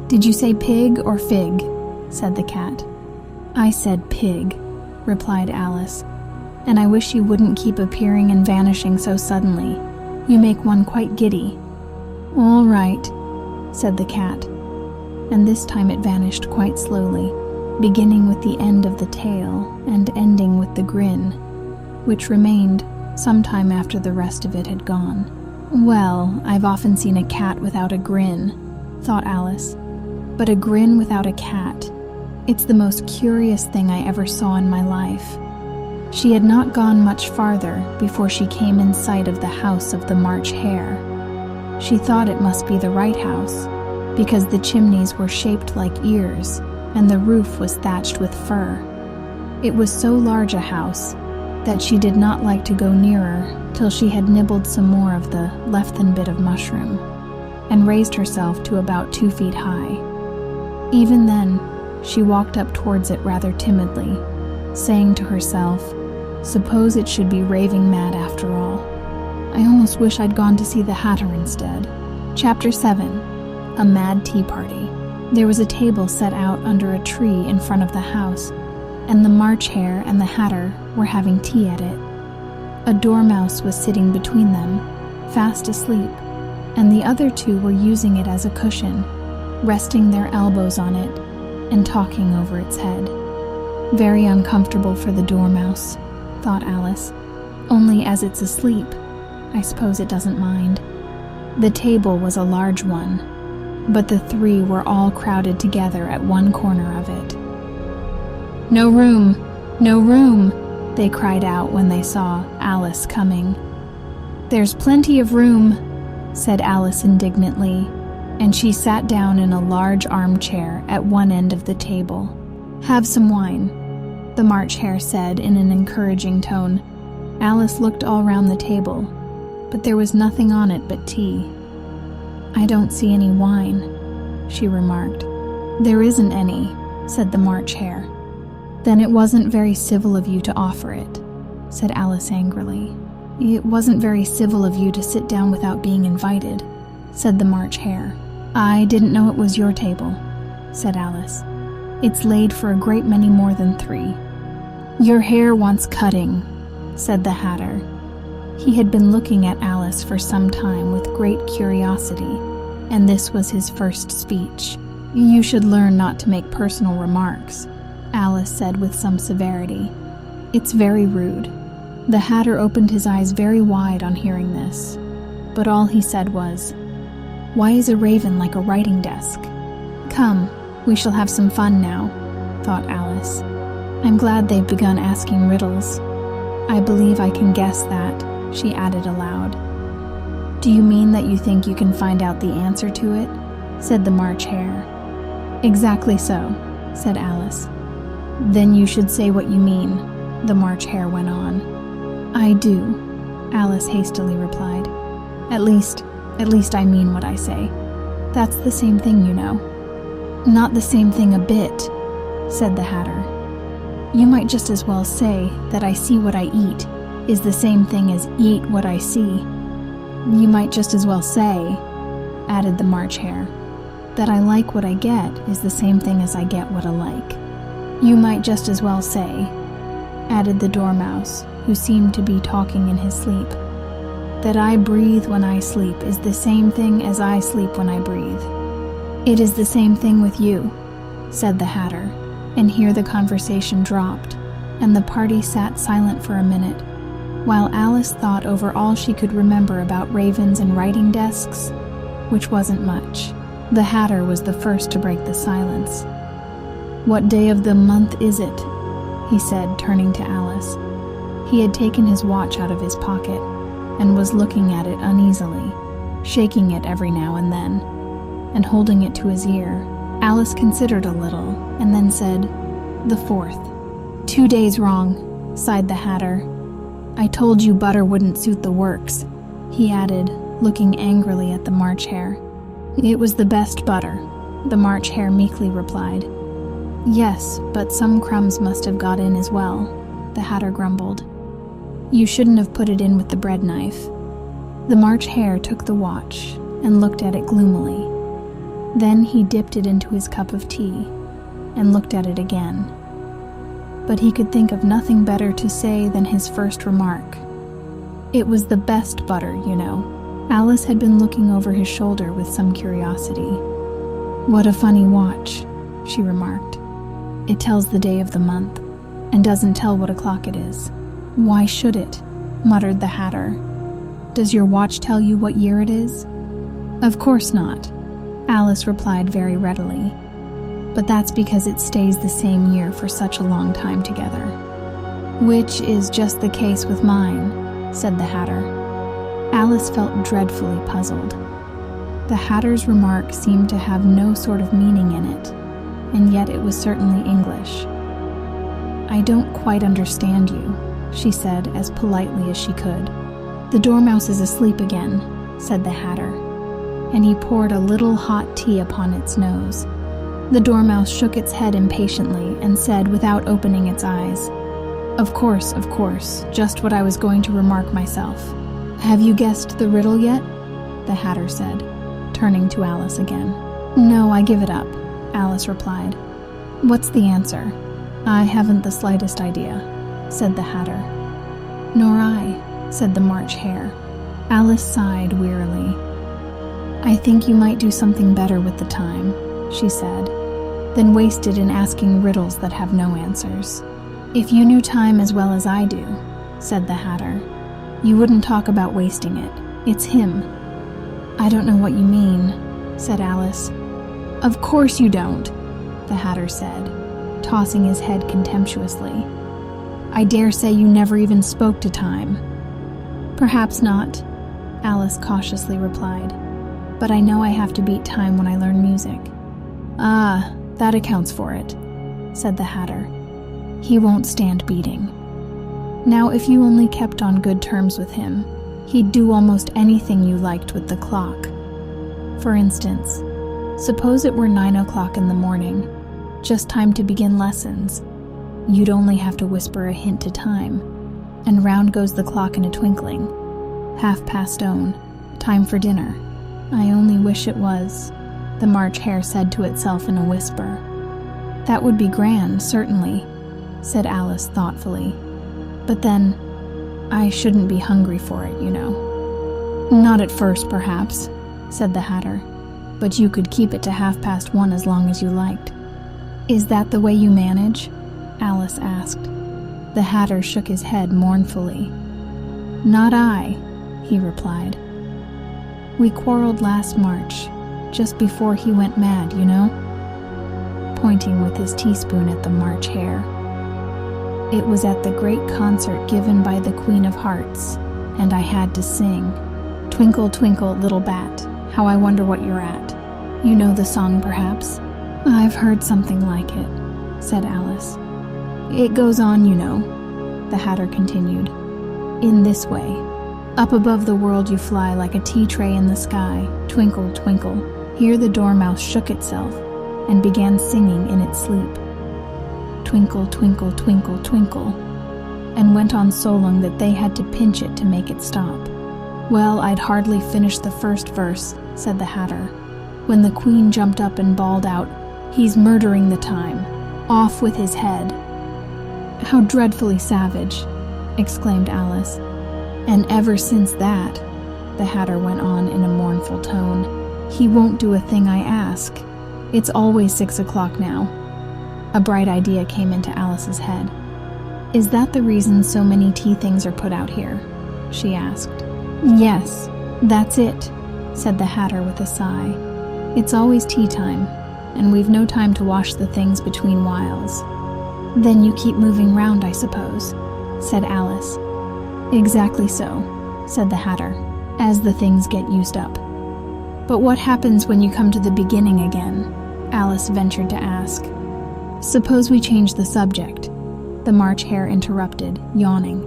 "Did you say pig or fig?" said the cat. "I said pig," replied Alice, "and I wish you wouldn't keep appearing and vanishing so suddenly. You make one quite giddy." "All right," said the cat, and this time it vanished quite slowly, beginning with the end of the tail and ending with the grin, which remained some time after the rest of it had gone. "Well, I've often seen a cat without a grin," thought Alice, "but a grin without a cat. It's the most curious thing I ever saw in my life." She had not gone much farther before she came in sight of the house of the March hare. She thought it must be the right house, because the chimneys were shaped like ears, and the roof was thatched with fur. It was so large a house that she did not like to go nearer till she had nibbled some more of the left-than bit of mushroom, and raised herself to about 2 feet high. Even then, she walked up towards it rather timidly, saying to herself, "Suppose it should be raving mad after all. I almost wish I'd gone to see the hatter instead." Chapter 7. A Mad Tea Party. There was a table set out under a tree in front of the house, and the March hare and the hatter were having tea at it. A dormouse was sitting between them, fast asleep, and the other two were using it as a cushion, resting their elbows on it and talking over its head. "Very uncomfortable for the dormouse," thought Alice. "Only as it's asleep, I suppose it doesn't mind." The table was a large one, but the three were all crowded together at one corner of it. "No room! No room!" they cried out when they saw Alice coming. "There's plenty of room," said Alice indignantly, and she sat down in a large armchair at one end of the table. "Have some wine," the March Hare said in an encouraging tone. Alice looked all round the table, but there was nothing on it but tea. "I don't see any wine," she remarked. "There isn't any," said the March Hare. "Then it wasn't very civil of you to offer it," said Alice angrily. "It wasn't very civil of you to sit down without being invited," said the March Hare. "I didn't know it was your table," said Alice. "It's laid for a great many more than 3. "Your hair wants cutting," said the Hatter. He had been looking at Alice for some time with great curiosity, and this was his first speech. "You should learn not to make personal remarks," Alice said with some severity. "It's very rude." The Hatter opened his eyes very wide on hearing this, but all he said was, "Why is a raven like a writing desk?" "Come, we shall have some fun now," thought Alice. "I'm glad they've begun asking riddles. I believe I can guess that," she added aloud. "Do you mean that you think you can find out the answer to it?" said the March Hare. "Exactly so," said Alice. "Then you should say what you mean," the March Hare went on. "I do," Alice hastily replied. At least I mean what I say. That's the same thing, you know." "Not the same thing a bit," said the Hatter. "You might just as well say that I see what I eat is the same thing as eat what I see." "You might just as well say," added the March Hare, "that I like what I get is the same thing as I get what I like." "You might just as well say," added the Dormouse, who seemed to be talking in his sleep, "that I breathe when I sleep is the same thing as I sleep when I breathe." "It is the same thing with you," said the Hatter, and here the conversation dropped, and the party sat silent for a minute, while Alice thought over all she could remember about ravens and writing desks, which wasn't much. The Hatter was the first to break the silence. "What day of the month is it?" he said, turning to Alice. He had taken his watch out of his pocket and was looking at it uneasily, shaking it every now and then, and holding it to his ear. Alice considered a little, and then said, "The 4th. 2 days wrong," sighed the Hatter. "I told you butter wouldn't suit the works," he added, looking angrily at the March Hare. "It was the best butter," the March Hare meekly replied. "Yes, but some crumbs must have got in as well," the Hatter grumbled. "You shouldn't have put it in with the bread knife." The March Hare took the watch and looked at it gloomily. Then he dipped it into his cup of tea and looked at it again. But he could think of nothing better to say than his first remark. "It was the best butter, you know." Alice had been looking over his shoulder with some curiosity. "What a funny watch," she remarked. "It tells the day of the month, and doesn't tell what o'clock it is." "Why should it?" muttered the Hatter. "Does your watch tell you what year it is?" "Of course not," Alice replied very readily. "But that's because it stays the same year for such a long time together." "Which is just the case with mine," said the Hatter. Alice felt dreadfully puzzled. The Hatter's remark seemed to have no sort of meaning in it, and yet it was certainly English. "I don't quite understand you," she said as politely as she could. "The Dormouse is asleep again," said the Hatter, and he poured a little hot tea upon its nose. The Dormouse shook its head impatiently and said without opening its eyes, of course, just what I was going to remark myself." "Have you guessed the riddle yet?" the Hatter said, turning to Alice again. "No, I give it up," Alice replied. "What's the answer?" "I haven't the slightest idea," said the Hatter. "Nor I," said the March Hare. Alice sighed wearily. "I think you might do something better with the time," she said, "than waste it in asking riddles that have no answers." "If you knew time as well as I do," said the Hatter, You wouldn't talk about wasting it. It's him." "I don't know what you mean," said Alice. "Of course you don't," the Hatter said, tossing his head contemptuously. "I dare say you never even spoke to time." "Perhaps not," Alice cautiously replied. "But I know I have to beat time when I learn music." "Ah, that accounts for it," said the Hatter. "He won't stand beating. Now, if you only kept on good terms with him, he'd do almost anything you liked with the clock. For instance, suppose it were 9 o'clock in the morning, just time to begin lessons. You'd only have to whisper a hint to time, and round goes the clock in a twinkling. 1:30, time for dinner. I only wish it was," the March Hare said to itself in a whisper. "That would be grand, certainly," said Alice thoughtfully. "But then, I shouldn't be hungry for it, you know." "Not at first, perhaps," said the Hatter, "but you could keep it to 1:30 as long as you liked." "Is that the way you manage?" Alice asked. The Hatter shook his head mournfully. "Not I," he replied. "We quarreled last March, just before he went mad, you know," pointing with his teaspoon at the March Hare. "It was at the great concert given by the Queen of Hearts, and I had to sing, 'Twinkle, twinkle, little bat, how I wonder what you're at.' You know the song, perhaps?" "I've heard something like it," said Alice. "It goes on, you know," the Hatter continued, "in this way. Up above the world you fly like a tea tray in the sky, twinkle, twinkle." Here the dormouse shook itself and began singing in its sleep, "Twinkle, twinkle, twinkle, twinkle," and went on so long that they had to pinch it to make it stop. "Well, I'd hardly finished the first verse," said the Hatter, when the Queen jumped up and bawled out, "He's murdering the time. Off with his head." "How dreadfully savage," exclaimed Alice. "And ever since that," the Hatter went on in a mournful tone, "he won't do a thing I ask. It's always 6 o'clock now." A bright idea came into Alice's head. "Is that the reason so many tea things are put out here?" she asked. "Yes, that's it," said the Hatter with a sigh. "It's always tea time, and we've no time to wash the things between whiles." "Then you keep moving round, I suppose," said Alice. "Exactly so," said the Hatter, "as the things get used up." "But what happens when you come to the beginning again?" Alice ventured to ask. "Suppose we change the subject," the March Hare interrupted, yawning.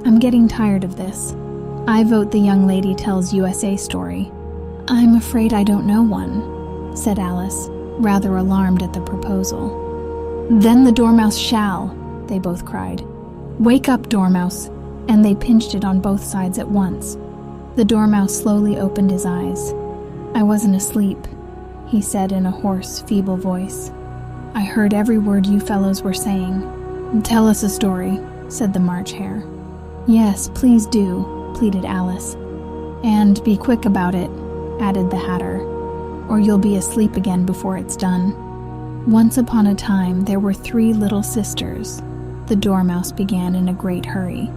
"I'm getting tired of this. I vote the young lady tells USA story." "I'm afraid I don't know one," said Alice, rather alarmed at the proposal. "Then the Dormouse shall," they both cried. "Wake up, Dormouse!" And they pinched it on both sides at once. The Dormouse slowly opened his eyes. "I wasn't asleep," he said in a hoarse, feeble voice. "I heard every word you fellows were saying." "Tell us a story," said the March Hare. "Yes, please do," pleaded Alice. "And be quick about it," added the Hatter, "or you'll be asleep again before it's done." "Once upon a time there were 3 little sisters," the Dormouse began in a great hurry.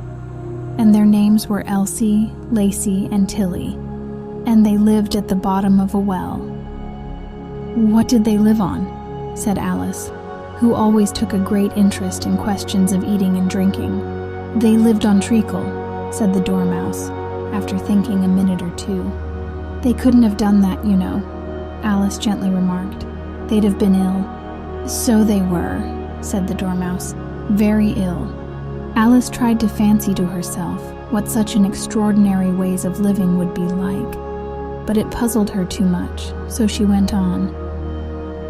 "And their names were Elsie, Lacey, and Tilly, and they lived at the bottom of a well." "What did they live on?" said Alice, who always took a great interest in questions of eating and drinking. "They lived on treacle," said the Dormouse, after thinking a minute or two. "They couldn't have done that, you know," Alice gently remarked. "They'd have been ill." "So they were," said the Dormouse, "very ill." Alice tried to fancy to herself what such an extraordinary ways of living would be like, but it puzzled her too much, so she went on.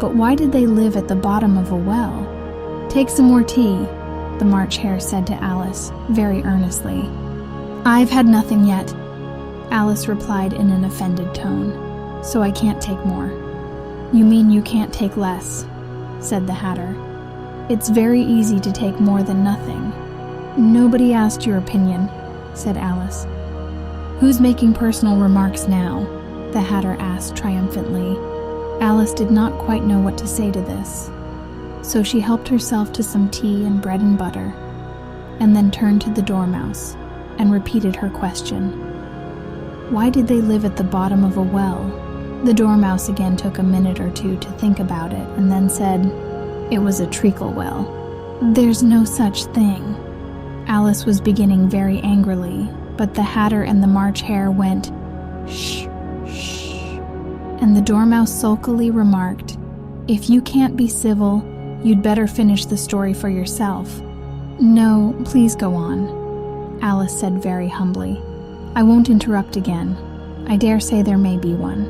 "But why did they live at the bottom of a well?" "Take some more tea," the March Hare said to Alice, very earnestly. "I've had nothing yet," Alice replied in an offended tone, "so I can't take more." "You mean you can't take less," said the Hatter. "It's very easy to take more than nothing." "Nobody asked your opinion," said Alice. "Who's making personal remarks now?" the Hatter asked triumphantly. Alice did not quite know what to say to this, so she helped herself to some tea and bread and butter, and then turned to the Dormouse. and repeated her question. Why did they live at the bottom of a well? The Dormouse again took a minute or two to think about it and then said, "It was a treacle well." "There's no such thing." Alice was beginning very angrily, but the Hatter and the March Hare went, "Shh, shh," and the Dormouse sulkily remarked, "If you can't be civil, you'd better finish the story for yourself." "No, please go on," Alice said very humbly. "I won't interrupt again. I dare say there may be one."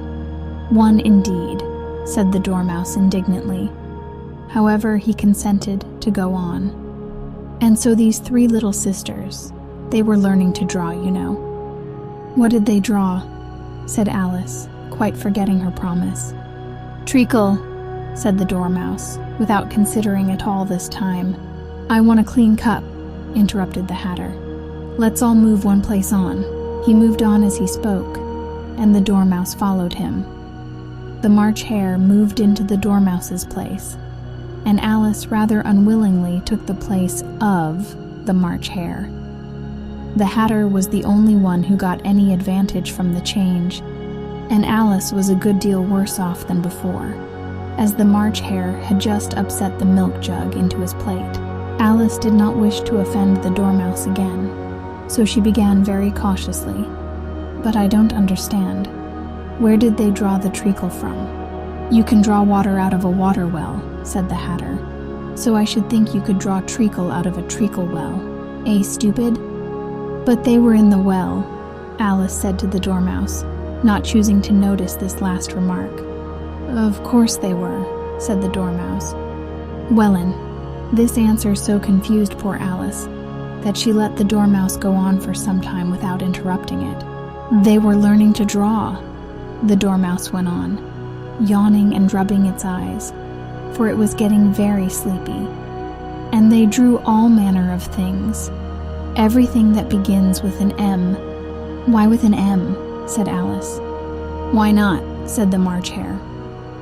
"One indeed," said the Dormouse indignantly. However, he consented to go on. "And so these three little sisters, they were learning to draw, you know." "What did they draw?" said Alice, quite forgetting her promise. "Treacle," said the Dormouse, without considering at all this time. "I want a clean cup," interrupted the Hatter. "Let's all move one place on." He moved on as he spoke, and the Dormouse followed him. The March Hare moved into the Dormouse's place, and Alice rather unwillingly took the place of the March Hare. The Hatter was the only one who got any advantage from the change, and Alice was a good deal worse off than before, as the March Hare had just upset the milk jug into his plate. Alice did not wish to offend the Dormouse again, so she began very cautiously. "But I don't understand. Where did they draw the treacle from?" "You can draw water out of a water well," said the Hatter. "So I should think you could draw treacle out of a treacle well. Eh, stupid?" "But they were in the well," Alice said to the Dormouse, not choosing to notice this last remark. "Of course they were," said the Dormouse. "Wellin." This answer so confused poor Alice that she let the Dormouse go on for some time without interrupting it. "They were learning to draw," the Dormouse went on, yawning and rubbing its eyes, for it was getting very sleepy. "And they drew all manner of things. Everything that begins with an M." "Why with an M?" said Alice. "Why not?" said the March Hare.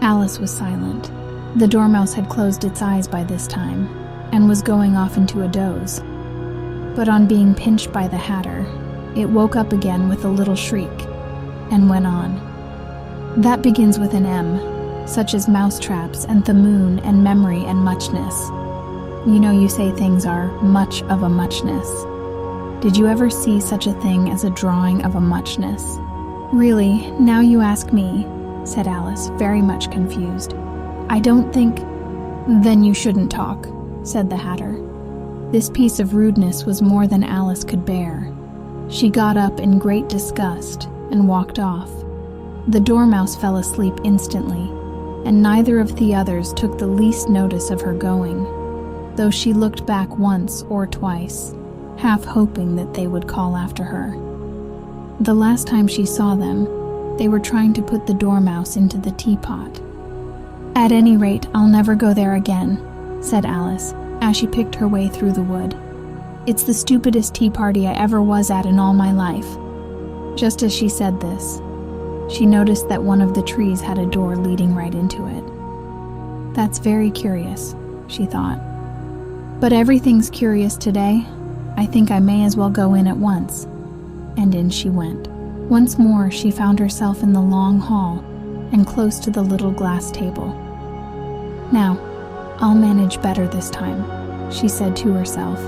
Alice was silent. The Dormouse had closed its eyes by this time, and was going off into a doze. But on being pinched by the Hatter, it woke up again with a little shriek, and went on. "That begins with an M, such as mousetraps and the moon and memory and muchness. You know you say things are much of a muchness. Did you ever see such a thing as a drawing of a muchness?" "Really, now you ask me," said Alice, very much confused. "I don't think—" "Then you shouldn't talk," said the Hatter. This piece of rudeness was more than Alice could bear. She got up in great disgust and walked off. The Dormouse fell asleep instantly, and neither of the others took the least notice of her going, though she looked back once or twice, half hoping that they would call after her. The last time she saw them, they were trying to put the Dormouse into the teapot. "At any rate, I'll never go there again," said Alice, as she picked her way through the wood. "It's the stupidest tea party I ever was at in all my life." Just as she said this, she noticed that one of the trees had a door leading right into it. "That's very curious," she thought. "But everything's curious today. I think I may as well go in at once." And in she went. Once more she found herself in the long hall and close to the little glass table. "Now, I'll manage better this time," she said to herself,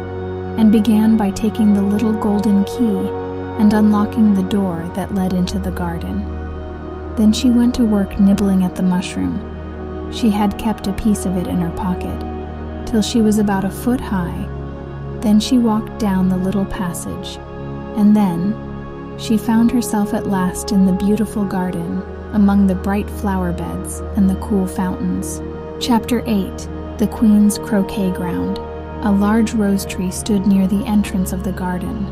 and began by taking the little golden key and unlocking the door that led into the garden. Then she went to work nibbling at the mushroom. She had kept a piece of it in her pocket, till she was about a foot high. Then she walked down the little passage, and then she found herself at last in the beautiful garden, among the bright flower beds and the cool fountains. Chapter 8. The Queen's Croquet Ground. A large rose tree stood near the entrance of the garden.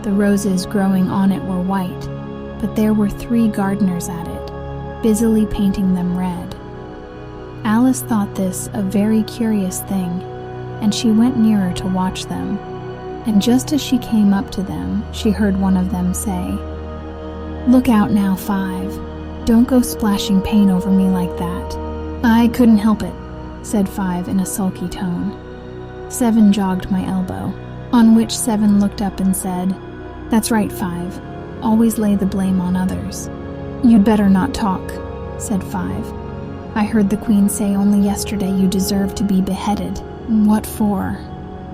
The roses growing on it were white, but there were 3 gardeners at it, busily painting them red. Alice thought this a very curious thing, and she went nearer to watch them. And just as she came up to them, she heard one of them say, "Look out now, 5. Don't go splashing paint over me like that." "I couldn't help it," said 5 in a sulky tone. 7 jogged my elbow, on which 7 looked up and said, That's right, 5. Always lay the blame on others. You'd better not talk, said 5. I heard the Queen say only yesterday you deserve to be beheaded. What for?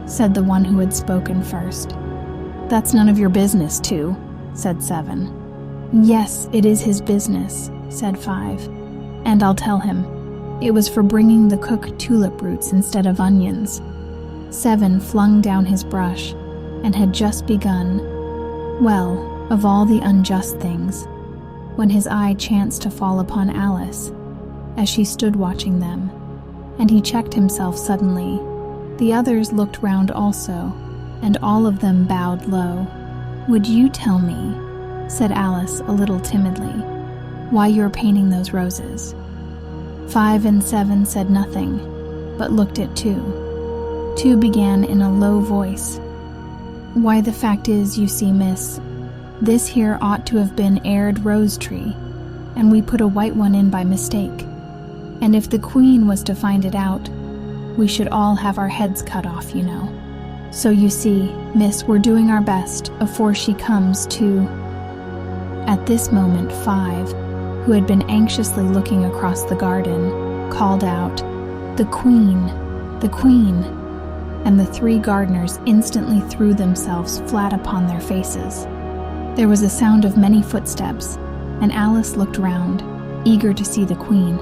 Said the one who had spoken first. That's none of your business, 2, said 7. Yes, it is his business, said 5. And I'll tell him. It was for bringing the cook tulip roots instead of onions. 7 flung down his brush and had just begun, well, of all the unjust things, when his eye chanced to fall upon Alice as she stood watching them, and he checked himself suddenly. The others looked round also, and all of them bowed low. Would you tell me, said Alice a little timidly, why you're painting those roses? 5 and 7 said nothing, but looked at 2. 2 began in a low voice. Why, the fact is, you see, miss, this here ought to have been aired rose tree, and we put a white one in by mistake. And if the Queen was to find it out, we should all have our heads cut off, you know. So you see, miss, we're doing our best afore she comes to... At this moment 5, who had been anxiously looking across the garden, called out, "The Queen! The Queen!" And the 3 gardeners instantly threw themselves flat upon their faces. There was a sound of many footsteps, and Alice looked round, eager to see the Queen.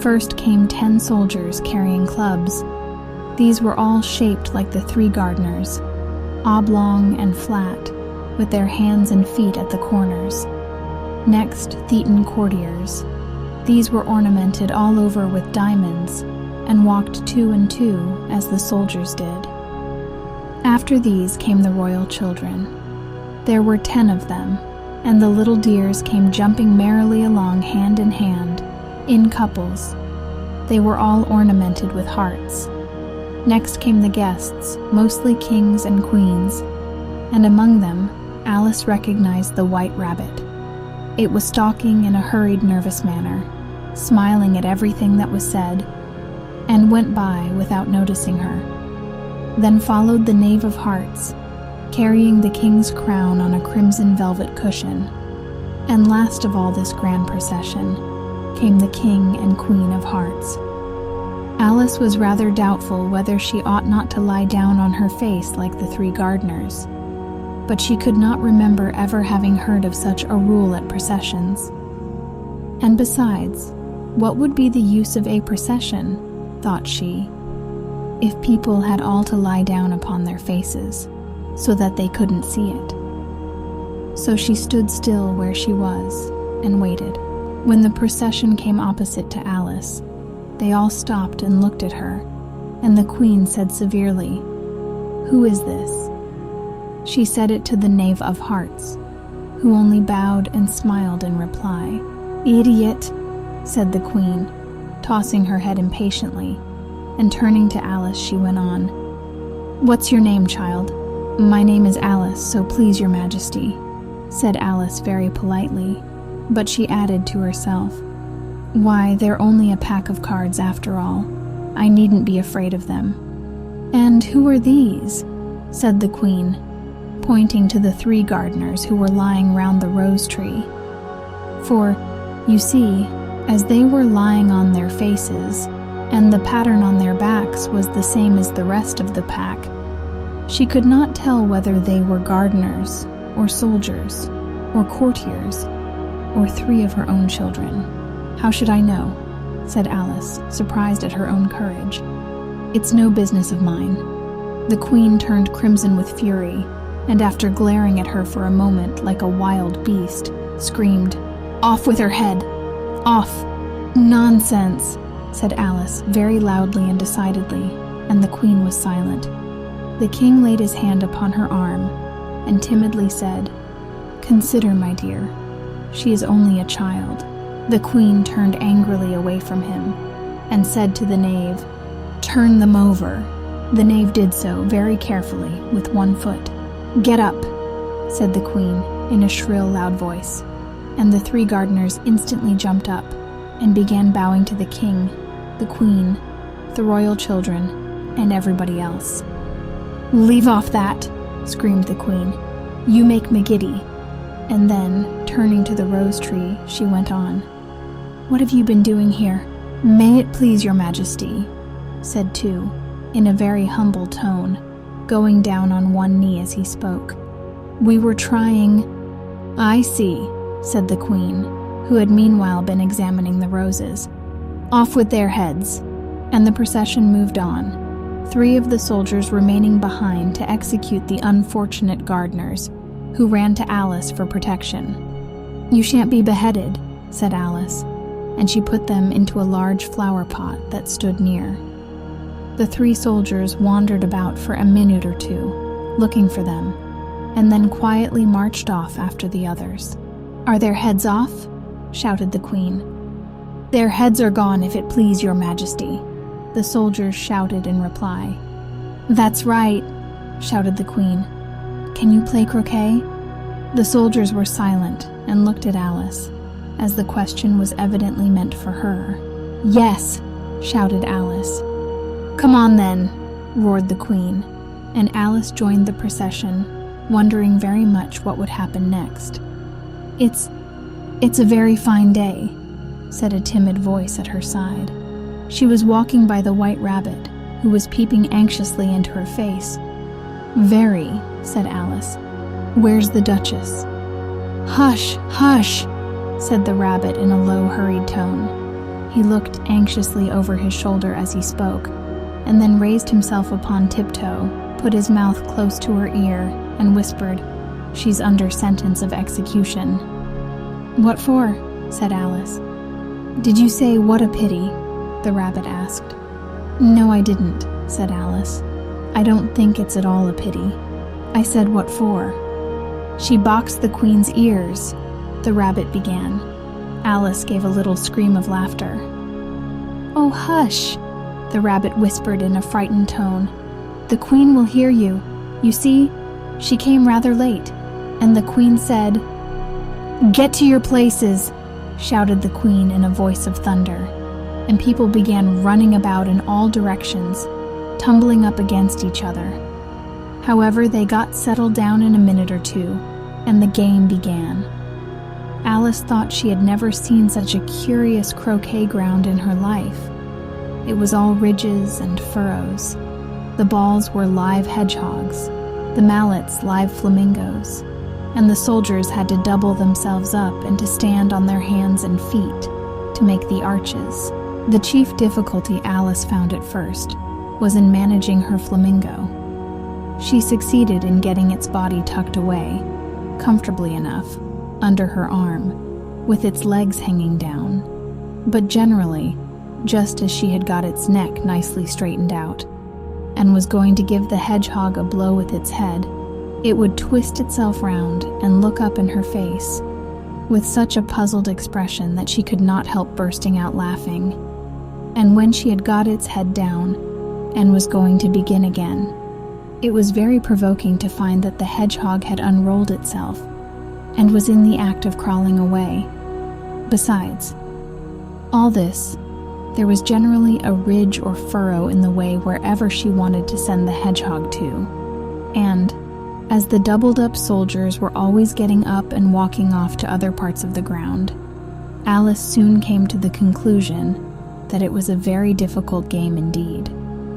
First came 10 soldiers carrying clubs. These were all shaped like the 3 gardeners, oblong and flat, with their hands and feet at the corners. Next, Thetan courtiers. These were ornamented all over with diamonds, and walked 2 and 2, as the soldiers did. After these came the royal children. There were 10 of them, and the little dears came jumping merrily along hand in hand, in couples. They were all ornamented with hearts. Next came the guests, mostly kings and queens, and among them Alice recognized the white rabbit. It was stalking in a hurried, nervous manner, smiling at everything that was said, and went by without noticing her. Then followed the Knave of Hearts, carrying the king's crown on a crimson velvet cushion. And last of all this grand procession came the King and Queen of Hearts. Alice was rather doubtful whether she ought not to lie down on her face like the 3 gardeners, but she could not remember ever having heard of such a rule at processions. And besides, what would be the use of a procession, thought she, if people had all to lie down upon their faces, so that they couldn't see it? So she stood still where she was, and waited. When the procession came opposite to Alice, they all stopped and looked at her, and the Queen said severely, "Who is this?" She said it to the Knave of Hearts, who only bowed and smiled in reply. "Idiot," said the Queen, tossing her head impatiently, and turning to Alice she went on, "What's your name, child?" "My name is Alice, so please your Majesty," said Alice very politely, but she added to herself, "Why, they're only a pack of cards after all. I needn't be afraid of them." "And who are these?" said the Queen, pointing to the 3 gardeners who were lying round the rose tree. For, you see, as they were lying on their faces, and the pattern on their backs was the same as the rest of the pack, she could not tell whether they were gardeners, or soldiers, or courtiers, or 3 of her own children. "How should I know?" said Alice, surprised at her own courage. "It's no business of mine." The Queen turned crimson with fury, and after glaring at her for a moment like a wild beast, screamed, "Off with her head! Off!" "Nonsense!" said Alice very loudly and decidedly, and the Queen was silent. The King laid his hand upon her arm, and timidly said, "Consider, my dear, she is only a child." The Queen turned angrily away from him, and said to the Knave, "Turn them over." The Knave did so very carefully, with one foot. "Get up," said the Queen, in a shrill, loud voice, and the 3 gardeners instantly jumped up, and began bowing to the King, the Queen, the royal children, and everybody else. "Leave off that," screamed the Queen. You make me giddy." And then, turning to the rose tree, she went on, "What have you been doing here?" "May it please your majesty," said two, in a very humble tone, going down on one knee as he spoke. "We were trying—" "I see," said the queen, who had meanwhile been examining the roses. "Off with their heads." And the procession moved on, 3 of the soldiers remaining behind to execute the unfortunate gardeners, who ran to Alice for protection. "You shan't be beheaded," said Alice, and she put them into a large flower pot that stood near. The 3 soldiers wandered about for a minute or 2, looking for them, and then quietly marched off after the others. "Are their heads off?" shouted the queen. "Their heads are gone, if it please your majesty," the soldiers shouted in reply. "That's right," shouted the queen. "Can you play croquet?" The soldiers were silent and looked at Alice, as the question was evidently meant for her. "Yes," shouted Alice. "Come on then," roared the queen, and Alice joined the procession, wondering very much what would happen next. It's a very fine day," said a timid voice at her side. She was walking by the white rabbit, who was peeping anxiously into her face. "Very," said Alice. "Where's the Duchess?" "Hush, hush," said the rabbit in a low, hurried tone. He looked anxiously over his shoulder as he spoke, and then raised himself upon tiptoe, put his mouth close to her ear, and whispered, "She's under sentence of execution." "What for?" said Alice. "Did you say what a pity?" the rabbit asked. "No, I didn't," said Alice. "I don't think it's at all a pity. I said what for." "She boxed the queen's ears," the rabbit began. Alice gave a little scream of laughter. "Oh, hush," the rabbit whispered in a frightened tone. "The queen will hear you. You see, she came rather late, and the queen said—" "Get to your places," shouted the queen in a voice of thunder, and people began running about in all directions, tumbling up against each other. However, they got settled down in a minute or 2, and the game began. Alice thought she had never seen such a curious croquet ground in her life. It was all ridges and furrows. The balls were live hedgehogs, the mallets live flamingos, and the soldiers had to double themselves up and to stand on their hands and feet to make the arches. The chief difficulty Alice found at first was in managing her flamingo. She succeeded in getting its body tucked away, comfortably enough, under her arm, with its legs hanging down, but generally, just as she had got its neck nicely straightened out, and was going to give the hedgehog a blow with its head, it would twist itself round and look up in her face, with such a puzzled expression that she could not help bursting out laughing. And when she had got its head down, and was going to begin again, it was very provoking to find that the hedgehog had unrolled itself, and was in the act of crawling away. Besides all this, there was generally a ridge or furrow in the way wherever she wanted to send the hedgehog to, and, as the doubled-up soldiers were always getting up and walking off to other parts of the ground, Alice soon came to the conclusion that it was a very difficult game indeed.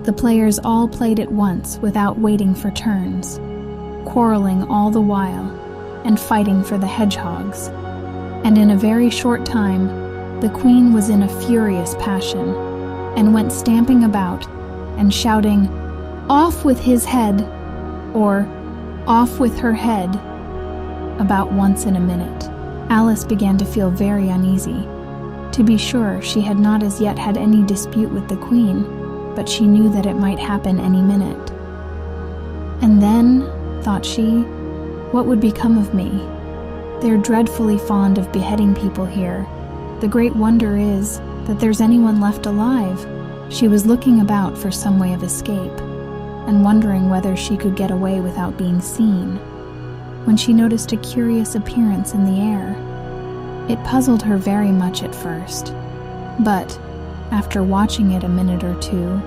The players all played at once without waiting for turns, quarreling all the while, and fighting for the hedgehogs, and in a very short time, the queen was in a furious passion, and went stamping about and shouting, "Off with his head," or "Off with her head," about once in a minute. Alice began to feel very uneasy. To be sure, she had not as yet had any dispute with the queen, but she knew that it might happen any minute. And then, thought she, what would become of me? They're dreadfully fond of beheading people here. The great wonder is that there's anyone left alive. She was looking about for some way of escape, and wondering whether she could get away without being seen, when she noticed a curious appearance in the air. It puzzled her very much at first, but, after watching it a minute or 2,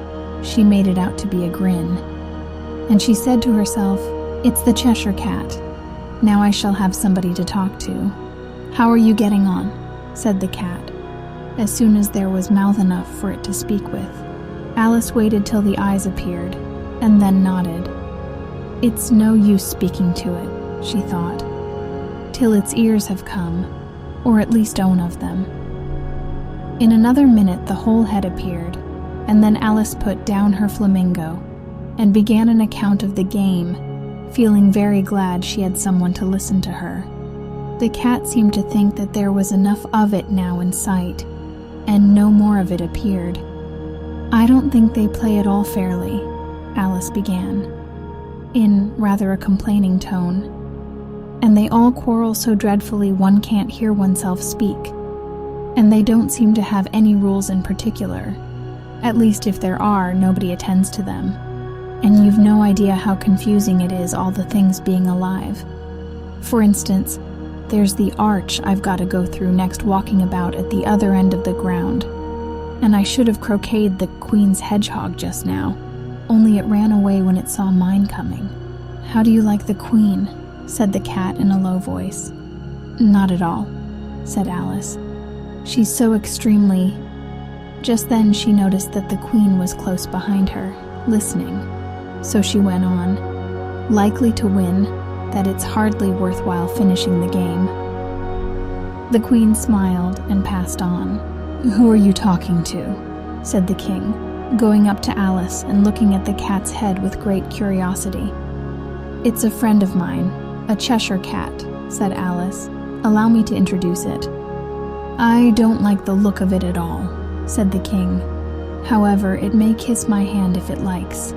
she made it out to be a grin, and she said to herself, "It's the Cheshire Cat." Now I shall have somebody to talk to. How are you getting on? Said the cat, as soon as there was mouth enough for it to speak with. Alice waited till the eyes appeared, and then nodded. It's no use speaking to it, she thought, till its ears have come, or at least own of them. In another minute the whole head appeared, and then Alice put down her flamingo and began an account of the game, feeling very glad she had someone to listen to her. The cat seemed to think that there was enough of it now in sight, and no more of it appeared. I don't think they play it all fairly, Alice began, in rather a complaining tone. And they all quarrel so dreadfully one can't hear oneself speak. And they don't seem to have any rules in particular. At least if there are, nobody attends to them. And you've no idea how confusing it is, all the things being alive. For instance, there's the arch I've got to go through next, walking about at the other end of the ground. And I should have croqueted the queen's hedgehog just now, only it ran away when it saw mine coming. How do you like the queen? Said the cat in a low voice. Not at all, said Alice. She's so extremely... Just then she noticed that the queen was close behind her, listening. So she went on, likely to win, that it's hardly worthwhile finishing the game. The queen smiled and passed on. Who are you talking to? Said the king, going up to Alice and looking at the cat's head with great curiosity. It's a friend of mine, a Cheshire Cat, said Alice. Allow me to introduce it. I don't like the look of it at all, said the king. However, it may kiss my hand if it likes.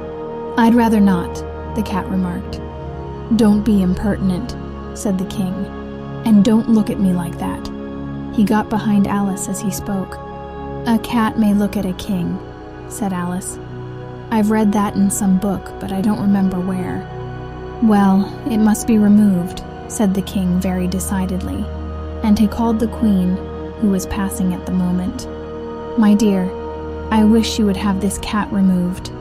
I'd rather not, the cat remarked. Don't be impertinent, said the king, and don't look at me like that. He got behind Alice as he spoke. A cat may look at a king, said Alice. I've read that in some book, but I don't remember where. Well, it must be removed, said the king very decidedly, and he called the queen, who was passing at the moment. My dear, I wish you would have this cat removed.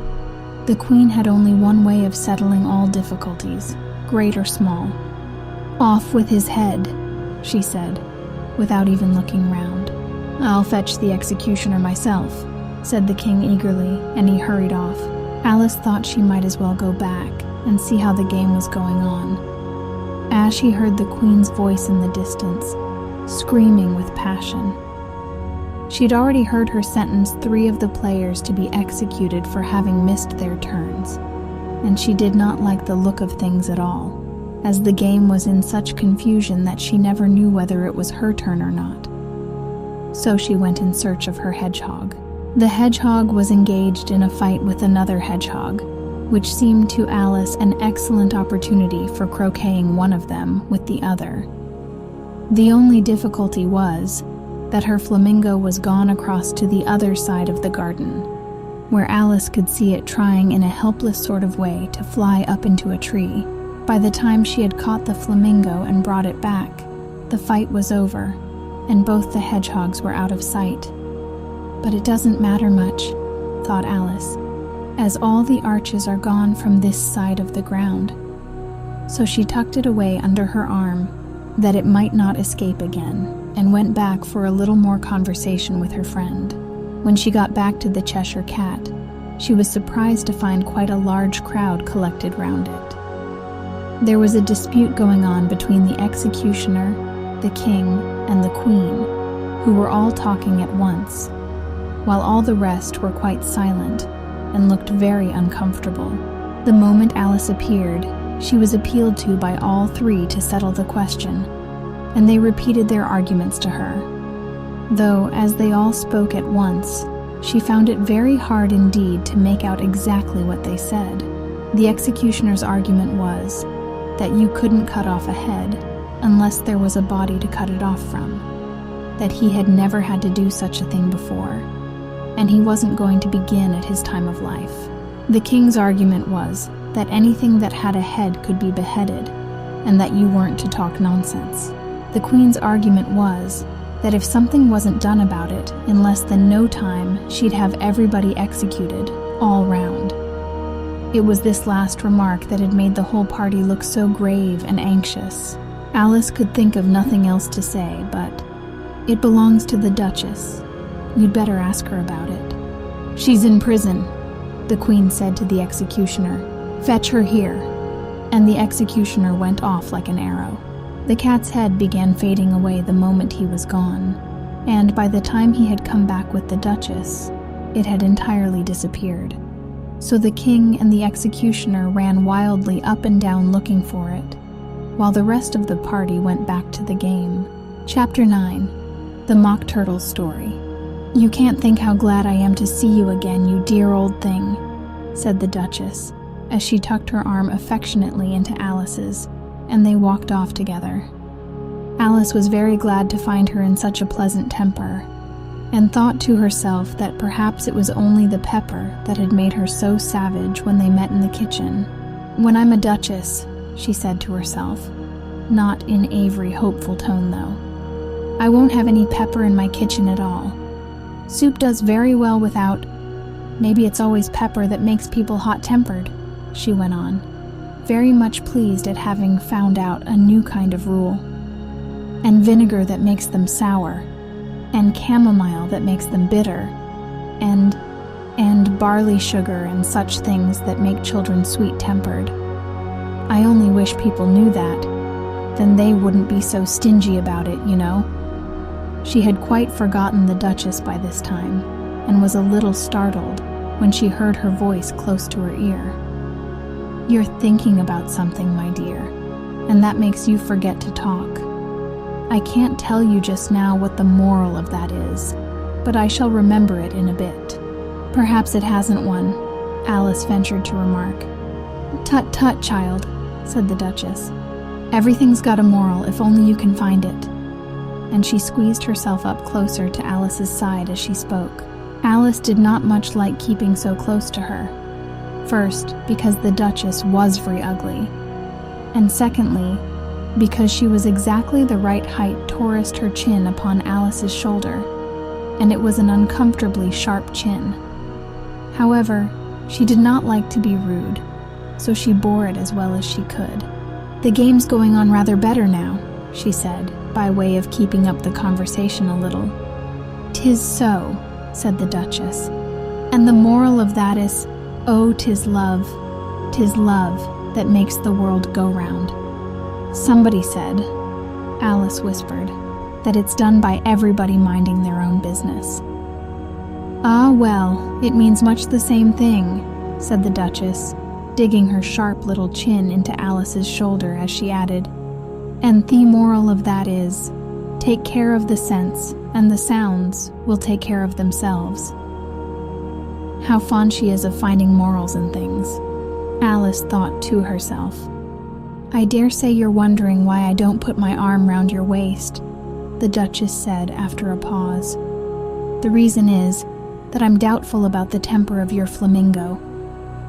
The queen had only one way of settling all difficulties, great or small. Off with his head, she said, without even looking round. I'll fetch the executioner myself, said the king eagerly, and he hurried off. Alice thought she might as well go back and see how the game was going on, as she heard the queen's voice in the distance, screaming with passion. She'd already heard her sentence 3 of the players to be executed for having missed their turns, and she did not like the look of things at all, as the game was in such confusion that she never knew whether it was her turn or not. So she went in search of her hedgehog. The hedgehog was engaged in a fight with another hedgehog, which seemed to Alice an excellent opportunity for croqueting one of them with the other. The only difficulty was that her flamingo was gone across to the other side of the garden, where Alice could see it trying in a helpless sort of way to fly up into a tree. By the time she had caught the flamingo and brought it back, the fight was over, and both the hedgehogs were out of sight. But it doesn't matter much, thought Alice, as all the arches are gone from this side of the ground. So she tucked it away under her arm, that it might not escape again, and went back for a little more conversation with her friend. When she got back to the Cheshire Cat, she was surprised to find quite a large crowd collected round it. There was a dispute going on between the executioner, the king, and the queen, who were all talking at once, while all the rest were quite silent and looked very uncomfortable. The moment Alice appeared, she was appealed to by all 3 to settle the question, and they repeated their arguments to her. Though, as they all spoke at once, she found it very hard indeed to make out exactly what they said. The executioner's argument was that you couldn't cut off a head unless there was a body to cut it off from, that he had never had to do such a thing before, and he wasn't going to begin at his time of life. The king's argument was that anything that had a head could be beheaded, and that you weren't to talk nonsense. The queen's argument was that if something wasn't done about it, in less than no time, she'd have everybody executed, all round. It was this last remark that had made the whole party look so grave and anxious. Alice could think of nothing else to say, but, "It belongs to the Duchess. You'd better ask her about it." "She's in prison," the Queen said to the executioner. "Fetch her here." And the executioner went off like an arrow. The cat's head began fading away the moment he was gone, and by the time he had come back with the Duchess, it had entirely disappeared. So the king and the executioner ran wildly up and down looking for it, while the rest of the party went back to the game. Chapter 9. The Mock Turtle's Story. "You can't think how glad I am to see you again, you dear old thing," said the Duchess, as she tucked her arm affectionately into Alice's, and they walked off together. Alice was very glad to find her in such a pleasant temper, and thought to herself that perhaps it was only the pepper that had made her so savage when they met in the kitchen. "When I'm a duchess," she said to herself, not in Avery hopeful tone though, "I won't have any pepper in my kitchen at all. Soup does very well without. Maybe it's always pepper that makes people hot-tempered," she went on, very much pleased at having found out a new kind of rule. "And vinegar that makes them sour, and chamomile that makes them bitter, and barley sugar and such things that make children sweet-tempered. I only wish people knew that. Then they wouldn't be so stingy about it, you know." She had quite forgotten the Duchess by this time, and was a little startled when she heard her voice close to her ear. "You're thinking about something, my dear, and that makes you forget to talk. I can't tell you just now what the moral of that is, but I shall remember it in a bit." "Perhaps it hasn't one," Alice ventured to remark. "Tut, tut, child," said the Duchess. "Everything's got a moral if only you can find it." And she squeezed herself up closer to Alice's side as she spoke. Alice did not much like keeping so close to her. First, because the Duchess was very ugly, and secondly, because she was exactly the right height to rest her chin upon Alice's shoulder, and it was an uncomfortably sharp chin. However, she did not like to be rude, so she bore it as well as she could. "The game's going on rather better now," she said, by way of keeping up the conversation a little. "'Tis so," said the Duchess, "and the moral of that is, oh, 'tis love that makes the world go round." "Somebody said," Alice whispered, "that it's done by everybody minding their own business." "Ah, well, it means much the same thing," said the Duchess, digging her sharp little chin into Alice's shoulder as she added, "And the moral of that is, take care of the sense, and the sounds will take care of themselves." How fond she is of finding morals in things, Alice thought to herself. "I dare say you're wondering why I don't put my arm round your waist," the Duchess said after a pause. "The reason is that I'm doubtful about the temper of your flamingo.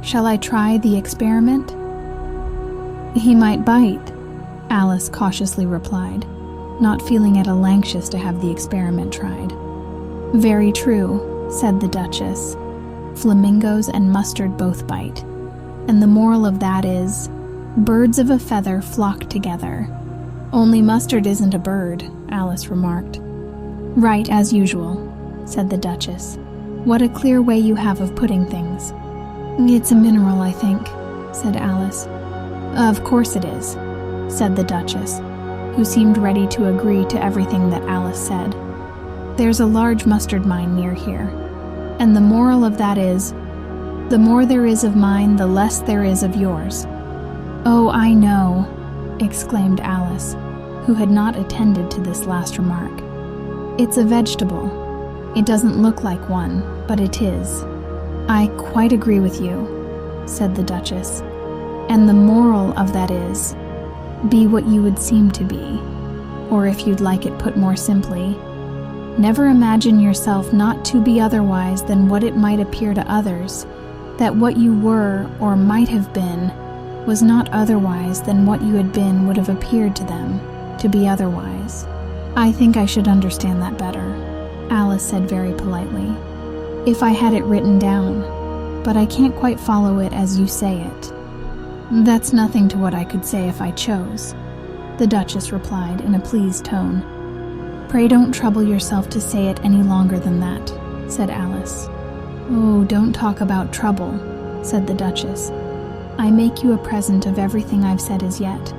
Shall I try the experiment?" "He might bite," Alice cautiously replied, not feeling at all anxious to have the experiment tried. "Very true," said the Duchess. "Flamingos and mustard both bite. And the moral of that is, birds of a feather flock together." "Only mustard isn't a bird," Alice remarked. "Right, as usual," said the Duchess. "What a clear way you have of putting things." "It's a mineral, I think," said Alice. "Of course it is," said the Duchess, who seemed ready to agree to everything that Alice said. "There's a large mustard mine near here, and the moral of that is, the more there is of mine, the less there is of yours." "Oh, I know," exclaimed Alice, who had not attended to this last remark. "It's a vegetable. It doesn't look like one, but it is." "I quite agree with you," said the Duchess. "And the moral of that is, be what you would seem to be, or if you'd like it put more simply, never imagine yourself not to be otherwise than what it might appear to others, that what you were or might have been was not otherwise than what you had been would have appeared to them to be otherwise." "I think I should understand that better," Alice said very politely, "if I had it written down. but I can't quite follow it as you say it." "That's nothing to what I could say if I chose," the Duchess replied in a pleased tone. "Pray don't trouble yourself to say it any longer than that," said Alice. "Oh, don't talk about trouble," said the Duchess. "I make you a present of everything I've said as yet."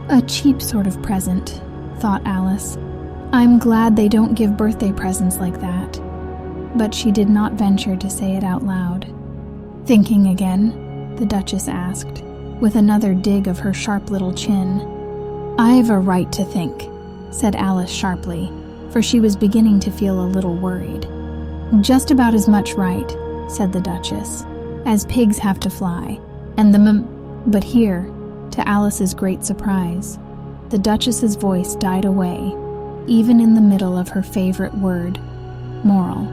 "A cheap sort of present," thought Alice. "I'm glad they don't give birthday presents like that." But she did not venture to say it out loud. "Thinking again?" the Duchess asked, with another dig of her sharp little chin. "I've a right to think," said Alice sharply, for she was beginning to feel a little worried. "Just about as much right," said the Duchess, "as pigs have to fly, and But here, to Alice's great surprise, the Duchess's voice died away, even in the middle of her favorite word, moral,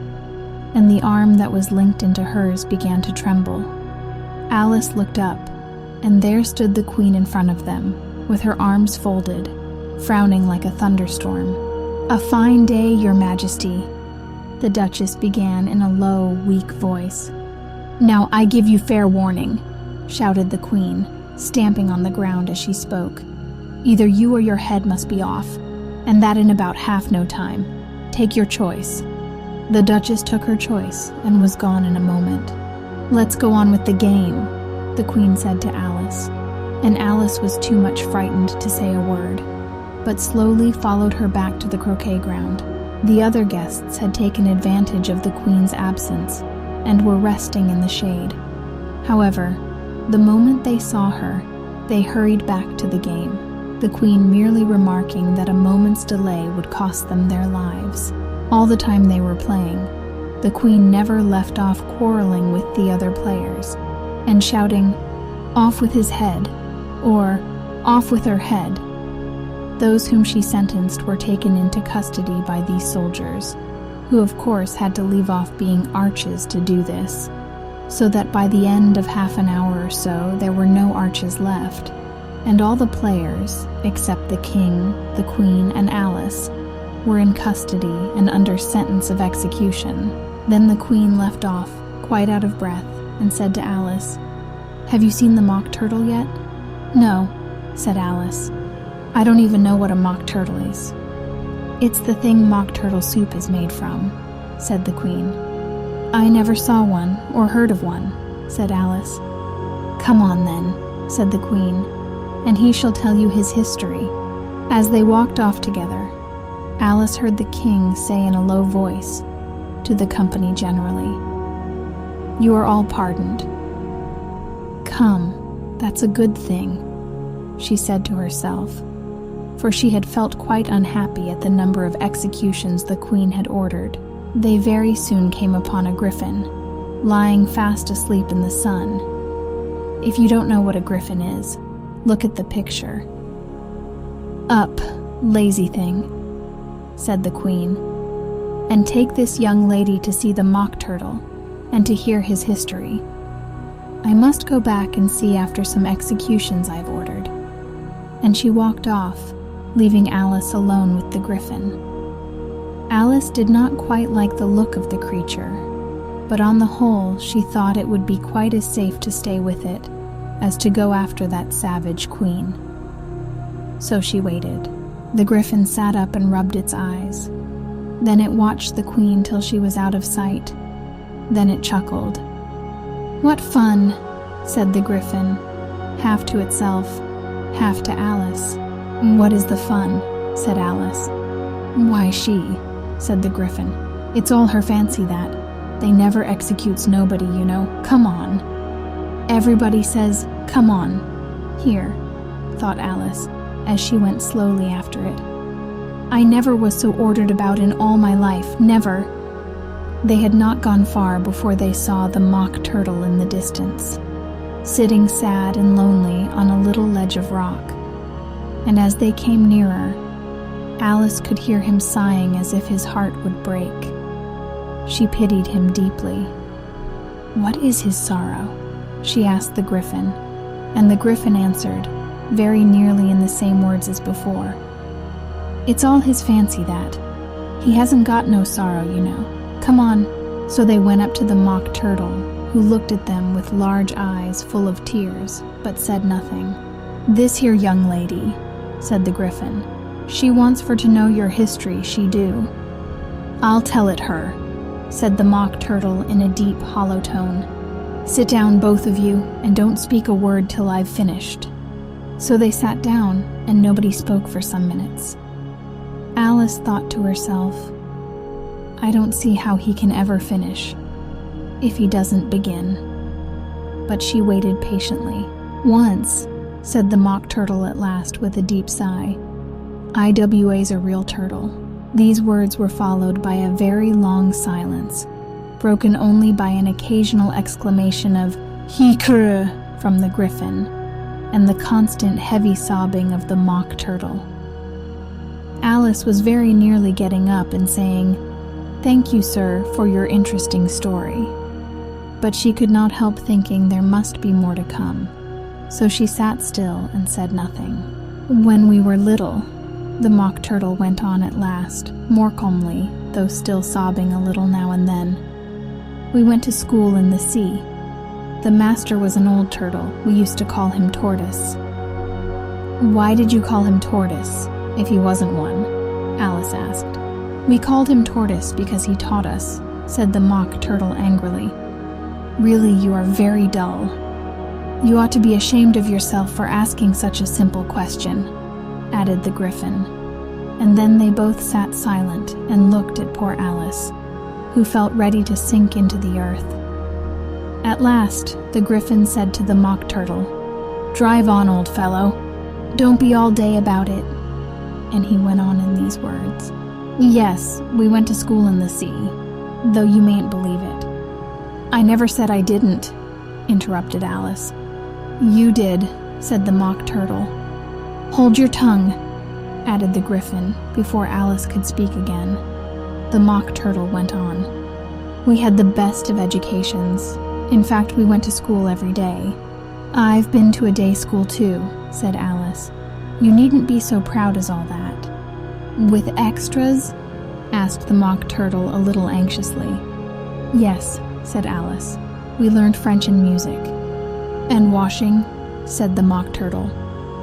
and the arm that was linked into hers began to tremble. Alice looked up, and there stood the Queen in front of them, with her arms folded, frowning like a thunderstorm. "A fine day, Your Majesty," the Duchess began in a low, weak voice. "Now I give you fair warning," shouted the Queen, stamping on the ground as she spoke. "Either you or your head must be off, and that in about half no time. Take your choice." The Duchess took her choice and was gone in a moment. "Let's go on with the game," the Queen said to Alice, and Alice was too much frightened to say a word, but slowly followed her back to the croquet ground. The other guests had taken advantage of the Queen's absence and were resting in the shade. However, the moment they saw her, they hurried back to the game, the Queen merely remarking that a moment's delay would cost them their lives. All the time they were playing, the Queen never left off quarreling with the other players and shouting, "Off with his head," or "Off with her head." Those whom she sentenced were taken into custody by these soldiers, who of course had to leave off being arches to do this, so that by the end of half an hour or so there were no arches left, and all the players, except the King, the Queen, and Alice, were in custody and under sentence of execution. Then the Queen left off, quite out of breath, and said to Alice, "Have you seen the mock turtle yet?" "No," said Alice. "I don't even know what a mock turtle is." "It's the thing mock turtle soup is made from," said the Queen. "I never saw one or heard of one," said Alice. "Come on then," said the Queen, "and he shall tell you his history." As they walked off together, Alice heard the King say in a low voice to the company generally, "You are all pardoned." "Come, that's a good thing," she said to herself, for she had felt quite unhappy at the number of executions the Queen had ordered. They very soon came upon a griffin, lying fast asleep in the sun. If you don't know what a griffin is, look at the picture. "Up, lazy thing," said the Queen, "and take this young lady to see the mock turtle and to hear his history. I must go back and see after some executions I've ordered." And she walked off, leaving Alice alone with the griffin. Alice did not quite like the look of the creature, but on the whole she thought it would be quite as safe to stay with it as to go after that savage Queen. So she waited. The griffin sat up and rubbed its eyes. Then it watched the Queen till she was out of sight. Then it chuckled. "What fun," said the griffin, half to itself, half to Alice. "What is the fun?" said Alice. "Why, she," said the griffin. "It's all her fancy that. They never executes nobody, you know. Come on." Everybody says, "Come on." Here, thought Alice, as she went slowly after it. "I never was so ordered about in all my life, never." They had not gone far before they saw the mock turtle in the distance, sitting sad and lonely on a little ledge of rock. And as they came nearer, Alice could hear him sighing as if his heart would break. She pitied him deeply. "What is his sorrow?" she asked the griffin, and the griffin answered, very nearly in the same words as before, "It's all his fancy that. He hasn't got no sorrow, you know. Come on." So they went up to the mock turtle, who looked at them with large eyes full of tears, but said nothing. "This here young lady," said the Griffin. "She wants for to know your history, she do." "I'll tell it her," said the Mock Turtle in a deep, hollow tone. "Sit down, both of you, and don't speak a word till I've finished." So they sat down, and nobody spoke for some minutes. Alice thought to herself, "I don't see how he can ever finish, if he doesn't begin." But she waited patiently. "Once," said the Mock Turtle at last with a deep sigh, "IWA's a real turtle." These words were followed by a very long silence, broken only by an occasional exclamation of "He-krr" from the Griffin, and the constant heavy sobbing of the Mock Turtle. Alice was very nearly getting up and saying, "Thank you, sir, for your interesting story." But she could not help thinking there must be more to come, so she sat still and said nothing. "When we were little," the Mock Turtle went on at last, more calmly, though still sobbing a little now and then, "we went to school in the sea. The master was an old turtle. We used to call him Tortoise." "Why did you call him Tortoise, if he wasn't one?" Alice asked. "We called him Tortoise because he taught us," said the Mock Turtle angrily. "Really, you are very dull. You ought to be ashamed of yourself for asking such a simple question," added the Griffin. And then they both sat silent and looked at poor Alice, who felt ready to sink into the earth. At last, the Griffin said to the Mock Turtle, "Drive on, old fellow. Don't be all day about it." And he went on in these words. "Yes, we went to school in the sea, though you mayn't believe it." "I never said I didn't," interrupted Alice. "You did," said the Mock Turtle. "Hold your tongue," added the Griffin, before Alice could speak again. The Mock Turtle went on. "We had the best of educations. In fact, we went to school every day." "I've been to a day school too," said Alice. "You needn't be so proud as all that." "With extras?" asked the Mock Turtle a little anxiously. "Yes," said Alice. "We learned French and music." "And washing?" said the Mock Turtle.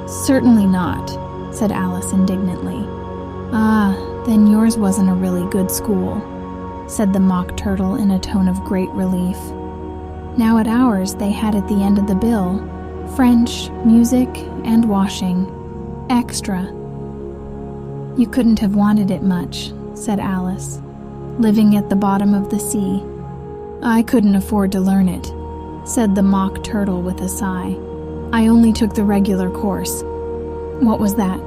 "Certainly not," said Alice indignantly. "Ah, then yours wasn't a really good school," said the Mock Turtle in a tone of great relief. Now at ours they had at the end of the bill, French, music, and washing. Extra. "You couldn't have wanted it much," said Alice, "living at the bottom of the sea." "I couldn't afford to learn it," said the Mock Turtle with a sigh. "I only took the regular course." "What was that?"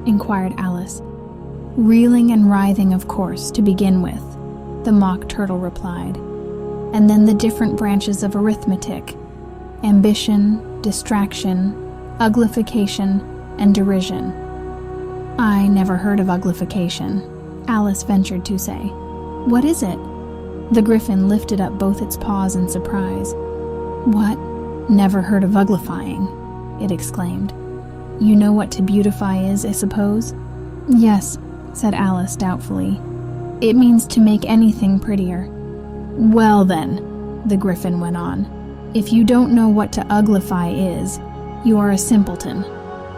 inquired Alice. "Reeling and writhing, of course, to begin with," the Mock Turtle replied. "And then the different branches of arithmetic: ambition, distraction, uglification, and derision." "I never heard of uglification," Alice ventured to say. "What is it?" The Griffin lifted up both its paws in surprise. "What? Never heard of uglifying?" it exclaimed. "You know what to beautify is, I suppose?" "Yes," said Alice doubtfully. "It means to make anything prettier." "Well then," the Griffin went on, "if you don't know what to uglify is, you are a simpleton."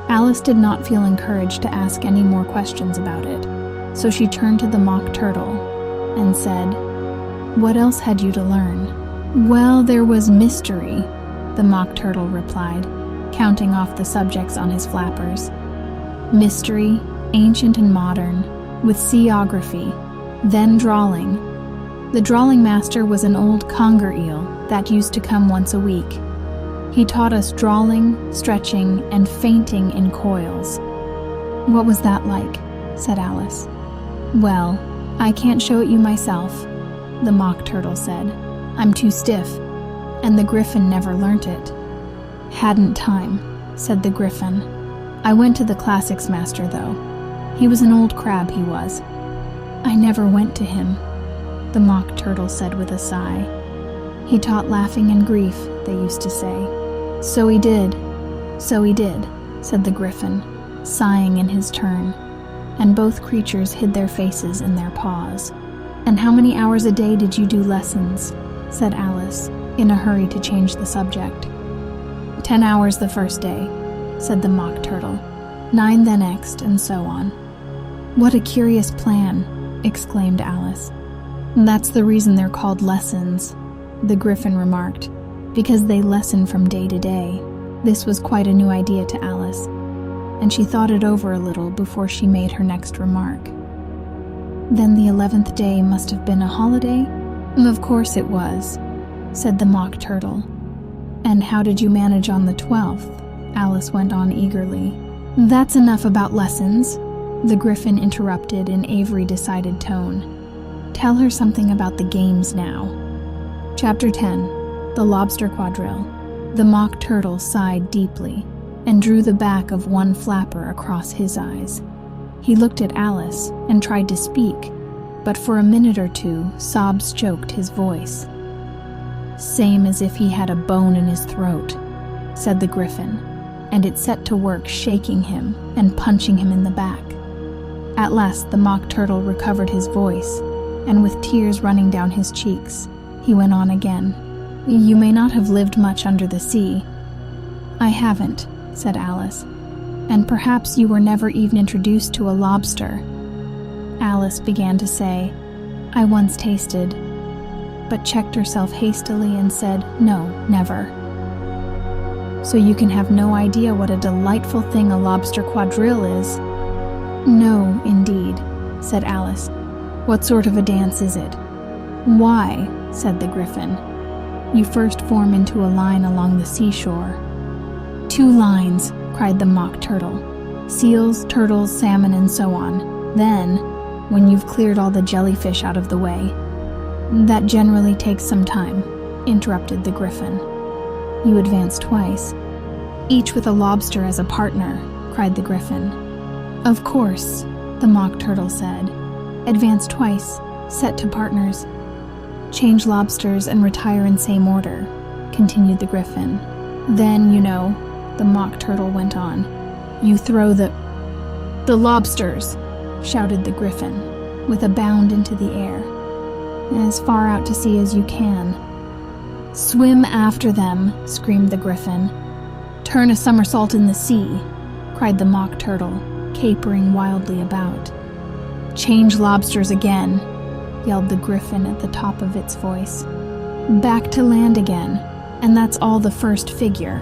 Alice did not feel encouraged to ask any more questions about it, so she turned to the Mock Turtle and said, "What else had you to learn?" "Well, there was mystery," the Mock Turtle replied, counting off the subjects on his flappers. "Mystery, ancient and modern, with seaography, then drawing. The drawing master was an old conger eel that used to come once a week. He taught us drawing, stretching, and fainting in coils." "What was that like?" said Alice. "Well, I can't show it you myself," the Mock Turtle said. "I'm too stiff, and the Griffin never learnt it." "Hadn't time," said the Griffin. "I went to the classics master, though. He was an old crab, he was." "I never went to him," the Mock Turtle said with a sigh. "He taught laughing and grief, they used to say." "So he did, so he did," said the Griffin, sighing in his turn, and both creatures hid their faces in their paws. "And how many hours a day did you do lessons?" said Alice, in a hurry to change the subject. 10 hours the first day, said the Mock Turtle. 9 the next, and so on. What a curious plan, exclaimed Alice. That's the reason they're called lessons, the Gryphon remarked, because they lessen from day to day. This was quite a new idea to Alice, and she thought it over a little before she made her next remark. Then the 11th day must have been a holiday? Of course it was, said the Mock Turtle. And how did you manage on the 12th? Alice went on eagerly. That's enough about lessons, the Gryphon interrupted in Avery decided tone. Tell her something about the games now. Chapter 10, The Lobster Quadrille. The Mock Turtle sighed deeply and drew the back of one flapper across his eyes. He looked at Alice and tried to speak, but for a minute or two, sobs choked his voice. Same as if he had a bone in his throat, said the Gryphon, and it set to work shaking him and punching him in the back. At last the Mock Turtle recovered his voice, and with tears running down his cheeks, he went on again. You may not have lived much under the sea. I haven't, said Alice, and perhaps you were never even introduced to a lobster. Alice began to say, I once tasted, but checked herself hastily and said, no, never. So you can have no idea what a delightful thing a lobster quadrille is? No, indeed, said Alice. What sort of a dance is it? Why, said the Gryphon, you first form into a line along the seashore. 2 lines, cried the Mock Turtle. Seals, turtles, salmon, and so on. Then, when you've cleared all the jellyfish out of the way. That generally takes some time, interrupted the Gryphon. You advance twice. Each with a lobster as a partner, cried the Gryphon. Of course, the Mock Turtle said. Advance twice, set to partners. Change lobsters and retire in same order, continued the Gryphon. Then, you know, the Mock Turtle went on, you throw the lobsters, shouted the Gryphon, with a bound into the air. As far out to sea as you can. Swim after them, screamed the Gryphon. Turn a somersault in the sea, cried the Mock Turtle, capering wildly about. Change lobsters again, yelled the Gryphon at the top of its voice. Back to land again, and that's all the first figure,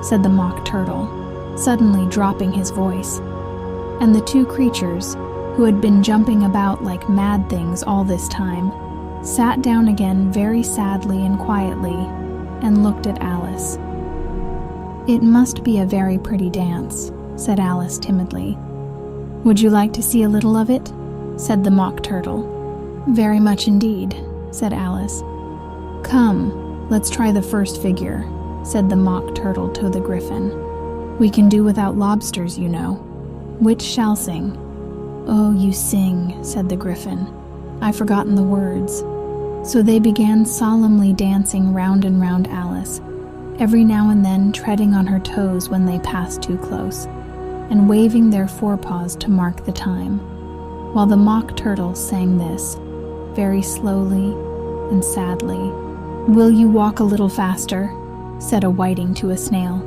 said the Mock Turtle, suddenly dropping his voice. And the 2 creatures, who had been jumping about like mad things all this time, sat down again very sadly and quietly, and looked at Alice. It must be a very pretty dance, said Alice timidly. Would you like to see a little of it? Said the Mock Turtle. Very much indeed, said Alice. Come, let's try the first figure, said the Mock Turtle to the Gryphon. We can do without lobsters, you know. Which shall sing? Oh, you sing, said the Gryphon. I've forgotten the words. So they began solemnly dancing round and round Alice, every now and then treading on her toes when they passed too close, and waving their forepaws to mark the time, while the Mock Turtle sang this, very slowly and sadly. Will you walk a little faster? Said a whiting to a snail.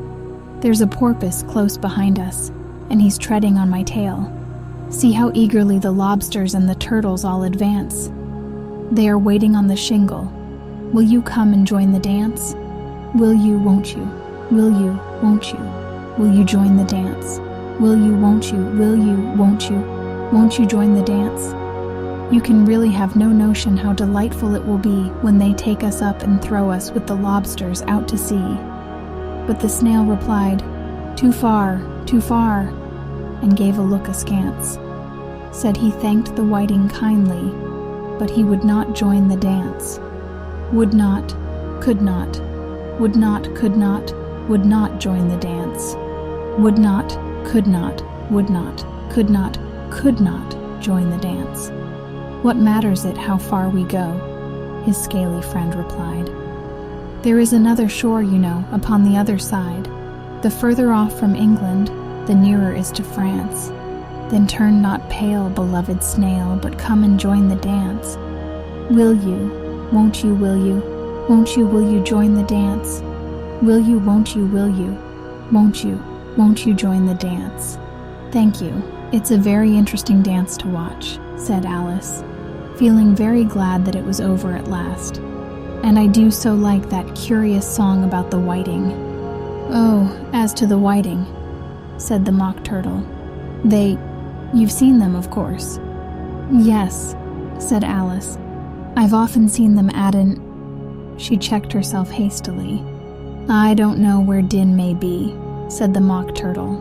There's a porpoise close behind us, and he's treading on my tail. See how eagerly the lobsters and the turtles all advance. They are waiting on the shingle. Will you come and join the dance? Will you, won't you? Will you, won't you? Will you join the dance? Will you, won't you? Will you, won't you? Won't you join the dance? You can really have no notion how delightful it will be when they take us up and throw us with the lobsters out to sea. But the snail replied, too far, and gave a look askance. Said he thanked the whiting kindly, but he would not join the dance. Would not, could not, would not, could not, would not join the dance. Would not, could not, would not, could not join the dance. What matters it how far we go? His scaly friend replied. There is another shore, you know, upon the other side. The further off from England, the nearer is to France. Then turn not pale, beloved snail, but come and join the dance. Will you, won't you, will you? Won't you, will you join the dance? Will you, won't you, will you? Won't you join the dance? Thank you. It's a very interesting dance to watch, said Alice, feeling very glad that it was over at last. And I do so like that curious song about the whiting. Oh, as to the whiting, said the Mock Turtle. You've seen them, of course. Yes, said Alice. I've often seen them at She checked herself hastily. I don't know where Din may be, said the Mock Turtle,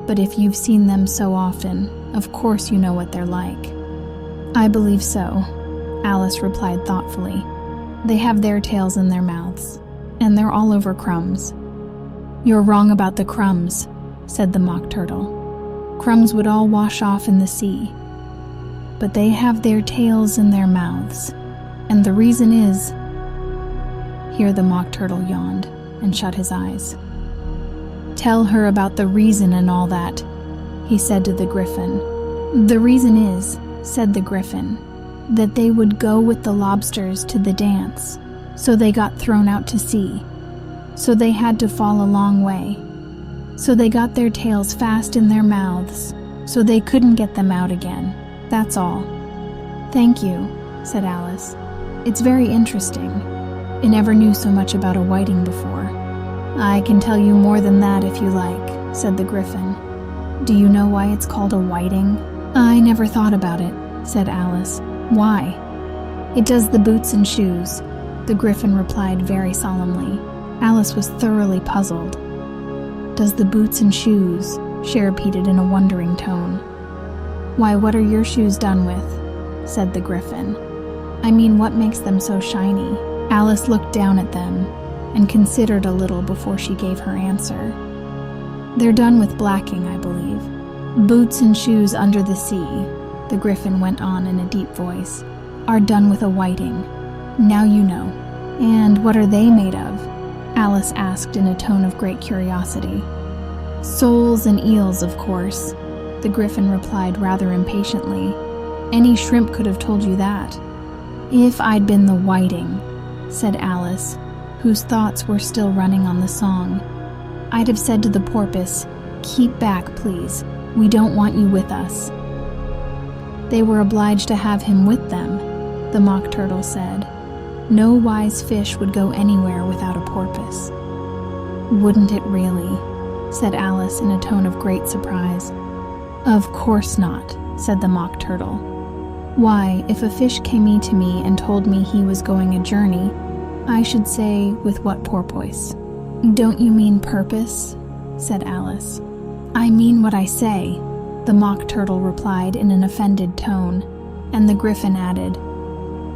but if you've seen them so often, of course you know what they're like. I believe so, Alice replied thoughtfully. They have their tails in their mouths, and they're all over crumbs. You're wrong about the crumbs, said the Mock Turtle. Crumbs would all wash off in the sea. But they have their tails in their mouths, and the reason is... Here the Mock Turtle yawned and shut his eyes. Tell her about the reason and all that, he said to the Griffin. The reason is, said the Griffin, that they would go with the lobsters to the dance, so they got thrown out to sea. So they had to fall a long way. So they got their tails fast in their mouths, so they couldn't get them out again. That's all. Thank you, said Alice. It's very interesting. I never knew so much about a whiting before. I can tell you more than that if you like, said the Griffin. Do you know why it's called a whiting? I never thought about it, said Alice. Why? It does the boots and shoes, the Griffin replied very solemnly. Alice was thoroughly puzzled. Does the boots and shoes, she repeated in a wondering tone. Why, what are your shoes done with? Said the Griffin. I mean, what makes them so shiny? Alice looked down at them and considered a little before she gave her answer. They're done with blacking, I believe. Boots and shoes under the sea, the Griffin went on in a deep voice, are done with a whiting. Now you know. And what are they made of? Alice asked in a tone of great curiosity. Soles and eels, of course, the Griffin replied rather impatiently. Any shrimp could have told you that. If I'd been the whiting, said Alice, whose thoughts were still running on the song, I'd have said to the porpoise, keep back, please. We don't want you with us. They were obliged to have him with them, the Mock Turtle said. No wise fish would go anywhere without a porpoise. Wouldn't it really? Said Alice in a tone of great surprise. Of course not, said the Mock Turtle. Why, if a fish came to me and told me he was going a journey, I should say, with what porpoise? Don't you mean purpose? Said Alice. I mean what I say, the Mock Turtle replied in an offended tone, and the Griffin added,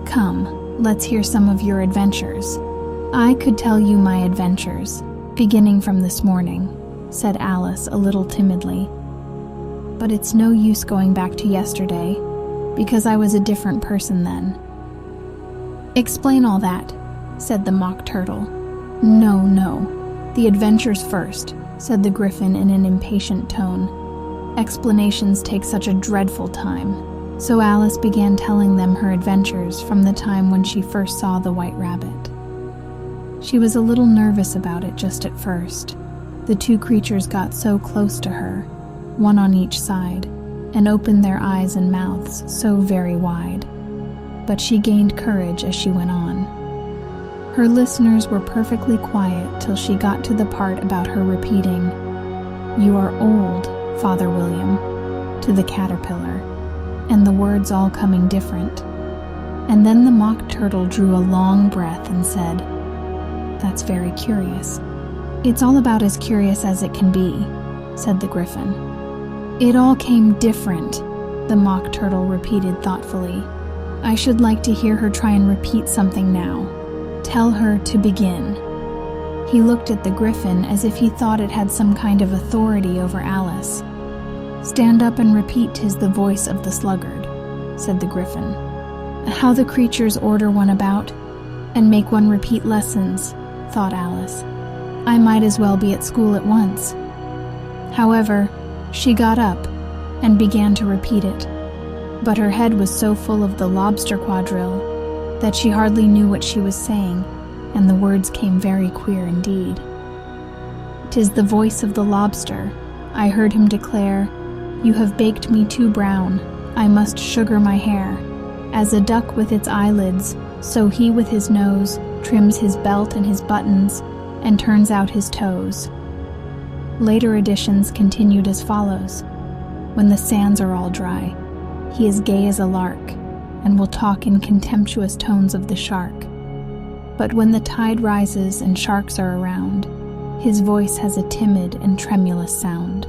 Come, let's hear some of your adventures. I could tell you my adventures, beginning from this morning, said Alice a little timidly. But it's no use going back to yesterday, because I was a different person then. Explain all that, said the Mock Turtle. No, the adventures first, said the Griffin in an impatient tone. Explanations take such a dreadful time. So Alice began telling them her adventures from the time when she first saw the White Rabbit. She was a little nervous about it just at first. The two creatures got so close to her, one on each side, and opened their eyes and mouths so very wide. But she gained courage as she went on. Her listeners were perfectly quiet till she got to the part about her repeating, "You are old, Father William," to the caterpillar, and the words all coming different. And then the Mock Turtle drew a long breath and said, "That's very curious." "It's all about as curious as it can be," said the Griffin. "It all came different," the Mock Turtle repeated thoughtfully. "I should like to hear her try and repeat something now. Tell her to begin." He looked at the Griffin as if he thought it had some kind of authority over Alice. "Stand up and repeat 'tis the voice of the sluggard," said the Griffin. "How the creatures order one about, and make one repeat lessons," thought Alice. "I might as well be at school at once." However, she got up and began to repeat it, but her head was so full of the lobster quadrille that she hardly knew what she was saying, and the words came very queer indeed. "'Tis the voice of the lobster," I heard him declare. "You have baked me too brown, I must sugar my hair. As a duck with its eyelids, so he with his nose trims his belt and his buttons, and turns out his toes." Later editions continued as follows. "When the sands are all dry, he is gay as a lark, and will talk in contemptuous tones of the shark. But when the tide rises and sharks are around, his voice has a timid and tremulous sound."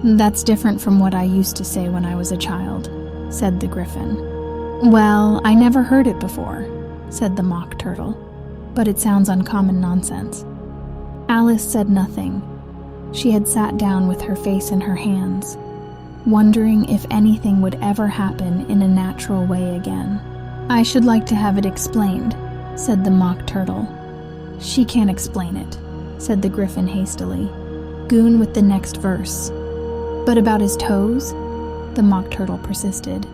"That's different from what I used to say when I was a child," said the Gryphon. "Well, I never heard it before," said the Mock Turtle, "but it sounds uncommon nonsense." Alice said nothing. She had sat down with her face in her hands, wondering if anything would ever happen in a natural way again. "I should like to have it explained," said the Mock Turtle. "She can't explain it," said the Gryphon hastily. "Goon with the next verse." "But about his toes?" the Mock Turtle persisted.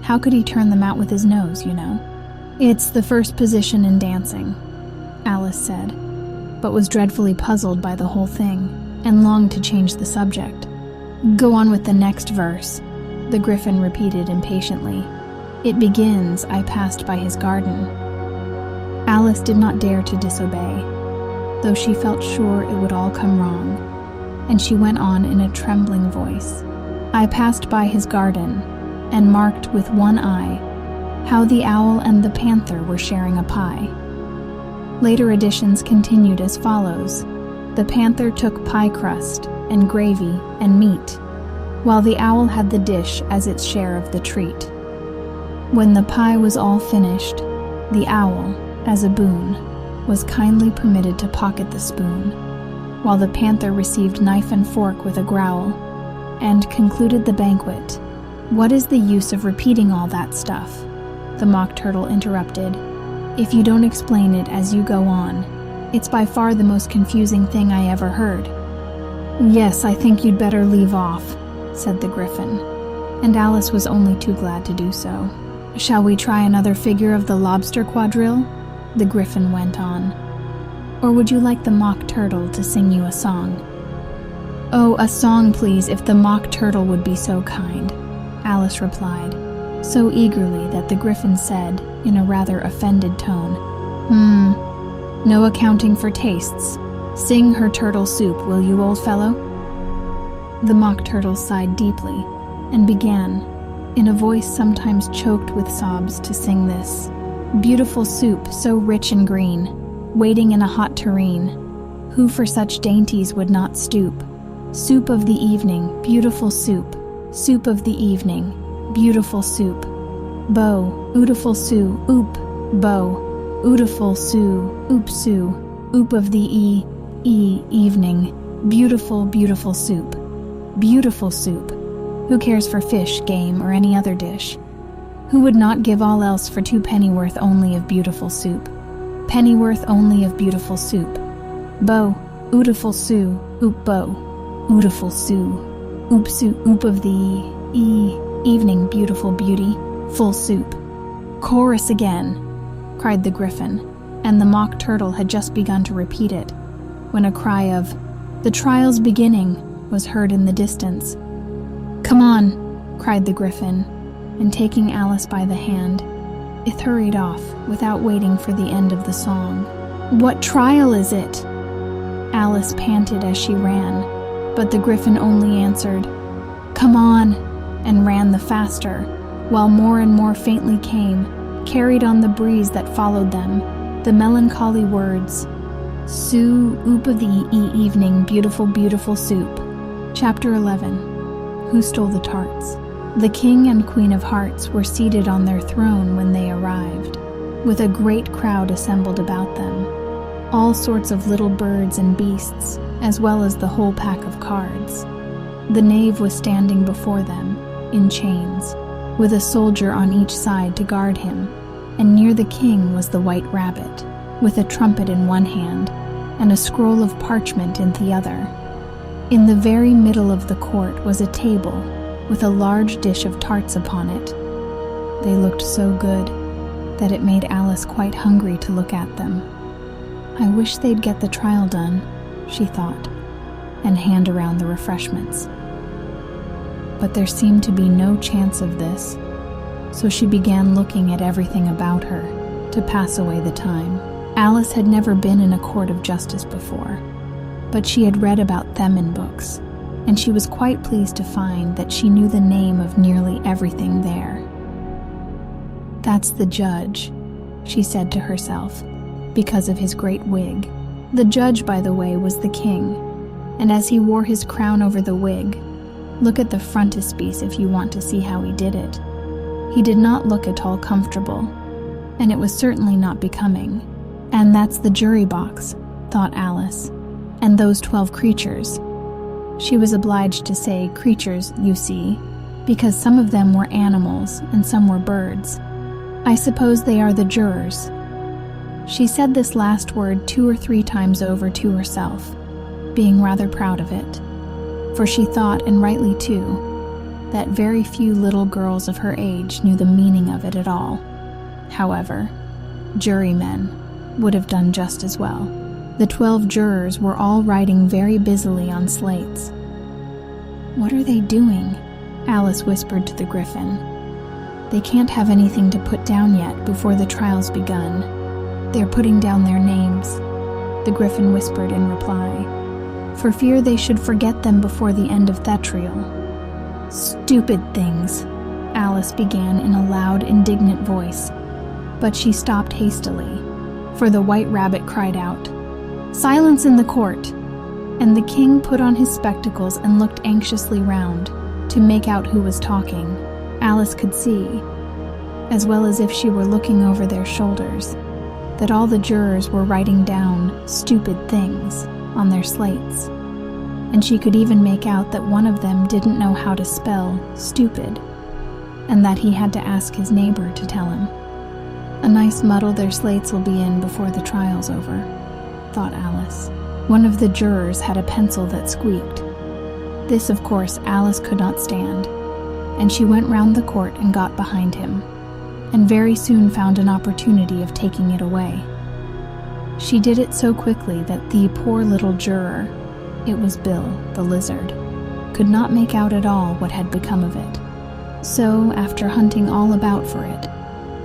"How could he turn them out with his nose, you know?" "It's the first position in dancing," Alice said, but was dreadfully puzzled by the whole thing, and longed to change the subject. "Go on with the next verse," the Gryphon repeated impatiently. "It begins, 'I passed by his garden.'" Alice did not dare to disobey, though she felt sure it would all come wrong, and she went on in a trembling voice. "I passed by his garden, and marked with one eye how the owl and the panther were sharing a pie." Later editions continued as follows. "The panther took pie crust and gravy and meat, while the owl had the dish as its share of the treat. When the pie was all finished, the owl, as a boon, was kindly permitted to pocket the spoon, while the panther received knife and fork with a growl, and concluded the banquet." "What is the use of repeating all that stuff?" the Mock Turtle interrupted. "If you don't explain it as you go on, it's by far the most confusing thing I ever heard." "Yes, I think you'd better leave off," said the Gryphon, and Alice was only too glad to do so. "Shall we try another figure of the lobster quadrille?" the Gryphon went on. "Or would you like the Mock Turtle to sing you a song?" "Oh, a song, please, if the Mock Turtle would be so kind," Alice replied, so eagerly that the Gryphon said, in a rather offended tone, "No accounting for tastes. Sing her turtle soup, will you, old fellow?" The Mock Turtle sighed deeply, and began, in a voice sometimes choked with sobs, to sing this. "Beautiful soup, so rich and green, waiting in a hot tureen, who for such dainties would not stoop? Soup of the evening, beautiful soup, soup of the evening, beautiful soup. Bo, ootiful soo, oop, bo, ootiful soo, oop soo, oop of the evening, beautiful, beautiful soup. Beautiful soup. Who cares for fish, game, or any other dish? Who would not give all else for 2 pennyworth only of beautiful soup? Pennyworth only of beautiful soup. Bo, ootiful soo, oop bo, ootiful soo, oop of the evening, beautiful beauty, full soup." "Chorus again," cried the Gryphon, and the Mock Turtle had just begun to repeat it, when a cry of, "The trial's beginning," was heard in the distance. "Come on," cried the Gryphon, and taking Alice by the hand, it hurried off without waiting for the end of the song. "What trial is it?" Alice panted as she ran, but the Gryphon only answered, "Come on," and ran the faster, while more and more faintly came, carried on the breeze that followed them, the melancholy words, "Soo, oop of the evening, beautiful, beautiful soup." Chapter 11. Who Stole the Tarts? The King and Queen of Hearts were seated on their throne when they arrived, with a great crowd assembled about them, all sorts of little birds and beasts, as well as the whole pack of cards. The knave was standing before them, in chains, with a soldier on each side to guard him, and near the king was the White Rabbit, with a trumpet in one hand, and a scroll of parchment in the other. In the very middle of the court was a table, with a large dish of tarts upon it. They looked so good that it made Alice quite hungry to look at them. I wish they'd get the trial done, she thought, and hand around the refreshments. But there seemed to be no chance of this, so she began looking at everything about her to pass away the time. Alice had never been in a court of justice before, but she had read about them in books, and she was quite pleased to find that she knew the name of nearly everything there. "That's the judge," she said to herself, because of his great wig. The judge, by the way, was the king, and as he wore his crown over the wig, look at the frontispiece if you want to see how he did it. He did not look at all comfortable, and it was certainly not becoming. And that's the jury box, thought Alice, and those 12 creatures. She was obliged to say creatures, you see, because some of them were animals and some were birds. I suppose they are the jurors. She said this last word 2 or 3 times over to herself, being rather proud of it, for she thought, and rightly too, that very few little girls of her age knew the meaning of it at all. However, jurymen would have done just as well. The 12 jurors were all writing very busily on slates. "What are they doing?" Alice whispered to the griffin. "They can't have anything to put down yet before the trial's begun. They're putting down their names," the griffin whispered in reply, "for fear they should forget them before the end of Thetrial." "Stupid things," Alice began in a loud, indignant voice, but she stopped hastily, for the White Rabbit cried out, "Silence in the court!" And the king put on his spectacles and looked anxiously round to make out who was talking. Alice could see, as well as if she were looking over their shoulders, that all the jurors were writing down "stupid things" on their slates, and she could even make out that one of them didn't know how to spell "stupid," and that he had to ask his neighbor to tell him. "A nice muddle their slates will be in before the trial's over," thought Alice. One of the jurors had a pencil that squeaked. This, of course, Alice could not stand, and she went round the court and got behind him, and very soon found an opportunity of taking it away. She did it so quickly that the poor little juror, it was Bill, the lizard, could not make out at all what had become of it. So, after hunting all about for it,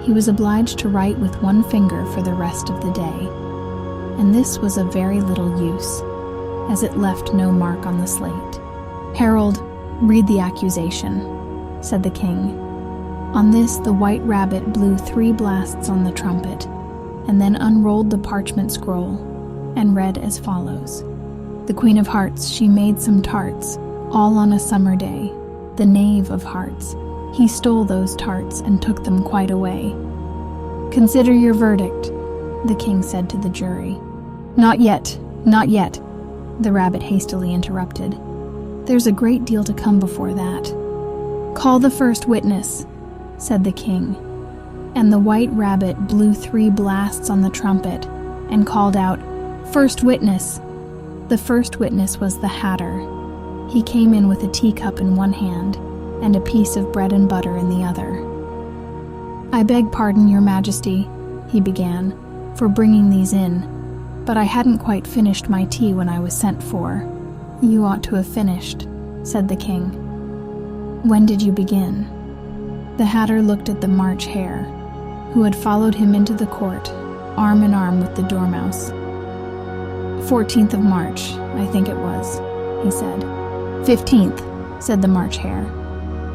he was obliged to write with one finger for the rest of the day, and this was of very little use, as it left no mark on the slate. "Harold, read the accusation," said the king. On this, the White Rabbit blew 3 blasts on the trumpet, and then unrolled the parchment scroll, and read as follows. "The Queen of Hearts, she made some tarts, all on a summer day. The Knave of Hearts, he stole those tarts and took them quite away." "Consider your verdict," the king said to the jury. "Not yet, not yet," the rabbit hastily interrupted. "There's a great deal to come before that." "Call the first witness," said the king, and the White Rabbit blew 3 blasts on the trumpet and called out, "First witness!" The first witness was the Hatter. He came in with a teacup in one hand and a piece of bread and butter in the other. "I beg pardon, Your Majesty," he began, "for bringing these in, but I hadn't quite finished my tea when I was sent for." "You ought to have finished," said the king. "When did you begin?" The Hatter looked at the March Hare, who had followed him into the court, arm in arm with the Dormouse. 14th of March, I think it was, he said. 15th, said the March Hare.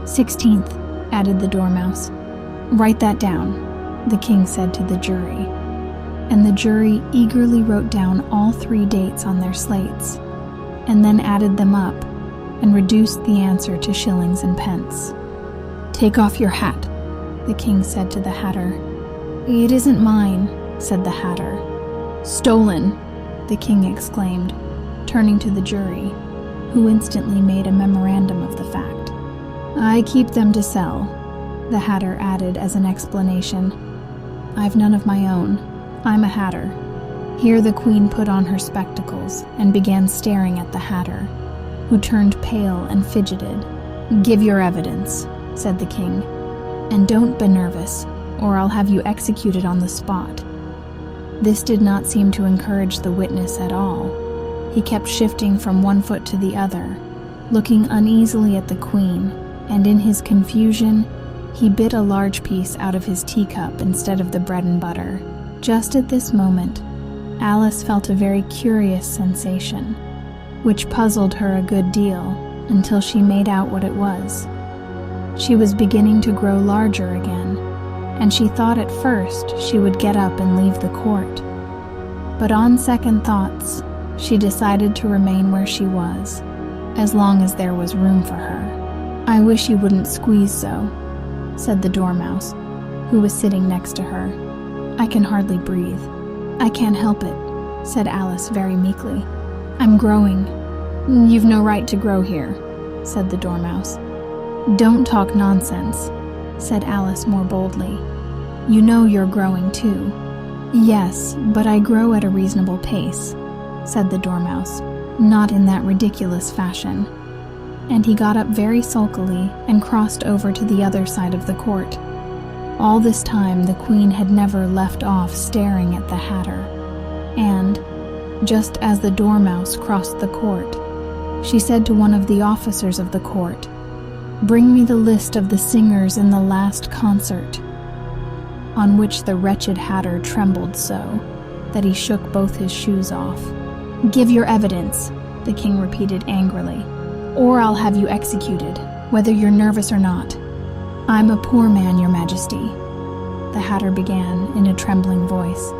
16th, added the Dormouse. Write that down, the king said to the jury. And the jury eagerly wrote down all 3 dates on their slates, and then added them up, and reduced the answer to shillings and pence. Take off your hat, the king said to the Hatter. It isn't mine, said the Hatter. Stolen, the king exclaimed, turning to the jury, who instantly made a memorandum of the fact. I keep them to sell, the Hatter added as an explanation. I've none of my own. I'm a Hatter. Here the queen put on her spectacles and began staring at the Hatter, who turned pale and fidgeted. Give your evidence, said the king, and don't be nervous, or I'll have you executed on the spot. This did not seem to encourage the witness at all. He kept shifting from one foot to the other, looking uneasily at the queen, and in his confusion, he bit a large piece out of his teacup instead of the bread and butter. Just at this moment, Alice felt a very curious sensation, which puzzled her a good deal until she made out what it was. She was beginning to grow larger again, and she thought at first she would get up and leave the court. But on second thoughts, she decided to remain where she was, as long as there was room for her. "I wish you wouldn't squeeze so," said the Dormouse, who was sitting next to her. "I can hardly breathe." "I can't help it," said Alice very meekly. "I'm growing." "You've no right to grow here," said the Dormouse. "Don't talk nonsense," said Alice more boldly. "You know you're growing too." "Yes, but I grow at a reasonable pace," said the Dormouse, "not in that ridiculous fashion." And he got up very sulkily and crossed over to the other side of the court. All this time the queen had never left off staring at the Hatter, and, just as the Dormouse crossed the court, she said to one of the officers of the court, "Bring me the list of the singers in the last concert," on which the wretched Hatter trembled so that he shook both his shoes off. "Give your evidence," the king repeated angrily, "or I'll have you executed, whether you're nervous or not." "I'm a poor man, your majesty," the Hatter began in a trembling voice,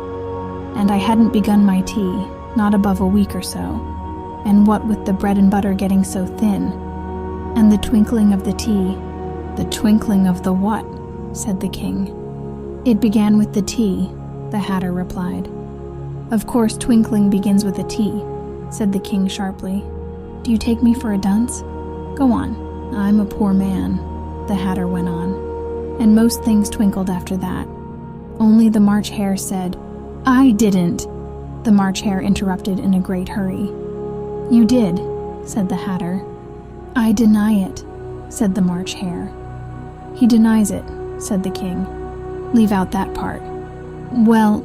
"and I hadn't begun my tea, not above a week or so, and what with the bread and butter getting so thin, and the twinkling of the tea—" "The twinkling of the what?" said the king. "It began with the tea," the Hatter replied. "Of course twinkling begins with a T," said the king sharply. "Do you take me for a dunce? Go on." "I'm a poor man," the Hatter went on, and most things twinkled after that. Only the March Hare said, "I didn't," the March Hare interrupted in a great hurry. "You did," said the Hatter. "I deny it," said the March Hare. "He denies it," said the king. "Leave out that part." "Well,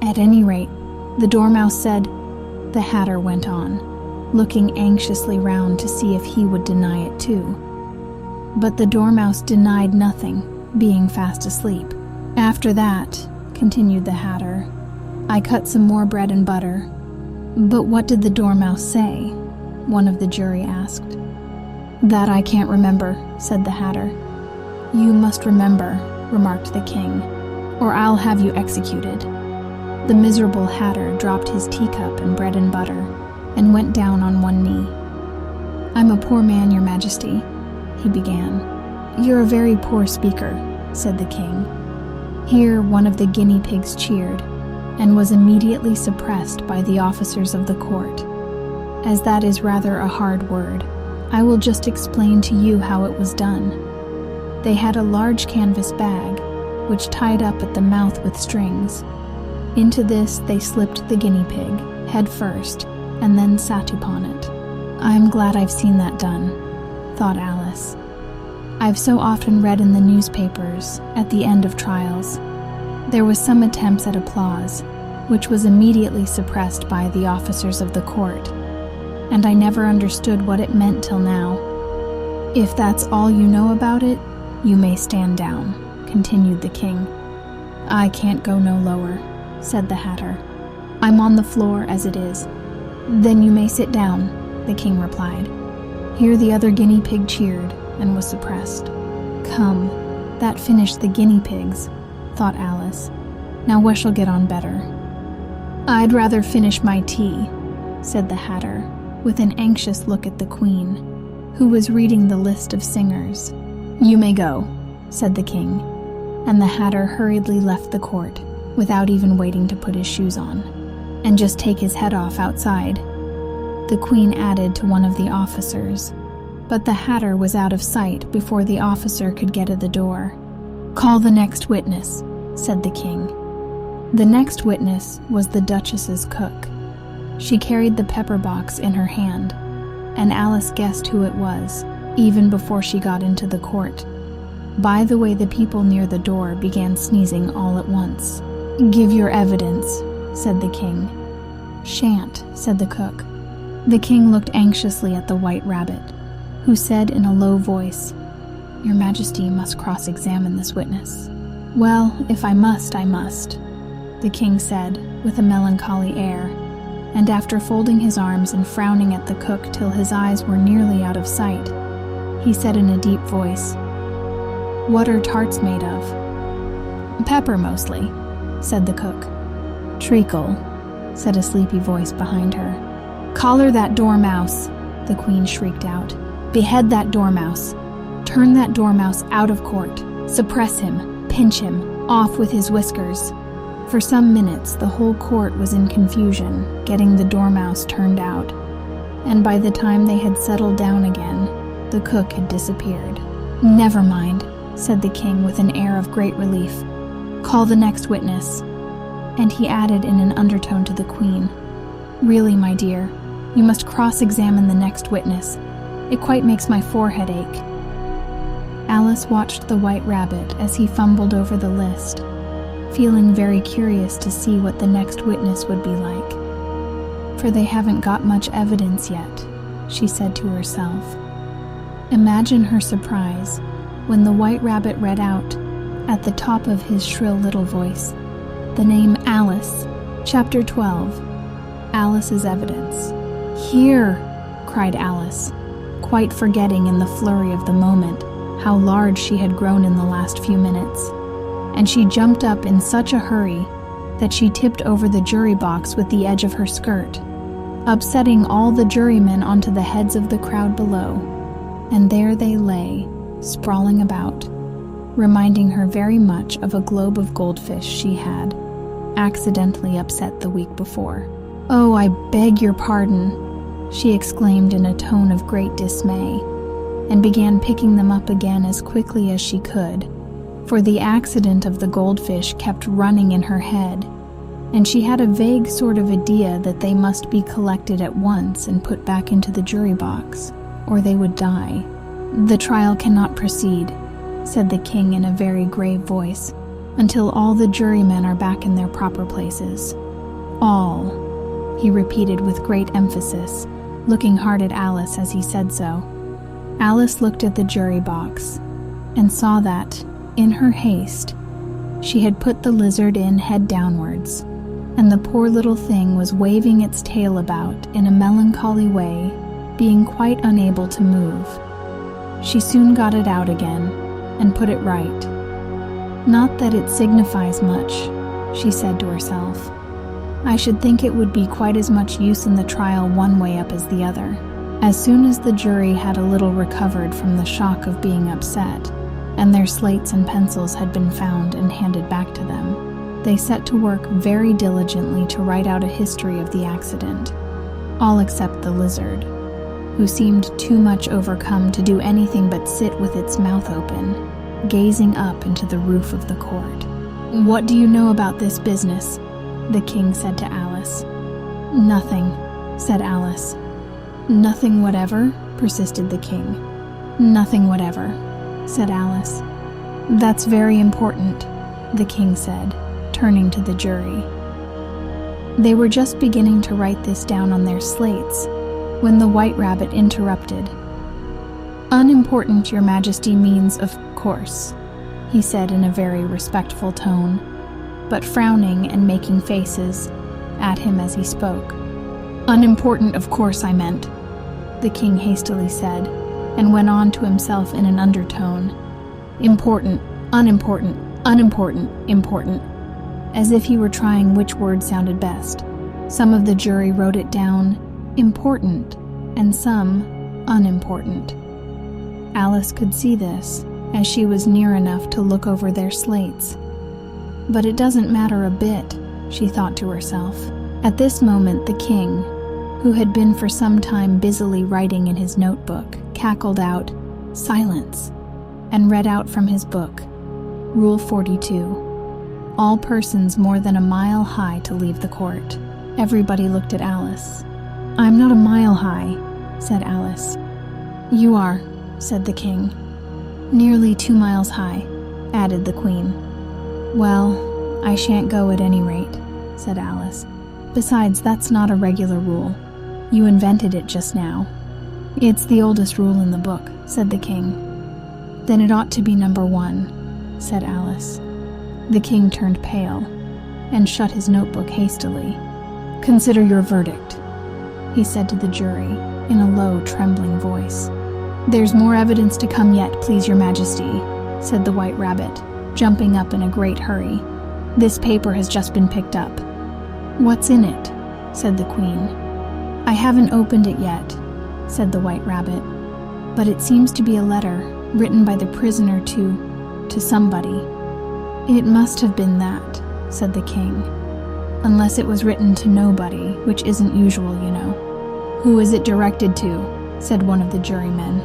at any rate, the Dormouse said," the Hatter went on, looking anxiously round to see if he would deny it too. But the Dormouse denied nothing, being fast asleep. "After that," continued the Hatter, "I cut some more bread and butter." "But what did the Dormouse say?" one of the jury asked. "That I can't remember," said the Hatter. "You must remember," remarked the king, "or I'll have you executed." The miserable Hatter dropped his teacup and bread and butter and went down on one knee. "I'm a poor man, your majesty," he began. "You're a very poor speaker," said the king. Here one of the guinea pigs cheered, and was immediately suppressed by the officers of the court. As that is rather a hard word, I will just explain to you how it was done. They had a large canvas bag, which tied up at the mouth with strings. Into this they slipped the guinea pig, head first, and then sat upon it. "I'm glad I've seen that done," thought Alice. "I've so often read in the newspapers, at the end of trials, there was some attempts at applause, which was immediately suppressed by the officers of the court, and I never understood what it meant till now. If that's all you know about it, you may stand down," continued the king. "I can't go no lower," said the Hatter. "I'm on the floor as it is." "Then you may sit down," the king replied. Here the other guinea pig cheered and was suppressed. "Come, that finished the guinea pigs," thought Alice. "Now we shall get on better." "I'd rather finish my tea," said the Hatter, with an anxious look at the queen, who was reading the list of singers. "You may go," said the king, and the Hatter hurriedly left the court, without even waiting to put his shoes on, and just take his head off outside. The queen added to one of the officers, but the Hatter was out of sight before the officer could get at the door. "Call the next witness," said the king. The next witness was the Duchess's cook. She carried the pepper box in her hand, and Alice guessed who it was, even before she got into the court, by the way the people near the door began sneezing all at once. "Give your evidence," said the king. "Shan't," said the cook. The king looked anxiously at the White Rabbit, who said in a low voice, "Your Majesty must cross-examine this witness." "Well, if I must, I must," the king said with a melancholy air, and after folding his arms and frowning at the cook till his eyes were nearly out of sight, he said in a deep voice, "What are tarts made of?" "Pepper, mostly," said the cook. "Treacle," said a sleepy voice behind her. "Collar that dormouse," the queen shrieked out. "Behead that dormouse. Turn that dormouse out of court. Suppress him. Pinch him. Off with his whiskers." For some minutes, the whole court was in confusion, getting the dormouse turned out, and by the time they had settled down again, the cook had disappeared. "Never mind," said the king with an air of great relief. "Call the next witness." And he added in an undertone to the queen, "Really, my dear, you must cross-examine the next witness. It quite makes my forehead ache." Alice watched the White Rabbit as he fumbled over the list, feeling very curious to see what the next witness would be like. "For they haven't got much evidence yet," she said to herself. Imagine her surprise when the White Rabbit read out, at the top of his shrill little voice, the name Alice, Chapter 12, Alice's Evidence. "Here!" cried Alice, quite forgetting in the flurry of the moment how large she had grown in the last few minutes, and she jumped up in such a hurry that she tipped over the jury box with the edge of her skirt, upsetting all the jurymen onto the heads of the crowd below, and there they lay, sprawling about, reminding her very much of a globe of goldfish she had accidentally upset the week before. "Oh, I beg your pardon," she exclaimed in a tone of great dismay, and began picking them up again as quickly as she could, for the accident of the goldfish kept running in her head, and she had a vague sort of idea that they must be collected at once and put back into the jury box, or they would die. "The trial cannot proceed," said the king in a very grave voice, "until all the jurymen are back in their proper places. All," he repeated with great emphasis, looking hard at Alice as he said so. Alice looked at the jury box and saw that, in her haste, she had put the lizard in head downwards, and the poor little thing was waving its tail about in a melancholy way, being quite unable to move. She soon got it out again and put it right. "Not that it signifies much," she said to herself. "I should think it would be quite as much use in the trial one way up as the other." As soon as the jury had a little recovered from the shock of being upset, and their slates and pencils had been found and handed back to them, they set to work very diligently to write out a history of the accident, all except the lizard, who seemed too much overcome to do anything but sit with its mouth open, gazing up into the roof of the court. "What do you know about this business?" the king said to Alice. "Nothing," said Alice. "Nothing whatever?" persisted the king. "Nothing whatever," said Alice. "That's very important," the king said, turning to the jury. They were just beginning to write this down on their slates when the White Rabbit interrupted. "Unimportant, Your Majesty, means of course," he said in a very respectful tone, but frowning and making faces at him as he spoke. "Unimportant, of course, I meant," the king hastily said, and went on to himself in an undertone. "Important, unimportant, unimportant, important," as if he were trying which word sounded best. Some of the jury wrote it down important, and some unimportant. Alice could see this, as she was near enough to look over their slates. But it doesn't matter a bit, she thought to herself. At this moment the king, who had been for some time busily writing in his notebook, cackled out, "Silence," and read out from his book, Rule 42. All persons more than a mile high to leave the court. Everybody looked at Alice. "I'm not a mile high," said Alice. "You are," said the king. "Nearly 2 miles high," added the queen. "Well, I shan't go at any rate," said Alice. "Besides, that's not a regular rule. You invented it just now." "It's the oldest rule in the book," said the king. "Then it ought to be number 1, said Alice. The king turned pale and shut his notebook hastily. "Consider your verdict," he said to the jury in a low, trembling voice. "There's more evidence to come yet, please your majesty," said the White Rabbit, jumping up in a great hurry. "This paper has just been picked up." "What's in it?" said the queen. "I haven't opened it yet," said the White Rabbit, "but it seems to be a letter written by the prisoner to somebody." "It must have been that," said the king. "Unless it was written to nobody, which isn't usual, you know." "Who is it directed to?" said one of the jurymen.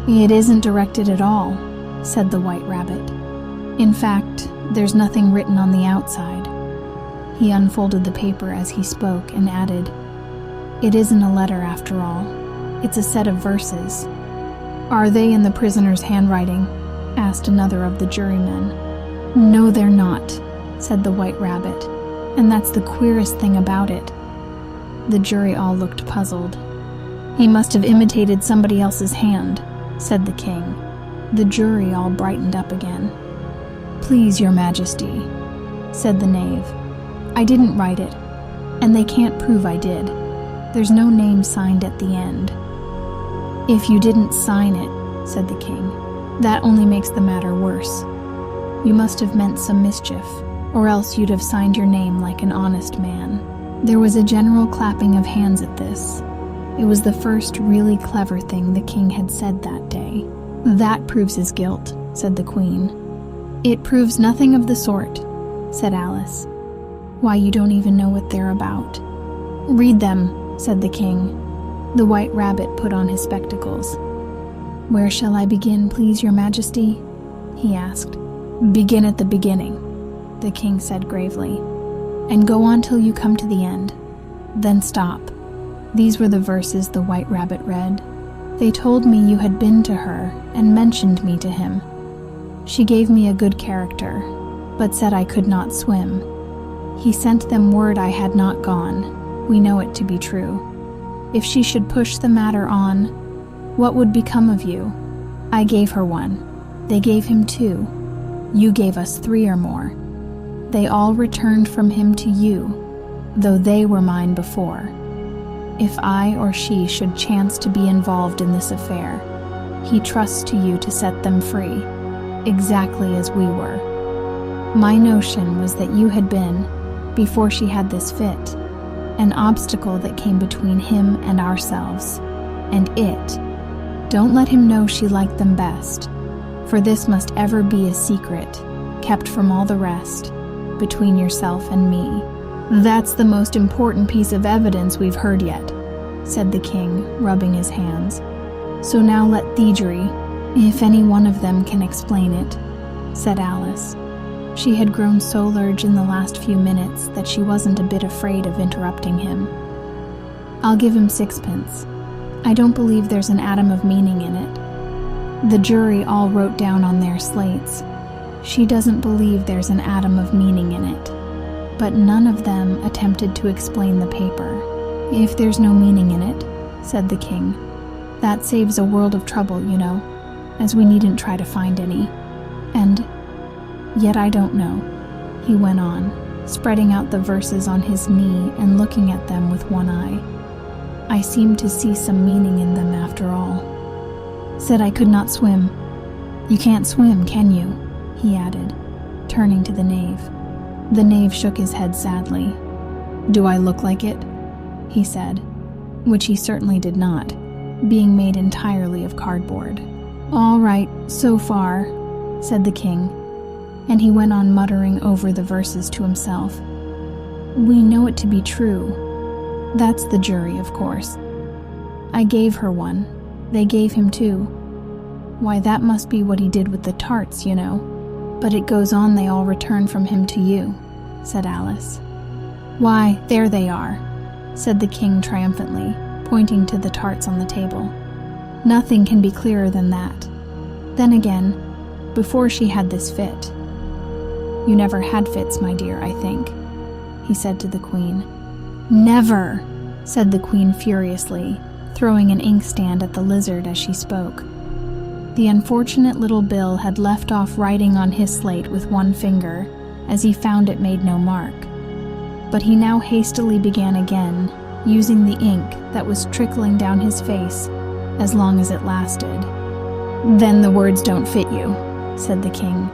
"It isn't directed at all," said the White Rabbit. "In fact, there's nothing written on the outside." He unfolded the paper as he spoke and added, "It isn't a letter after all. It's a set of verses." "Are they in the prisoner's handwriting?" asked another of the jurymen. "No, they're not," said the White Rabbit, "and that's the queerest thing about it." The jury all looked puzzled. "He must have imitated somebody else's hand," said the king. The jury all brightened up again. "Please, your majesty," said the knave, "I didn't write it, and they can't prove I did. There's no name signed at the end." "If you didn't sign it," said the king, "that only makes the matter worse. You must have meant some mischief, or else you'd have signed your name like an honest man." There was a general clapping of hands at this. It was the first really clever thing the king had said that day. "That proves his guilt," said the queen. "It proves nothing of the sort," said Alice. "Why, you don't even know what they're about." "Read them," said the king. The White Rabbit put on his spectacles. "Where shall I begin, please your majesty?" he asked. "Begin at the beginning," the king said gravely, "and go on till you come to the end. Then stop." These were the verses the White Rabbit read. "They told me you had been to her and mentioned me to him. She gave me a good character, but said I could not swim. He sent them word I had not gone. We know it to be true. If she should push the matter on, what would become of you? I gave her 1. They gave him 2. You gave us 3 or more. They all returned from him to you, though they were mine before. If I or she should chance to be involved in this affair, he trusts to you to set them free, exactly as we were. My notion was that you had been, before she had this fit, an obstacle that came between him and ourselves, and it. Don't let him know she liked them best, for this must ever be a secret, kept from all the rest, between yourself and me." "That's the most important piece of evidence we've heard yet," said the king, rubbing his hands. "So now let Theodry, if any one of them can explain it," said Alice. She had grown so large in the last few minutes that she wasn't a bit afraid of interrupting him. "I'll give him 6pence. I don't believe there's an atom of meaning in it." The jury all wrote down on their slates, "She doesn't believe there's an atom of meaning in it." But none of them attempted to explain the paper. "If there's no meaning in it," said the king, "that saves a world of trouble, you know, as we needn't try to find any. And yet I don't know," he went on, spreading out the verses on his knee and looking at them with one eye. "I seem to see some meaning in them after all. Said I could not swim. You can't swim, can you?" he added, turning to the knave. The knave shook his head sadly. "Do I look like it?" he said, which he certainly did not, being made entirely of cardboard. "All right, so far," said the king, and he went on muttering over the verses to himself. "We know it to be true. That's the jury, of course. I gave her 1. They gave him 2. Why, that must be what he did with the tarts, you know. But it goes on they all return from him to you," said Alice. "Why, there they are," said the king triumphantly, pointing to the tarts on the table. "Nothing can be clearer than that. Then again, before she had this fit—" "You never had fits, my dear, I think," he said to the queen. "Never," said the queen furiously, throwing an inkstand at the lizard as she spoke. The unfortunate little Bill had left off writing on his slate with one finger, as he found it made no mark. But he now hastily began again, using the ink that was trickling down his face as long as it lasted. "Then the words don't fit you," said the king,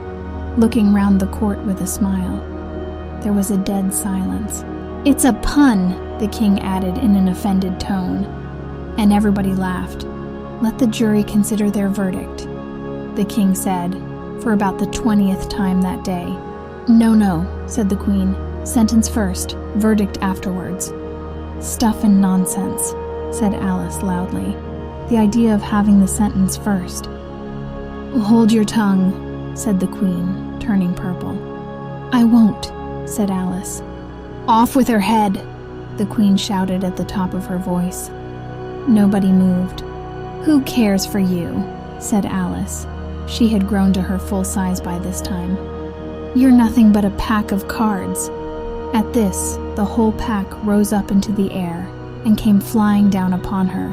looking round the court with a smile. There was a dead silence. "It's a pun," the king added in an offended tone, and everybody laughed. "Let the jury consider their verdict," the king said, for about the 20th time that day. "No," said the queen. "Sentence first, verdict afterwards." "Stuff and nonsense," said Alice loudly. "The idea of having the sentence first." "Hold your tongue," said the queen, turning purple. "I won't," said Alice. "Off with her head," the queen shouted at the top of her voice. Nobody moved. "Who cares for you?" said Alice. She had grown to her full size by this time. "You're nothing but a pack of cards." At this, the whole pack rose up into the air and came flying down upon her.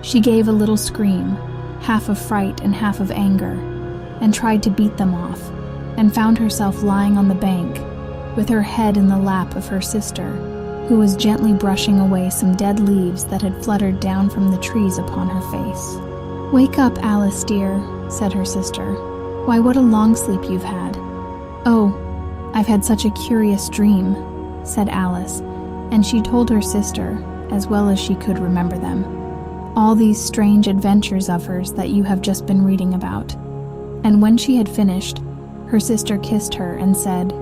She gave a little scream, half of fright and half of anger, and tried to beat them off, and found herself lying on the bank, with her head in the lap of her sister, who was gently brushing away some dead leaves that had fluttered down from the trees upon her face. "Wake up, Alice dear," said her sister. "Why, what a long sleep you've had." "Oh, I've had such a curious dream," said Alice, and she told her sister, as well as she could remember them, all these strange adventures of hers that you have just been reading about. And when she had finished, her sister kissed her and said,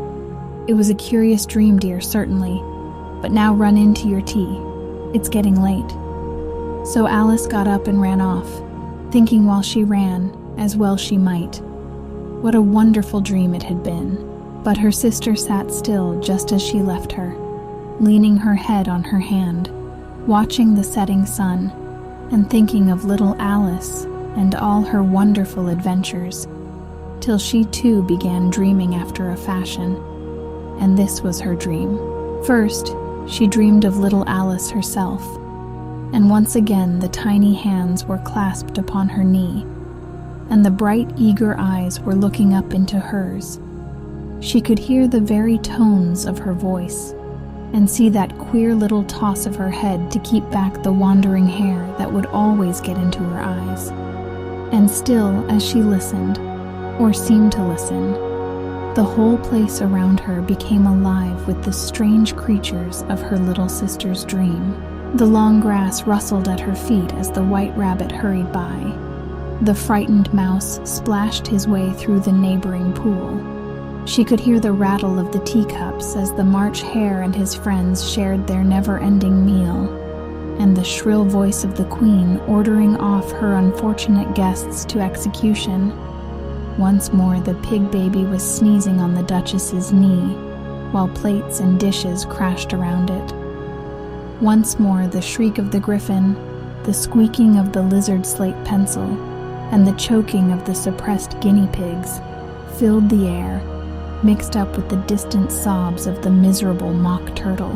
"It was a curious dream, dear, certainly, but now run in to your tea. It's getting late." So Alice got up and ran off, thinking while she ran, as well she might, what a wonderful dream it had been. But her sister sat still just as she left her, leaning her head on her hand, watching the setting sun, and thinking of little Alice and all her wonderful adventures, till she too began dreaming after a fashion. And this was her dream. First, she dreamed of little Alice herself, and once again the tiny hands were clasped upon her knee, and the bright, eager eyes were looking up into hers. She could hear the very tones of her voice, and see that queer little toss of her head to keep back the wandering hair that would always get into her eyes. And still, as she listened, or seemed to listen, the whole place around her became alive with the strange creatures of her little sister's dream. The long grass rustled at her feet as the white rabbit hurried by. The frightened mouse splashed his way through the neighboring pool. She could hear the rattle of the teacups as the March Hare and his friends shared their never-ending meal, and the shrill voice of the queen ordering off her unfortunate guests to execution. Once more the pig baby was sneezing on the Duchess's knee, while plates and dishes crashed around it. Once more the shriek of the griffin, the squeaking of the lizard slate pencil, and the choking of the suppressed guinea pigs filled the air, mixed up with the distant sobs of the miserable mock turtle.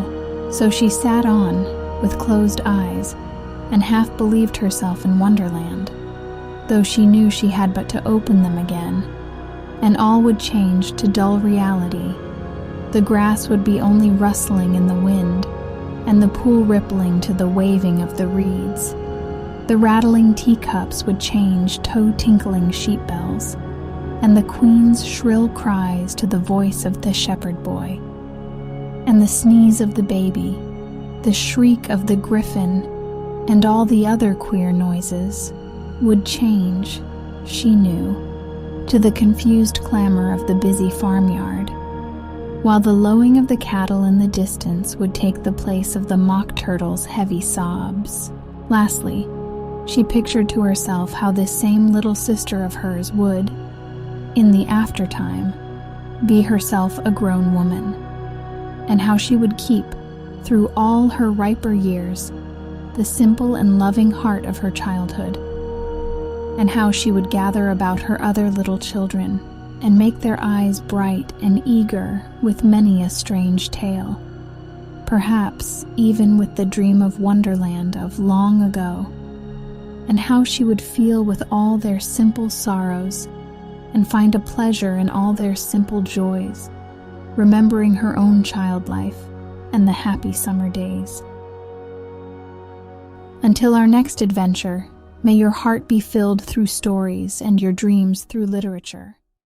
So she sat on, with closed eyes, and half believed herself in Wonderland, though she knew she had but to open them again, and all would change to dull reality. The grass would be only rustling in the wind, and the pool rippling to the waving of the reeds. The rattling teacups would change toe-tinkling sheep bells, and the queen's shrill cries to the voice of the shepherd boy, and the sneeze of the baby, the shriek of the griffin, and all the other queer noises would change, she knew, to the confused clamor of the busy farmyard, while the lowing of the cattle in the distance would take the place of the mock turtle's heavy sobs. Lastly, she pictured to herself how this same little sister of hers would, in the aftertime, be herself a grown woman, and how she would keep, through all her riper years, the simple and loving heart of her childhood, and how she would gather about her other little children and make their eyes bright and eager with many a strange tale. perhaps even with the dream of Wonderland of long ago, and how she would feel with all their simple sorrows and find a pleasure in all their simple joys, remembering her own child life and the happy summer days. Until our next adventure, may your heart be filled through stories and your dreams through literature.